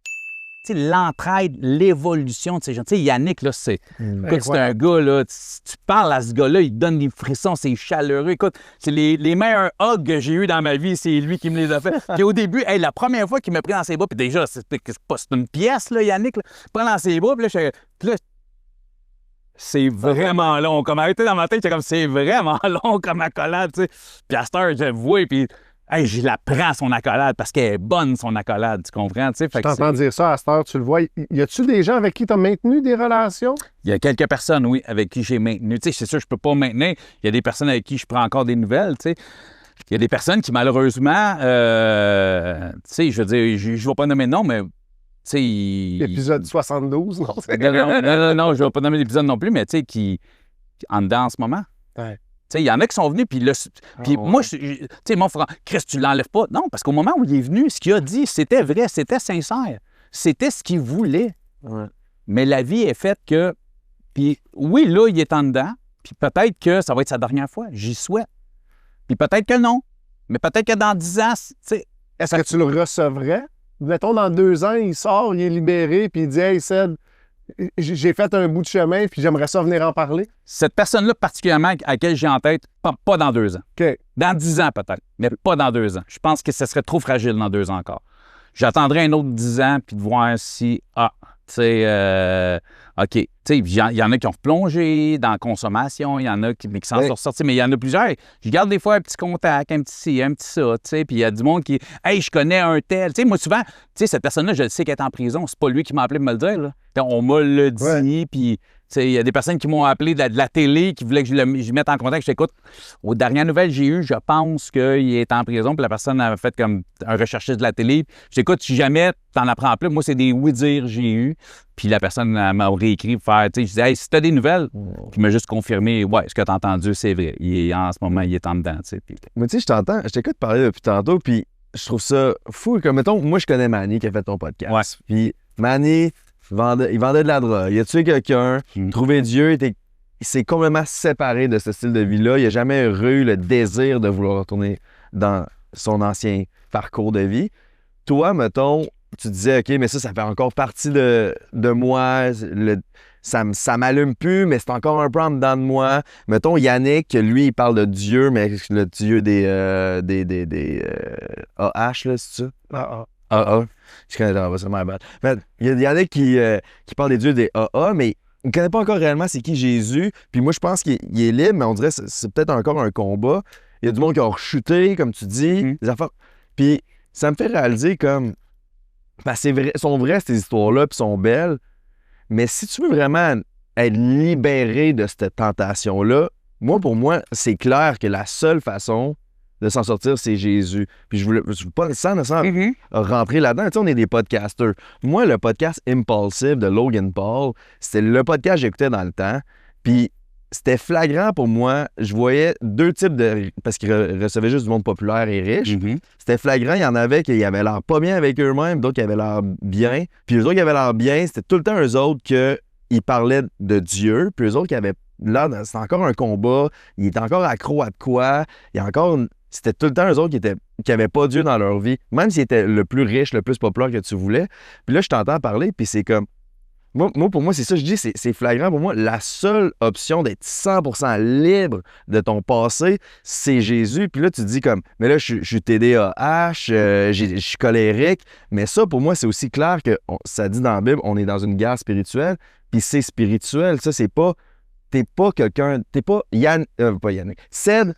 L'entraide, l'évolution de ces gens. Tu sais, Yannick, là, c'est un gars, là, tu parles à ce gars-là, il te donne des frissons, c'est chaleureux. Écoute, c'est les meilleurs hugs que j'ai eus dans ma vie, c'est lui qui me les a fait. Puis au début, la première fois qu'il m'a pris dans ses bras, puis déjà, c'est une pièce, là, Yannick, là, prend dans ses bras, puis là, c'est vraiment long. Comme arrêté dans ma tête, c'est comme, c'est vraiment long comme accolade, tu sais. Puis à cette heure, je le vois, puis je la prends, son accolade, parce qu'elle est bonne, son accolade, tu comprends? Tu sais, je t'entends dire ça à cette heure, tu le vois. Y a-tu des gens avec qui tu as maintenu des relations? Il y a quelques personnes, oui, avec qui j'ai maintenu. Tu sais, c'est sûr, je peux pas maintenir. Il y a des personnes avec qui je prends encore des nouvelles, tu sais. Il y a des personnes qui, malheureusement, tu sais, je veux dire, je ne vais pas nommer de nom, mais, tu sais... L'épisode 72, non? Non, je ne vais pas nommer l'épisode non plus, mais, tu sais, qui en dedans en ce moment. Ouais. Il y en a qui sont venus, puis moi, tu sais, mon frère, Chris, tu l'enlèves pas. Non, parce qu'au moment où il est venu, ce qu'il a dit, c'était vrai, c'était sincère. C'était ce qu'il voulait. Ouais. Mais la vie est faite que... Puis oui, là, il est en dedans, puis peut-être que ça va être sa dernière fois. J'y souhaite. Puis peut-être que non. Mais peut-être que dans 10 ans, tu sais... Est-ce que tu le recevrais? Mettons, dans 2 ans, il sort, il est libéré, puis il dit « Hey, Ced, j'ai fait un bout de chemin, puis j'aimerais ça venir en parler. » Cette personne-là, particulièrement, à laquelle j'ai en tête, pas dans 2 ans. OK. Dans 10 ans, peut-être, mais pas dans 2 ans. Je pense que ce serait trop fragile dans 2 ans encore. J'attendrai un autre 10 ans, puis de voir si, tu sais, OK. Tu sais, il y en a qui ont replongé dans la consommation, il y en a qui s'en sont sortis, mais il y en a plusieurs. Je garde des fois un petit contact, un petit ci, un petit ça, tu sais, puis il y a du monde qui, hey, je connais un tel. Tu sais, moi, souvent, tu sais, cette personne-là, je sais qu'elle est en prison. C'est pas lui qui m'a appelé pour me le dire, là. On m'a le dit, puis il y a des personnes qui m'ont appelé de la télé, qui voulaient que je mette en contact. Je t'écoute, aux dernières nouvelles que j'ai eues, je pense qu'il est en prison, puis la personne a fait comme un recherchiste de la télé. Je t'écoute, si jamais t'en apprends plus, moi, c'est des oui-dire que j'ai eu. Puis la personne m'a réécrit pour faire, tu sais, je disais, hey, si t'as des nouvelles, puis il m'a juste confirmé, ouais, ce que t'as entendu, c'est vrai. En ce moment, il est en dedans, tu sais. Puis... Mais tu sais, je t'écoute parler depuis tantôt, puis je trouve ça fou. Comme, mettons, moi, je connais Manny qui a fait ton podcast. Ouais. Puis Manny, il vendait de la drogue. Il a tué quelqu'un, trouvé Dieu, il s'est complètement séparé de ce style de vie-là. Il n'a jamais eu le désir de vouloir retourner dans son ancien parcours de vie. Toi, mettons, tu disais, OK, mais ça fait encore partie de moi. Ça m'allume plus, mais c'est encore un peu en dedans de moi. Mettons, Yannick, lui, il parle de Dieu, mais le Dieu des AH, là, c'est ça? Je connais pas, c'est my bad. Il y en a qui parlent des dieux des AA, mais il ne connaît pas encore réellement c'est qui Jésus. Puis moi, je pense qu'il est libre, mais on dirait que c'est peut-être encore un combat. Il y a du monde qui a rechuté, comme tu dis, des affaires. Puis ça me fait réaliser comme... Ben, sont vraies, ces histoires-là, puis sont belles. Mais si tu veux vraiment être libéré de cette tentation-là, pour moi, c'est clair que la seule façon de s'en sortir, c'est Jésus. Puis je veux pas sans rentrer là-dedans. Tu sais, on est des podcasters. Moi, le podcast Impulsive de Logan Paul, c'était le podcast que j'écoutais dans le temps. Puis c'était flagrant pour moi. Je voyais 2 types de... Parce qu'ils recevaient juste du monde populaire et riche. C'était flagrant. Il y en avait qui avaient l'air pas bien avec eux-mêmes, d'autres qui avaient l'air bien. Puis eux autres qui avaient l'air bien, c'était tout le temps eux autres qu'ils parlaient de Dieu. Puis eux autres qui avaient... Là, c'était encore un combat. Ils étaient encore accros à de quoi. Il y a encore... C'était tout le temps eux autres qui n'avaient pas Dieu dans leur vie. Même s'ils étaient le plus riche, le plus populaire que tu voulais. Puis là, je t'entends parler, puis c'est comme... Moi, pour moi, c'est ça, je dis, c'est flagrant. Pour moi, la seule option d'être 100% libre de ton passé, c'est Jésus. Puis là, tu te dis comme, mais là, je suis TDAH, je suis colérique. Mais ça, pour moi, c'est aussi clair que ça dit dans la Bible, on est dans une guerre spirituelle, puis c'est spirituel. Ça, c'est pas t'es pas quelqu'un, t'es pas pas Yannick. Ced,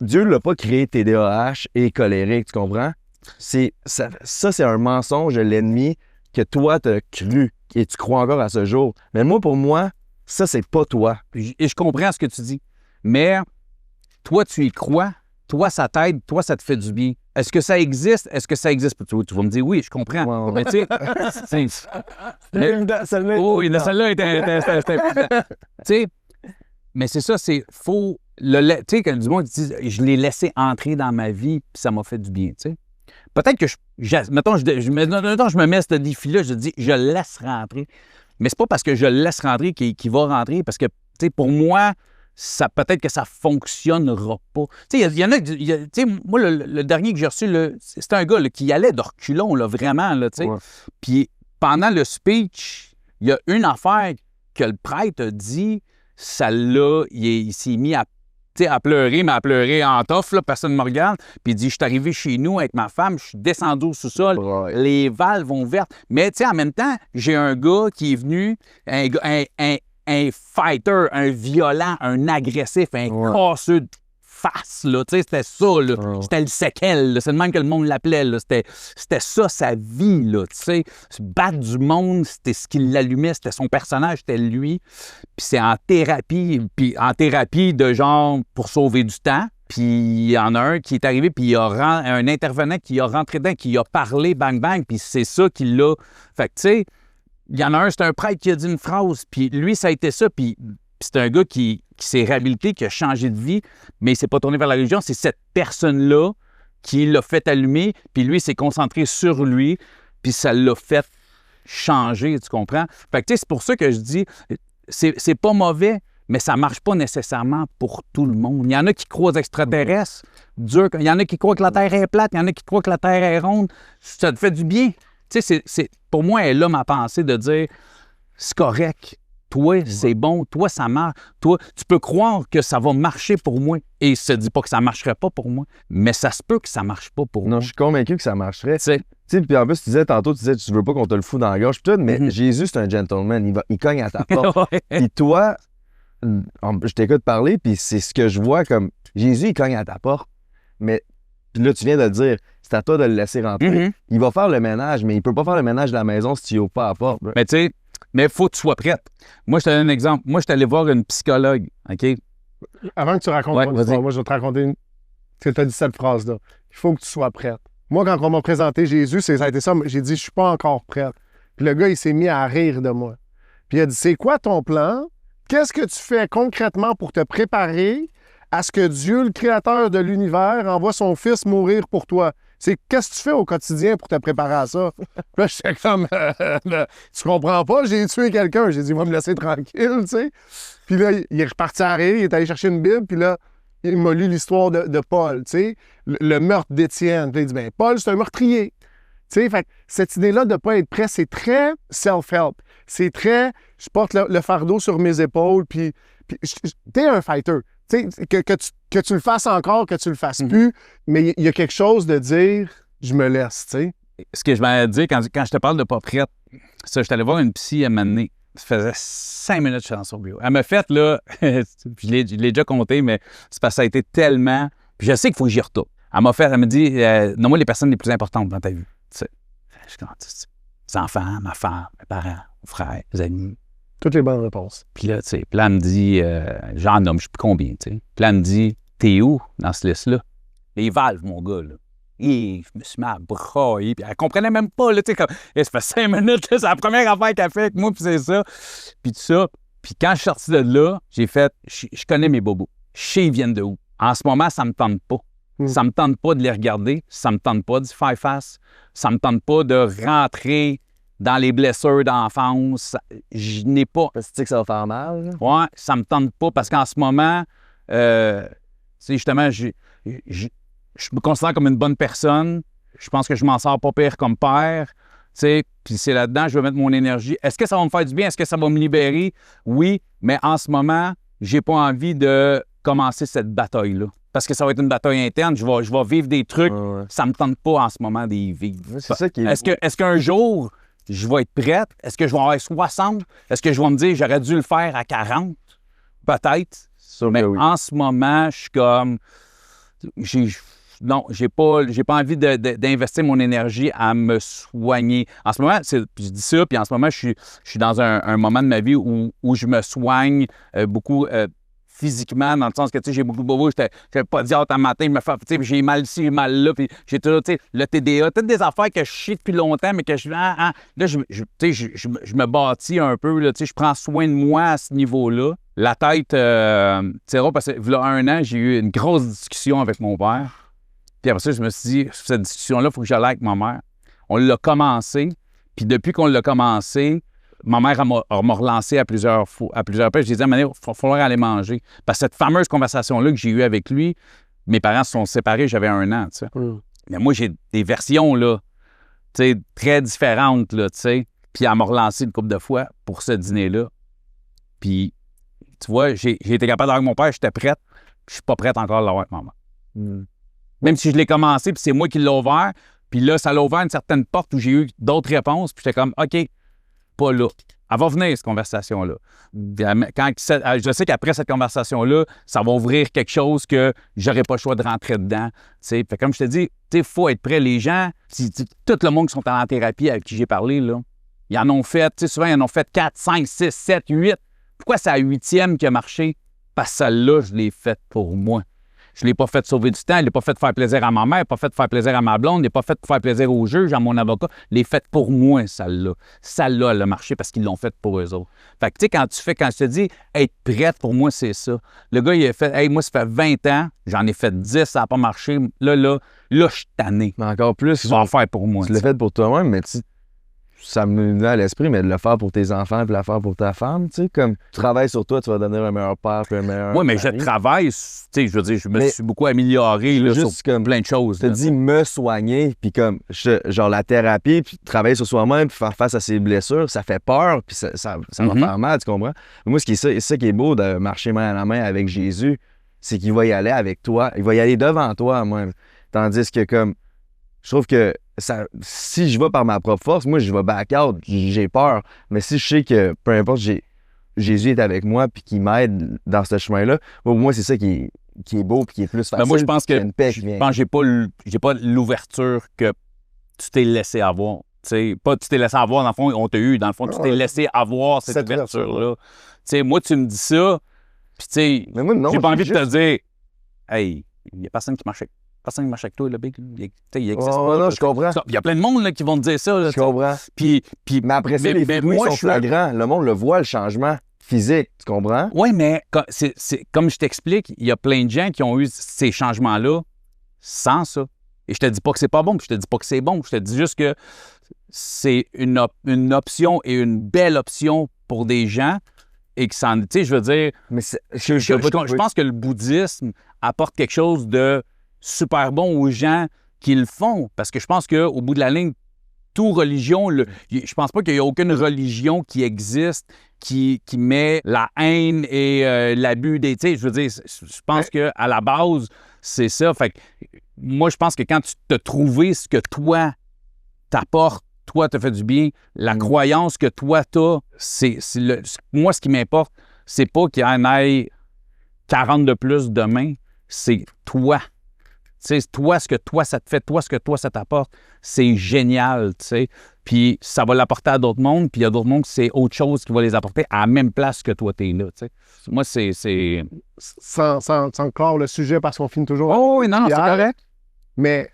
Dieu l'a pas créé TDAH et colérique, tu comprends? Ça, c'est un mensonge de l'ennemi que toi, t'as cru et tu crois encore à ce jour. Mais pour moi, ça, c'est pas toi. Et je comprends ce que tu dis. Mais toi, tu y crois. Toi, ça t'aide. Toi, ça te fait du bien. Est-ce que ça existe? Est-ce que ça existe? Tu vas me dire oui, je comprends. Mais tu sais... celle-là était... Tu sais, mais c'est ça, c'est... Faut... Tu sais, quand du monde dit « Je l'ai laissé entrer dans ma vie, puis ça m'a fait du bien. » Tu sais. Peut-être que mettons, je me mets ce défi-là, je dis « Je le laisse rentrer. » Mais c'est pas parce que je le laisse rentrer qu'il va rentrer, parce que, tu sais, pour moi... peut-être que ça fonctionnera pas. Tu sais, il y en a... Tu sais, moi, le dernier que j'ai reçu, c'était un gars là, qui allait de reculons, là, vraiment, là, tu sais. Ouais. Puis pendant le speech, il y a une affaire que le prêtre a dit, ça là, il s'est mis à pleurer, mais à pleurer en toffe, là, personne ne me regarde. Puis il dit, je suis arrivé chez nous avec ma femme, je suis descendu au sous-sol, les valves vont ouvertes. Mais tu sais, en même temps, j'ai un gars qui est venu, un fighter, un violent, un agressif, un casseux de face, là. Tu sais, c'était ça, là. C'était le séquel, là. C'est le même que le monde l'appelait, là. C'était ça, sa vie, là. Tu sais, se battre du monde, c'était ce qui l'allumait, c'était son personnage, c'était lui. Puis c'est en thérapie de genre pour sauver du temps. Puis il y en a un qui est arrivé, puis il y a un intervenant qui a rentré dedans, qui a parlé, bang, bang, puis c'est ça qui l'a... Fait que, tu sais, il y en a un, c'est un prêtre qui a dit une phrase, puis lui, ça a été ça, puis c'est un gars qui s'est réhabilité, qui a changé de vie, mais il s'est pas tourné vers la religion. C'est cette personne-là qui l'a fait allumer, puis lui, il s'est concentré sur lui, puis ça l'a fait changer, tu comprends? Fait que, tu sais, c'est pour ça que je dis, c'est pas mauvais, mais ça marche pas nécessairement pour tout le monde. Il y en a qui croient aux extraterrestres, dur. Il y en a qui croient que la Terre est plate, il y en a qui croient que la Terre est ronde. Ça te fait du bien. Tu sais, pour moi, elle est là ma pensée de dire, c'est correct. Toi, c'est bon. Toi, ça marche. Toi, tu peux croire que ça va marcher pour moi. Et se dit pas que ça marcherait pas pour moi. Mais ça se peut que ça marche pas pour moi. Non, je suis convaincu que ça marcherait. Tu sais, puis en plus, tu disais, tu veux pas qu'on te le fout dans la gorge. Mais Jésus, c'est un gentleman. Il cogne à ta porte. Puis toi, je t'écoute parler, puis c'est ce que je vois comme Jésus, il cogne à ta porte. Mais puis là, tu viens de le dire, c'est à toi de le laisser rentrer. Il va faire le ménage, mais il peut pas faire le ménage de la maison si tu n'ouvres pas la porte. Mais tu sais, il faut que tu sois prête. Moi, je te donne un exemple. Moi, je suis allé voir une psychologue, OK? Avant que tu racontes ton histoire, moi, je vais te raconter une... Tu as dit cette phrase-là. Il faut que tu sois prête. Moi, quand on m'a présenté Jésus, ça a été ça. J'ai dit, je suis pas encore prête. Puis le gars, il s'est mis à rire de moi. Puis il a dit, c'est quoi ton plan? Qu'est-ce que tu fais concrètement pour te préparer à ce que Dieu, le créateur de l'univers, envoie son fils mourir pour toi? Qu'est-ce que tu fais au quotidien pour te préparer à ça? Là, j'étais comme, tu comprends pas, j'ai tué quelqu'un. J'ai dit, va me laisser tranquille, tu sais. Puis là, il est reparti à rire, il est allé chercher une Bible, puis là, il m'a lu l'histoire de Paul, tu sais, le meurtre d'Étienne. Puis il dit, bien, Paul, c'est un meurtrier. Tu sais, fait que cette idée-là de ne pas être prêt, c'est très self-help. C'est très, je porte le fardeau sur mes épaules, puis t'es un fighter. Tu sais, que tu le fasses encore, que tu le fasses plus, mais il y a quelque chose de dire, je me laisse, tu sais. Ce que je vais dire, quand je te parle de pas prête, ça, je suis allé voir une psy à un moment donné. Ça faisait 5 minutes que je suis dans son bureau. Elle m'a fait, là, je l'ai déjà compté, mais c'est parce que ça a été tellement... Puis je sais qu'il faut que j'y retourne. Elle m'a dit, nomme-moi les personnes les plus importantes dans ta vie. Tu sais, les enfants, ma femme, mes parents, mon frère, mes amis. Toutes les bonnes réponses. Puis là, tu sais, elle me dit, j'en nomme, je sais plus combien, tu sais. Puis là, elle me dit, t'es où dans cette liste-là? Les valves, mon gars, là. Et je me suis mis à brailler, puis elle comprenait même pas, là, tu sais, comme, ça fait 5 minutes, là, c'est la première affaire qu'elle fait avec moi, puis c'est ça. Puis tout ça. Puis quand je suis sorti de là, j'ai fait, je connais mes bobos. Je sais ils viennent de où. En ce moment, ça me tente pas. Ça me tente pas de les regarder. Ça me tente pas d'y faire face. Ça me tente pas de rentrer dans les blessures d'enfance. Je n'ai pas... Parce que tu sais que ça va faire mal. Là. Ouais, ça me tente pas parce qu'en ce moment, tu sais, justement, je me considère comme une bonne personne. Je pense que je m'en sors pas pire comme père. Tu sais, puis c'est là-dedans, je vais mettre mon énergie. Est-ce que ça va me faire du bien? Est-ce que ça va me libérer? Oui, mais en ce moment, j'ai pas envie de commencer cette bataille-là. Parce que ça va être une bataille interne. Je vais vivre des trucs. Ça me tente pas en ce moment d'y vivre. C'est ça qui est... Est-ce qu'un jour, je vais être prête. Est-ce que je vais avoir 60? Est-ce que je vais me dire, j'aurais dû le faire à 40? Peut-être. Mais en ce moment, je suis comme... Non, j'ai pas envie d'investir mon énergie à me soigner. En ce moment, je dis ça, puis en ce moment, je suis dans un moment de ma vie où je me soigne beaucoup physiquement, dans le sens que, tu sais, j'ai beaucoup de bobo, je n'avais pas dit autant matin, je me fais, tu sais, j'ai mal ici, j'ai mal là, puis j'ai toujours, tu sais, le TDA, toutes des affaires que je chie depuis longtemps, mais que là, je me bâtis un peu, là, tu sais, je prends soin de moi à ce niveau-là. La tête, tu sais, parce que, il y a 1 an, j'ai eu une grosse discussion avec mon père. Puis après ça, je me suis dit, cette discussion-là, il faut que j'aille avec ma mère. On l'a commencé, puis depuis qu'on l'a commencé, ma mère m'a relancé à plusieurs reprises. Je disais, il va falloir aller manger. Parce que cette fameuse conversation-là que j'ai eue avec lui, mes parents se sont séparés, j'avais 1 an, tu sais. Mais moi, j'ai des versions, là, tu sais, très différentes, là, tu sais. Puis elle m'a relancé une couple de fois pour ce dîner-là. Puis, tu vois, j'ai été capable d'avoir avec mon père, j'étais prête. Je suis pas prête encore à l'avoir avec ma mère. Même si je l'ai commencé, puis c'est moi qui l'ai ouvert, puis là, ça l'a ouvert une certaine porte où j'ai eu d'autres réponses, puis j'étais comme, OK, pas là. Elle va venir, cette conversation-là. Je sais qu'après cette conversation-là, ça va ouvrir quelque chose que j'aurais pas le choix de rentrer dedans. T'sais. Fait comme je te dis, il faut être prêt. Les gens, tout le monde qui sont en thérapie avec qui j'ai parlé, là, ils en ont fait, souvent, ils en ont fait 4, 5, 6, 7, 8. Pourquoi c'est la 8e qui a marché? Parce que celle-là, je l'ai faite pour moi. Je ne l'ai pas fait sauver du temps, je ne l'ai pas fait faire plaisir à ma mère, je ne l'ai pas fait faire plaisir à ma blonde, je ne l'ai pas fait faire plaisir au juge, à mon avocat. Je l'ai fait pour moi, celle-là. Celle-là, elle a marché parce qu'ils l'ont faite pour eux autres. Fait que, tu sais, quand je te dis être prête, pour moi, c'est ça. Le gars, il a fait, hey, moi, ça fait 20 ans, j'en ai fait 10, ça n'a pas marché. Là, je suis tanné. Mais encore plus, tu vas en faire pour moi. Tu l'as fait pour toi-même, mais ça me venait à l'esprit, mais de le faire pour tes enfants puis de le faire pour ta femme, tu sais, comme tu travailles sur toi, tu vas devenir un meilleur père puis un meilleur Oui, mais mari. je travaille, tu sais, je veux dire, je me suis beaucoup amélioré là, sur comme, plein de choses. Je te dis me soigner, puis comme, genre la thérapie, puis travailler sur soi-même, puis faire face à ses blessures, ça fait peur, puis ça va faire mal, tu comprends? Mais moi, c'est ça qui est beau de marcher main à la main avec Jésus, c'est qu'il va y aller avec toi, il va y aller devant toi même. Tandis que comme, je trouve que si je vais par ma propre force, moi, je vais back-out, j'ai peur. Mais si je sais que, peu importe, Jésus est avec moi puis qu'il m'aide dans ce chemin-là, pour moi, c'est ça qui est beau puis qui est plus facile. Ben moi, je pense que j'ai pas l'ouverture que tu t'es laissé avoir. T'sais, pas tu t'es laissé avoir, dans le fond, on t'a eu. Dans le fond, tu t'es laissé avoir cette ouverture-là. Moi, tu me dis ça, puis tu sais, j'ai pas envie de te dire, hey, il n'y a personne qui marche avec toi, le big. Il existe pas. Non, je comprends. Il y a plein de monde là, qui vont te dire ça. Là, je comprends. Mais après ça, les fruits sont flagrants. Le monde le voit, le changement physique. Tu comprends? Oui, mais comme je t'explique, il y a plein de gens qui ont eu ces changements-là sans ça. Et je te dis pas que c'est pas bon, puis je te dis pas que c'est bon. Je te dis juste que c'est une option et une belle option pour des gens et que ça, tu sais, je veux dire, mais je pense que le bouddhisme apporte quelque chose de super bon aux gens qui le font. Parce que je pense qu'au bout de la ligne, toute religion, je pense pas qu'il y a aucune religion qui existe qui met la haine et l'abus des... Tu sais, je veux dire, je pense qu'à la base, c'est ça. Fait que moi, je pense que quand tu t'as trouvé ce que toi t'apportes, toi, te fait du bien, la croyance que toi, t'as, moi, ce qui m'importe, c'est pas qu'il y en ait 40 de plus demain, c'est toi. Tu sais, toi, ce que toi, ça te fait, toi, ce que toi, ça t'apporte, c'est génial, tu sais. Puis ça va l'apporter à d'autres mondes, puis il y a d'autres mondes que c'est autre chose qui va les apporter à la même place que toi, t'es là, tu sais. Moi, c'est... Sans clore le sujet, parce qu'on finit toujours... Oh oui, non, c'est correct. Mais,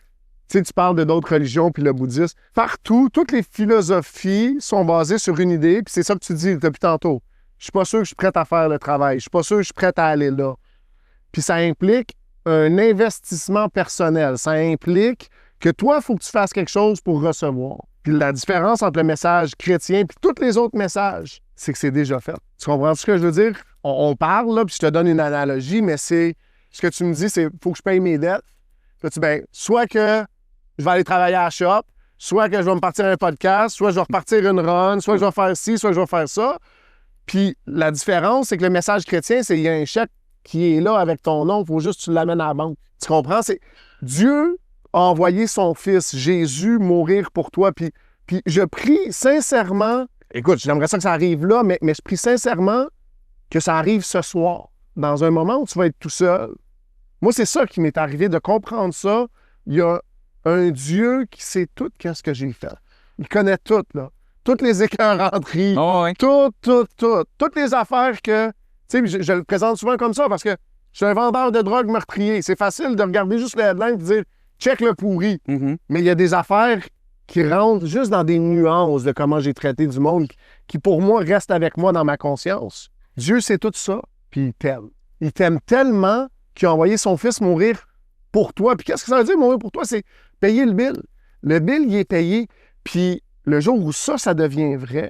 tu sais, tu parles d'autres religions, puis le bouddhisme. Partout, toutes les philosophies sont basées sur une idée, puis c'est ça que tu dis depuis tantôt. Je suis pas sûr que je suis prête à faire le travail. Je suis pas sûr que je suis prête à aller là. Puis ça implique un investissement personnel. Ça implique que toi, il faut que tu fasses quelque chose pour recevoir. Puis la différence entre le message chrétien et tous les autres messages, c'est que c'est déjà fait. Tu comprends ce que je veux dire? On parle, là, puis je te donne une analogie, mais c'est... Ce que tu me dis, c'est faut que je paye mes dettes. Puis là, soit que je vais aller travailler à la shop, soit que je vais me partir un podcast, soit je vais repartir une run, soit je vais faire ci, soit je vais faire ça. Puis la différence, c'est que le message chrétien, c'est qu'il y a un chèque qui est là avec ton nom, il faut juste que tu l'amènes à la banque. Tu comprends? C'est Dieu a envoyé son Fils, Jésus, mourir pour toi. Puis Puis je prie sincèrement, écoute, j'aimerais ça que ça arrive là, mais je prie sincèrement que ça arrive ce soir, dans un moment où tu vas être tout seul. Moi, c'est ça qui m'est arrivé, de comprendre ça. Il y a un Dieu qui sait tout ce que j'ai fait. Il connaît tout, là. Toutes les écœuranteries, toutes les affaires que... Tu sais, je le présente souvent comme ça parce que je suis un vendeur de drogue meurtrier. C'est facile de regarder juste le headline et de dire « check le pourri ». Mais il y a des affaires qui rentrent juste dans des nuances de comment j'ai traité du monde qui, pour moi, restent avec moi dans ma conscience. Dieu sait tout ça, puis il t'aime. Il t'aime tellement qu'il a envoyé son fils mourir pour toi. Puis qu'est-ce que ça veut dire, mourir pour toi? C'est payer le bill. Le bill, il est payé. Puis le jour où ça devient vrai,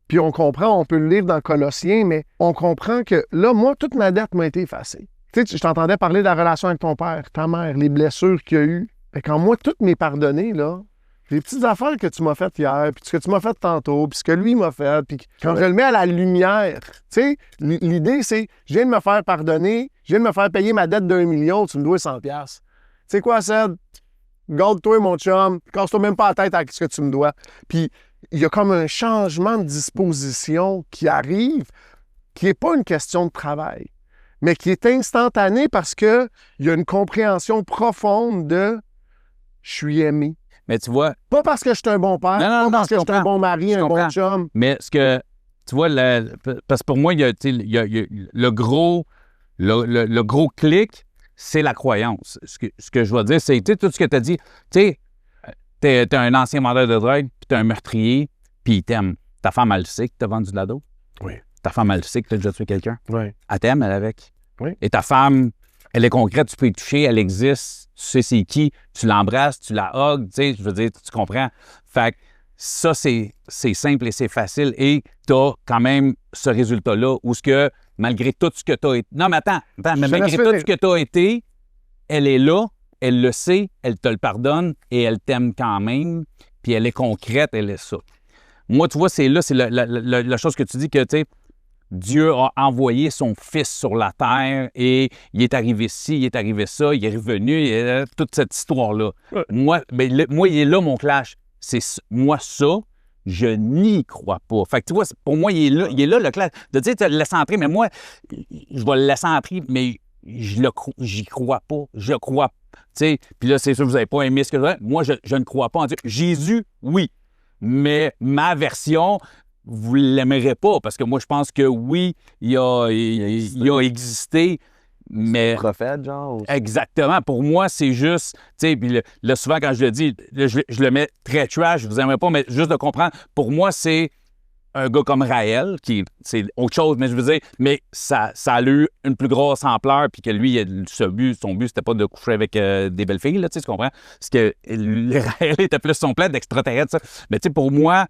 puis on comprend, on peut le lire dans Colossiens, mais on comprend que là, moi, toute ma dette m'a été effacée. Tu sais, je t'entendais parler de la relation avec ton père, ta mère, les blessures qu'il y a eu. Fait quand moi, tout m'est pardonné, là, les petites affaires que tu m'as faites hier, puis ce que tu m'as fait tantôt, puis ce que lui m'a fait, puis quand je le mets à la lumière, tu sais, l'idée, c'est, je viens de me faire pardonner, je viens de me faire payer ma dette d'1 million, tu me dois 100$. Tu sais quoi, Ced? Garde-toi, mon chum, casse-toi même pas la tête avec ce que tu me dois. Puis, il y a comme un changement de disposition qui arrive, qui n'est pas une question de travail, mais qui est instantané parce qu'il y a une compréhension profonde de « je suis aimé ». Mais tu vois... Pas parce que je suis un bon père, pas parce que je suis un bon mari, un bon chum. Mais ce que... Tu vois, parce que pour moi, il y a le gros clic, c'est la croyance. Ce que je veux dire, c'est, tu sais, tout ce que tu as dit, tu sais, t'es un ancien vendeur de drogue, puis t'es un meurtrier, puis il t'aime. Ta femme, elle sait que t'as vendu de la dope. Oui. Ta femme, elle sait que t'as déjà tué quelqu'un. Oui. Elle t'aime, elle, avec. Oui. Et ta femme, elle est concrète, tu peux y toucher, elle existe, tu sais c'est qui, tu l'embrasses, tu la hugs, tu sais, je veux dire, tu comprends. Fait que ça, c'est simple et c'est facile. Et t'as quand même ce résultat-là où ce que, malgré tout ce que t'as été... Non, mais attends, mais malgré tout ce que t'as été, elle est là, elle le sait, elle te le pardonne et elle t'aime quand même, puis elle est concrète, elle est ça. Moi, tu vois, c'est la chose que tu dis que, tu sais, Dieu a envoyé son Fils sur la terre et il est arrivé ci, il est arrivé ça, il est revenu, toute cette histoire-là. Ouais. Moi, il est là, mon clash. C'est moi, ça, je n'y crois pas. Fait que tu vois, pour moi, il est là le clash. De dire, tu le laisses entrer, mais moi, je vais le laisser entrer, mais j'y crois pas. Je crois. Tu sais, puis là, c'est sûr que vous n'avez pas aimé ce que je veux dire. Moi, je ne crois pas en Dieu. Jésus, oui. Mais ma version, vous ne l'aimerez pas parce que moi, je pense que oui, il a existé, mais... Prophète, genre? Exactement. Pour moi, c'est juste... Tu sais, puis là, souvent, quand je le dis, là, je le mets très trash, je vous aimerais pas, mais juste de comprendre, pour moi, c'est un gars comme Raël, c'est autre chose, mais je veux dire, mais ça a eu une plus grosse ampleur, puis que lui, son but, c'était pas de coucher avec des belles filles, là, tu comprends? Parce que Raël était plus son plan d'extraterrestre, ça. Mais tu sais, pour moi,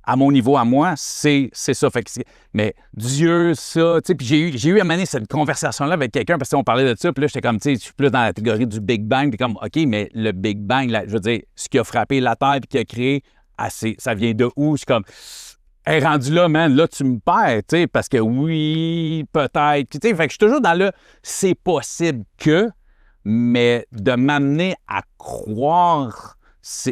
à mon niveau, à moi, c'est ça. Fait que mais Dieu, ça, tu sais, puis j'ai eu à mener cette conversation-là avec quelqu'un, parce qu'on parlait de ça, puis là, j'étais comme, tu sais, je suis plus dans la catégorie du Big Bang, puis comme, OK, mais le Big Bang, là, je veux dire, ce qui a frappé la Terre, puis qui a créé, ça vient de où? Je suis comme... Hey, rendu là, man, là, tu me perds, tu sais, parce que oui, peut-être. Tu sais, fait que je suis toujours dans le « c'est possible que », mais de m'amener à croire,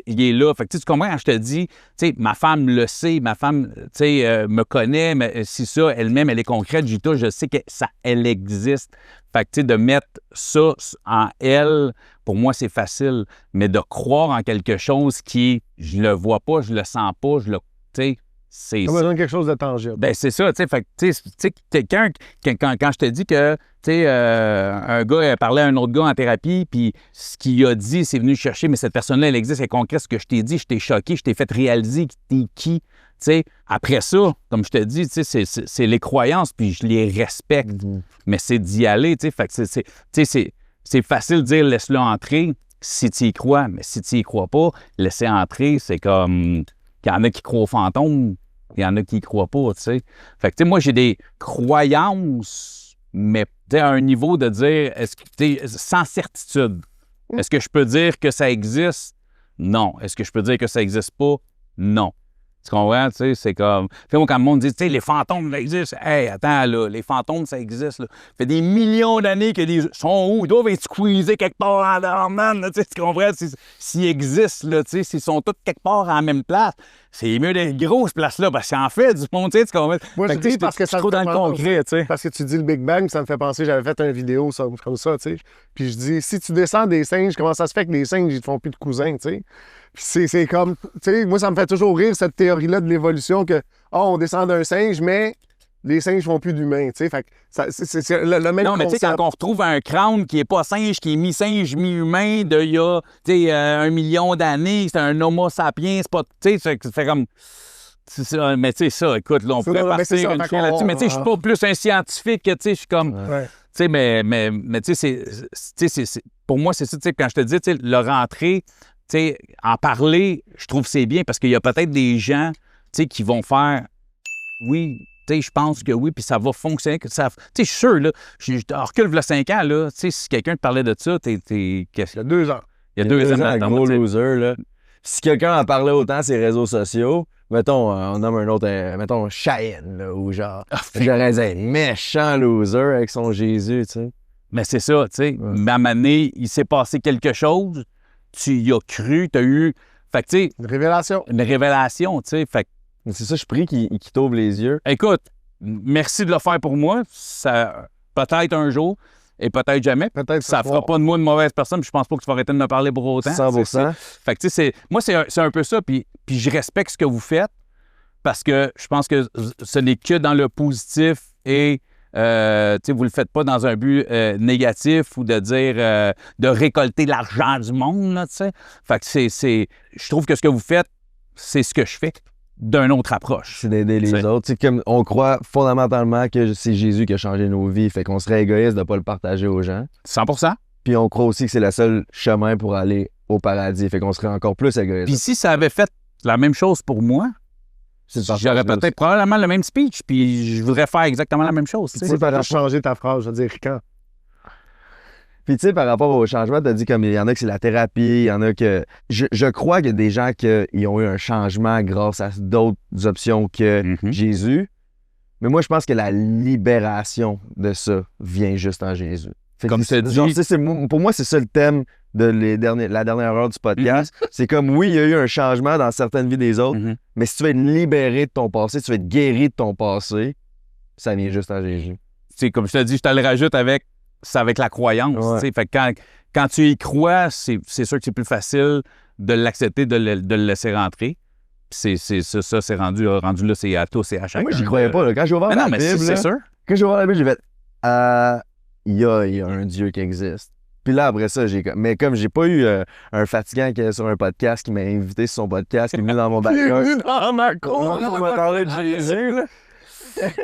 il est là. Fait que tu comprends quand je te dis, tu sais, ma femme le sait, ma femme, tu sais, me connaît, mais si ça, elle-même, elle est concrète, je sais que ça, elle existe. Fait que, tu sais, de mettre ça en elle, pour moi, c'est facile, mais de croire en quelque chose qui, je le vois pas, je le sens pas, tu sais, on a besoin de quelque chose de tangible. Ben c'est ça, tu sais. Fait que, tu sais, quelqu'un, quand je te dis que, tu sais, un gars parlait à un autre gars en thérapie, puis ce qu'il a dit, c'est venu chercher, mais cette personne-là, elle existe, elle est concrète. Ce que je t'ai dit, je t'ai choqué, je t'ai fait réaliser que t'es qui. Tu sais, après ça, comme je te dis, tu sais, c'est les croyances, puis je les respecte. Mais c'est d'y aller, tu sais. Fait que c'est facile de dire laisse-le entrer si tu y crois, mais si tu y crois pas, laisser entrer, c'est comme. Il y en a qui croient aux fantômes. Il y en a qui n'y croient pas, tu sais. Fait que, tu sais, moi, j'ai des croyances, mais à un niveau de dire, sans certitude. Est-ce que je peux dire que ça existe? Non. Est-ce que je peux dire que ça n'existe pas? Non. Tu comprends? Tu sais, c'est comme... Fait moi, quand le monde dit, tu sais, les fantômes, ça existe. Hey, attends, là, les fantômes, ça existe, là. Ça fait des millions d'années que des... sont où? Ils doivent être squeezés quelque part en man, là, tu sais, tu comprends? S'ils existent, là, tu sais, s'ils sont tous quelque part en même place, c'est mieux d'être gros, cette place-là, parce que c'est en fait du monde, tu sais, tu comprends? Moi, je Fait que, dis parce que ça trop dans le concret, tu sais. Parce que tu dis le Big Bang, ça me fait penser, j'avais fait une vidéo comme ça, tu sais. Puis je dis, si tu descends des singes, comment ça se fait que les singes, ils te font plus de cousins, tu sais? Puis c'est comme, tu sais, moi, ça me fait toujours rire, cette théorie-là de l'évolution que, on descend d'un singe, mais les singes font plus d'humains, tu sais. Fait que c'est le même Non, mais tu sais, quand on retrouve un crâne qui est pas singe, qui est mi-singe, mi-humain, il y a, tu sais, 1 million d'années, c'est un homo sapiens, c'est pas, tu sais, ça fait comme... C'est ça, mais tu sais, ça, écoute, là, on pourrait partir une fois là-dessus, mais tu sais, je suis pas plus un scientifique que, tu sais, je suis comme... Ouais. Tu sais, mais tu sais, pour moi, c'est ça, tu sais, quand je te dis, tu sais, le rentrer, tu sais, en parler, je trouve que c'est bien parce qu'il y a peut-être des gens, tu sais, qui vont faire, oui, tu sais, je pense que oui, puis ça va fonctionner. Tu sais, je suis sûr, là, je recule il y a 5 ans, là, tu sais, si quelqu'un te parlait de ça, Il y a 2 ans. Il y a 2 ans, un maintenant, gros tu sais. loser, là. Si quelqu'un en parlait autant sur les réseaux sociaux, mettons, on nomme un autre, mettons, Cheyenne, là, ou genre, j'aurais dit un méchant loser avec son Jésus, tu sais. Mais c'est ça, tu sais. Mais à un moment donné, il s'est passé quelque chose, tu y as cru, tu as eu. Fait que, tu sais. Une révélation. Une révélation, tu sais. Fait que, Mais c'est ça, je prie qu'il t'ouvre les yeux. écoute, merci de le faire pour moi. Ça, peut-être un jour et peut-être jamais. Peut-être Ça fera pas de moi une mauvaise personne, puis je pense pas que tu vas arrêter de me parler pour autant. 100%. Fait que, tu sais, moi, c'est un peu ça, puis je respecte ce que vous faites parce que je pense que ce n'est que dans le positif et tu sais, vous le faites pas dans un but négatif ou de dire de récolter l'argent du monde, là, tu sais. Fait que je trouve que ce que vous faites, c'est ce que je fais d'une autre approche. C'est d'aider les autres. Tu sais, comme on croit fondamentalement que c'est Jésus qui a changé nos vies, fait qu'on serait égoïste de ne pas le partager aux gens. 100%. Puis on croit aussi que c'est le seul chemin pour aller au paradis, fait qu'on serait encore plus égoïste. Puis si ça avait fait la même chose pour moi, j'aurais peut-être probablement le même speech, puis je voudrais faire exactement la même chose. Tu peux changer ta phrase, je veux dire, quand? Puis tu sais, par rapport au changement, tu as dit comme il y en a que c'est la thérapie, il y en a que... Je crois qu'il y a des gens qui ont eu un changement grâce à d'autres options que Jésus. Mais moi, je pense que la libération de ça vient juste en Jésus. Comme tu as dit... Genre, pour moi, c'est ça le thème de la dernière heure du podcast. C'est comme, oui, il y a eu un changement dans certaines vies des autres, mais si tu veux être libéré de ton passé, si tu veux être guéri de ton passé, ça vient juste en Jésus. C'est comme je te dis, je te le rajoute avec la croyance. Ouais. Fait que quand tu y crois, c'est sûr que c'est plus facile de l'accepter, de le laisser rentrer. Puis ça, c'est rendu là, c'est à tous et à chacun. Moi, j'y croyais pas. Là. Quand j'ai ouvert la Bible, c'est sûr. Quand j'ai ouvert la Bible, j'ai fait il y a un Dieu qui existe. Puis là, après ça, mais comme j'ai pas eu un fatigant qui est sur un podcast qui m'a invité sur son podcast, qui est venu dans mon balcon. dans ma cour! On m'a parlé de Jésus, là.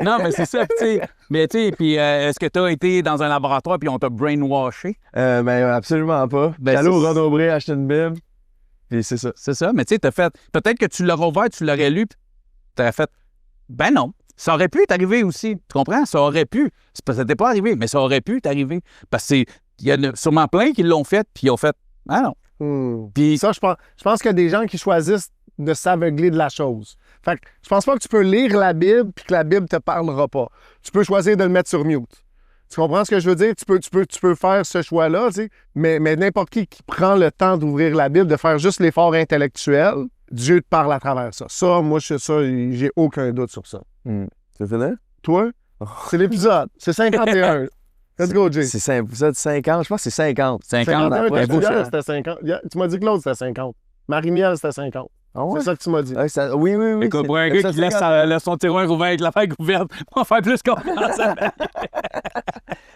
Non, mais c'est ça, tu sais. Mais tu sais, puis est-ce que tu as été dans un laboratoire puis on t'a brainwashé? Ben absolument pas. Ben, J'allais au Renaud Bré acheter une Bible. Puis c'est ça. C'est ça, mais tu sais, t'as fait... Peut-être que tu l'aurais ouvert, tu l'aurais lu, puis t'aurais fait... Ben non. Ça aurait pu t'arriver aussi. Tu comprends? Ça aurait pu. Ça t'est pas arrivé, mais ça aurait pu t'arriver. Parce qu'il y en a sûrement plein qui l'ont fait, puis ils ont fait... Ah non. Puis... Ça, je pense qu'il y a des gens qui choisissent de s'aveugler de la chose. Fait que je pense pas que tu peux lire la Bible puis que la Bible te parlera pas. Tu peux choisir de le mettre sur mute. Tu comprends ce que je veux dire? Tu peux faire ce choix-là, tu sais, mais n'importe qui prend le temps d'ouvrir la Bible, de faire juste l'effort intellectuel, Dieu te parle à travers ça. Ça, moi, j'ai aucun doute sur ça. C'est fini? Toi? C'est l'épisode. C'est 51. Let's go, Jay. C'est l'épisode 50. Je pense que c'est 50. 50. Hier, c'était 50. Tu m'as dit que l'autre, c'était 50. Marie-Miel, c'était 50. Ah ouais? C'est ça que tu m'as dit. Oui. Écoute, pour un gars qui laisse son tiroir ouvert avec la feuille ouverte, on va faire plus confiance.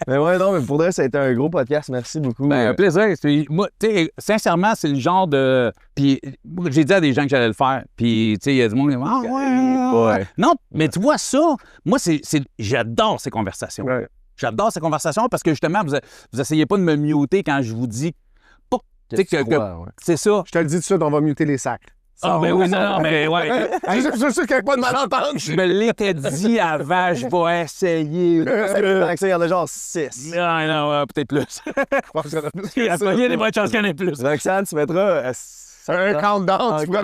Mais ouais, non, mais pour vrai, ça a été un gros podcast. Merci beaucoup. Ben, un plaisir. Moi, tu sais, sincèrement, c'est le genre de... Puis, j'ai dit à des gens que j'allais le faire. Puis, tu sais, il y a du monde qui dit « Ah ouais. Non, mais tu vois ça, moi, j'adore ces conversations. Ouais. J'adore ces conversations parce que, justement, vous essayez pas de me muter quand je vous dis pas... Tu sais, que c'est ça. Je te le dis tout de suite, on va muter les sacs. Ah, ben oui, non, mais ouais. Je suis sûr qu'il n'y a pas de malentendu. Je me l'étais dit avant, je vais essayer. Il y en a genre 6. Non, peut-être plus. Il y a des bonnes chances qu'il y en ait plus. Roxane, tu mettras Un countdown, tu vois.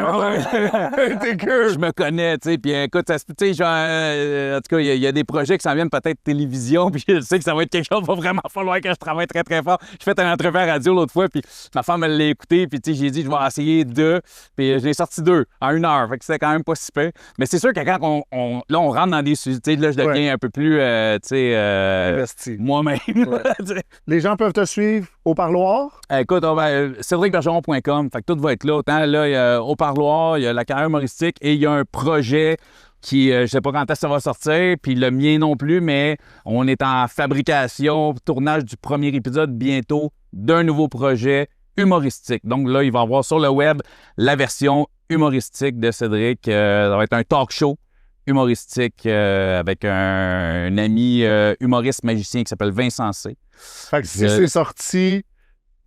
T'es que. Je me connais, tu sais, puis écoute, tu sais, genre, en tout cas, il y a des projets qui s'en viennent peut-être télévision, puis je sais que ça va être quelque chose, il va vraiment falloir que je travaille très, très fort. J'ai fait une entrevue à la radio l'autre fois, puis ma femme, elle l'a écouté, puis tu sais, j'ai dit, je vais essayer deux, puis je l'ai sorti deux en 1 heure, fait que c'était quand même pas si pire. Mais c'est sûr que quand on rentre dans des sujets, tu sais, là, je deviens un peu plus, tu sais, Investi. moi-même. Les gens peuvent te suivre au parloir. Écoute, cédricbergeron.com, fait que tout va être là. Autant là, il y a Au Parloir, il y a la carrière humoristique et il y a un projet qui, je sais pas quand est-ce que ça va sortir, puis le mien non plus, mais on est en fabrication, tournage du premier épisode bientôt d'un nouveau projet humoristique. Donc là, il va y avoir sur le web la version humoristique de Cédric. Ça va être un talk show humoristique avec un ami humoriste magicien qui s'appelle Vincent C. Fait que si c'est sorti,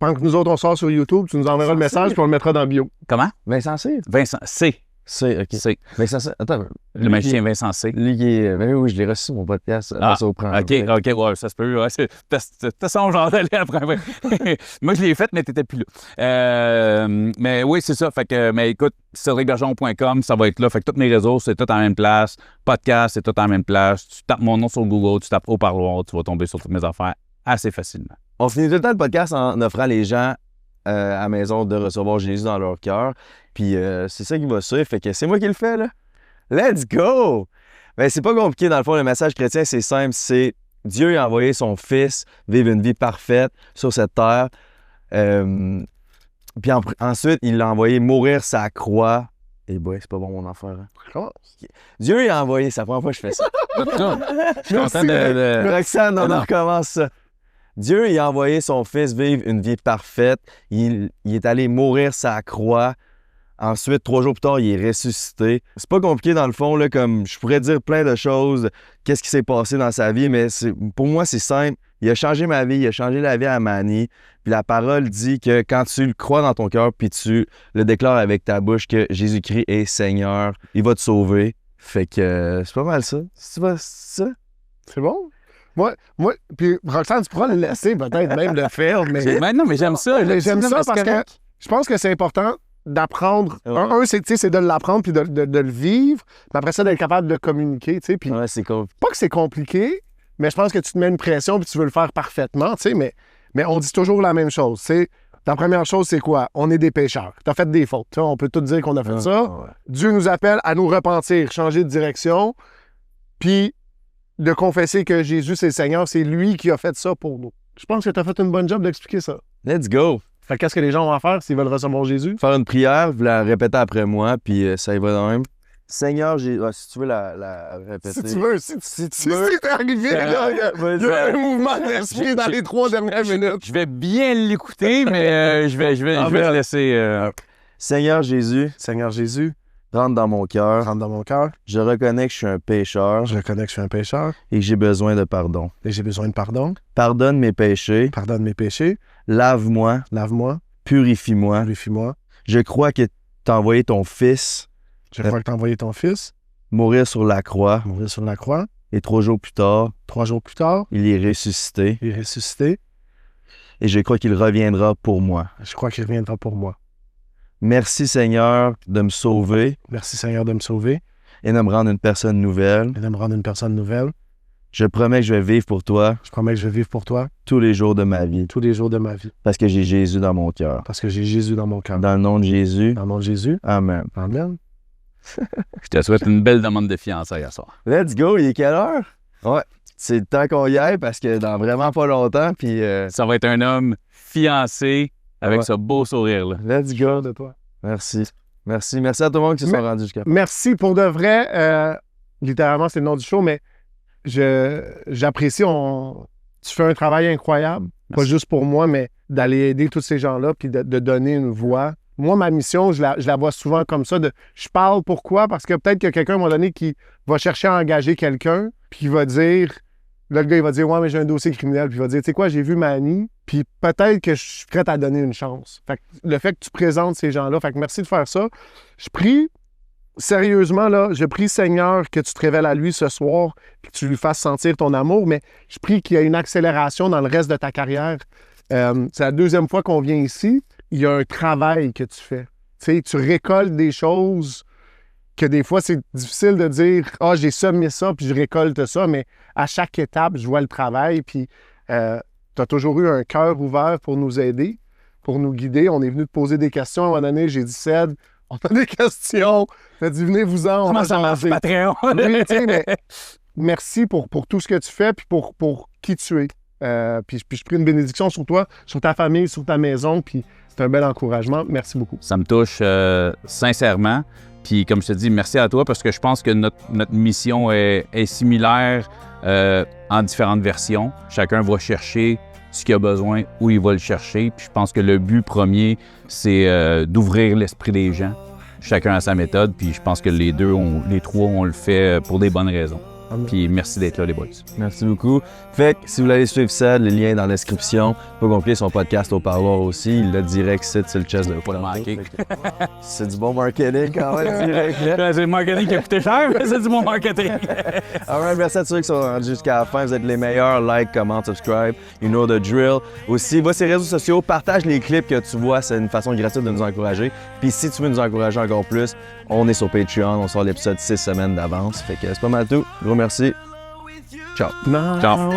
pendant que nous autres on sort sur YouTube, tu nous enverras le message puis on le mettra dans le bio. Comment? Vincent C? Vincent C. C, OK. C. Vincent C. Attends. Le magicien Vincent C. Lui qui est... Ben oui, je l'ai reçu sur mon podcast. Ça prend. OK, ouais, ça se peut. Ouais, t'as son genre d'aller après. Ouais. Moi, je l'ai fait, mais t'étais plus là. Mais oui, c'est ça. Fait que, mais écoute, cédricbergeron.com, ça va être là. Fait que tous mes réseaux, c'est tout en même place. Podcast, c'est tout en même place. Tu tapes mon nom sur Google, tu tapes Au Parloir, tu vas tomber sur toutes mes affaires assez facilement. On finit tout le temps le podcast en offrant les gens à la maison de recevoir Jésus dans leur cœur. Puis c'est ça qui va suivre. Fait que c'est moi qui le fais, là. Let's go! Ben, c'est pas compliqué, dans le fond. Le message chrétien, c'est simple. C'est Dieu a envoyé son Fils vivre une vie parfaite sur cette terre. Puis ensuite, il l'a envoyé mourir sa croix. Eh boy, c'est pas bon mon affaire. Hein? Dieu a envoyé, c'est la première fois que je fais ça. Je suis content de... Roxane, on recommence ça. Dieu il a envoyé son Fils vivre une vie parfaite. Il est allé mourir sa croix. Ensuite, 3 jours plus tard, il est ressuscité. C'est pas compliqué dans le fond, là, comme je pourrais dire plein de choses, qu'est-ce qui s'est passé dans sa vie, mais pour moi, c'est simple. Il a changé ma vie, il a changé la vie à Manny. Puis la parole dit que quand tu le crois dans ton cœur, puis tu le déclares avec ta bouche que Jésus-Christ est Seigneur, il va te sauver. Fait que c'est pas mal ça. Si tu vas, c'est ça? C'est bon? Moi, puis Roxane, tu pourras le laisser peut-être même le faire, mais... Non, mais j'aime ça. J'aime ça parce que je pense que c'est important d'apprendre. Un, c'est de l'apprendre puis de le vivre. Puis après ça, d'être capable de communiquer, tu sais. Puis Ouais, c'est cool. pas que c'est compliqué, mais je pense que tu te mets une pression puis tu veux le faire parfaitement, tu sais. Mais on dit toujours la même chose. C'est la première chose, c'est quoi? On est des pécheurs. Tu as fait des fautes. Tu sais, on peut tout dire qu'on a fait ça. Ouais. Dieu nous appelle à nous repentir, changer de direction, puis de confesser que Jésus, c'est le Seigneur. C'est lui qui a fait ça pour nous. Je pense que tu as fait une bonne job d'expliquer ça. Let's go! Fait que qu'est-ce que les gens vont faire s'ils veulent recevoir Jésus? Faire une prière, vous la répétez après moi, puis ça y va de même. Seigneur, si tu veux la répéter. Si tu veux, si t'es arrivé, là, il y a un mouvement d'esprit dans les 3 dernières minutes. Je vais bien l'écouter, mais je vais te laisser... Seigneur Jésus, rentre dans mon cœur. Rentre dans mon cœur. Je reconnais que je suis un pécheur Je reconnais que je suis un pécheur et que j'ai besoin de pardon. et j'ai besoin de pardon. Pardonne mes péchés, Pardonne mes péchés. lave-moi, Lave-moi. purifie-moi. Purifie-moi. Je crois que tu as envoyé ton Fils Je crois que tu as envoyé ton Fils mourir sur la croix mourir sur la croix. et 3 jours plus tard, 3 jours plus tard, il est ressuscité il est ressuscité. et je crois qu'il reviendra pour moi. Je crois qu'il reviendra pour moi. Merci Seigneur de me sauver Merci Seigneur de me sauver et de me rendre une personne nouvelle. et de me rendre une personne nouvelle. Je promets que je vais vivre pour toi Je promets que je vais vivre pour toi tous les jours de ma vie tous les jours de ma vie parce que j'ai Jésus dans mon cœur. parce que j'ai Jésus dans mon cœur. Dans le nom de Jésus, Dans le nom de Jésus. Amen. Amen. Je te souhaite une belle demande de fiançailles à soir. Let's go, il est quelle heure? Ouais, c'est le temps qu'on y aille parce que dans vraiment pas longtemps, puis Ça va être un homme fiancé avec Ouais. ce beau sourire-là. let's go. De toi. Merci. Merci à tout le monde qui se sont rendus jusqu'à Merci pour de vrai. Littéralement, c'est le nom du show, mais j'apprécie. Tu fais un travail incroyable. Pas Merci. juste pour moi, mais d'aller aider tous ces gens-là puis de donner une voix. Moi, ma mission, je la vois souvent comme ça. Je parle pourquoi? Parce que peut-être qu'il y a quelqu'un à un moment donné qui va chercher à engager quelqu'un puis qui va dire... Là, le gars, il va dire « Ouais, mais j'ai un dossier criminel. » Puis il va dire « Tu sais quoi, j'ai vu Manny, puis peut-être que je suis prêt à donner une chance. » Fait que le fait que tu présentes ces gens-là, fait que merci de faire ça. Je prie, sérieusement, là, je prie Seigneur que tu te révèles à lui ce soir, que tu lui fasses sentir ton amour, mais je prie qu'il y ait une accélération dans le reste de ta carrière. C'est la 2e fois qu'on vient ici. Il y a un travail que tu fais. Tu sais, tu récoltes des choses que des fois, c'est difficile de dire « Ah, j'ai semé ça, puis je récolte ça », mais à chaque étape, je vois le travail, puis tu as toujours eu un cœur ouvert pour nous aider, pour nous guider. On est venu te poser des questions. À un moment donné, j'ai dit « Ced, on a des questions. » T'as dit « Venez-vous-en. » Comment ça marche, Patreon? Oui, tu sais, mais merci pour tout ce que tu fais, puis pour qui tu es. Puis je prie une bénédiction sur toi, sur ta famille, sur ta maison, puis c'est un bel encouragement. Merci beaucoup. Ça me touche sincèrement. Puis comme je te dis, merci à toi parce que je pense que notre mission est similaire en différentes versions. Chacun va chercher ce qu'il a besoin, où il va le chercher. Puis je pense que le but premier, c'est d'ouvrir l'esprit des gens. Chacun a sa méthode. Puis je pense que les trois, on le fait pour des bonnes raisons. Puis merci d'être là, les boys. Merci beaucoup. Fait que si vous voulez aller suivre Ced, le lien est dans la description. Pas compliqué, son podcast au parloir aussi. Il l'a direct c'est le chest de pas manquer. C'est du bon marketing quand même, direct. C'est le marketing qui a coûté cher, mais c'est du bon marketing. Alright, merci à ceux qui sont rendus jusqu'à la fin. Vous êtes les meilleurs. Like, comment, subscribe. You know the drill. Aussi, va sur les réseaux sociaux, partage les clips que tu vois. C'est une façon gratuite de nous encourager. Puis si tu veux nous encourager encore plus, on est sur Patreon. On sort l'épisode 6 semaines d'avance. Fait que c'est pas mal tout. Gros merci. Ciao. Ciao.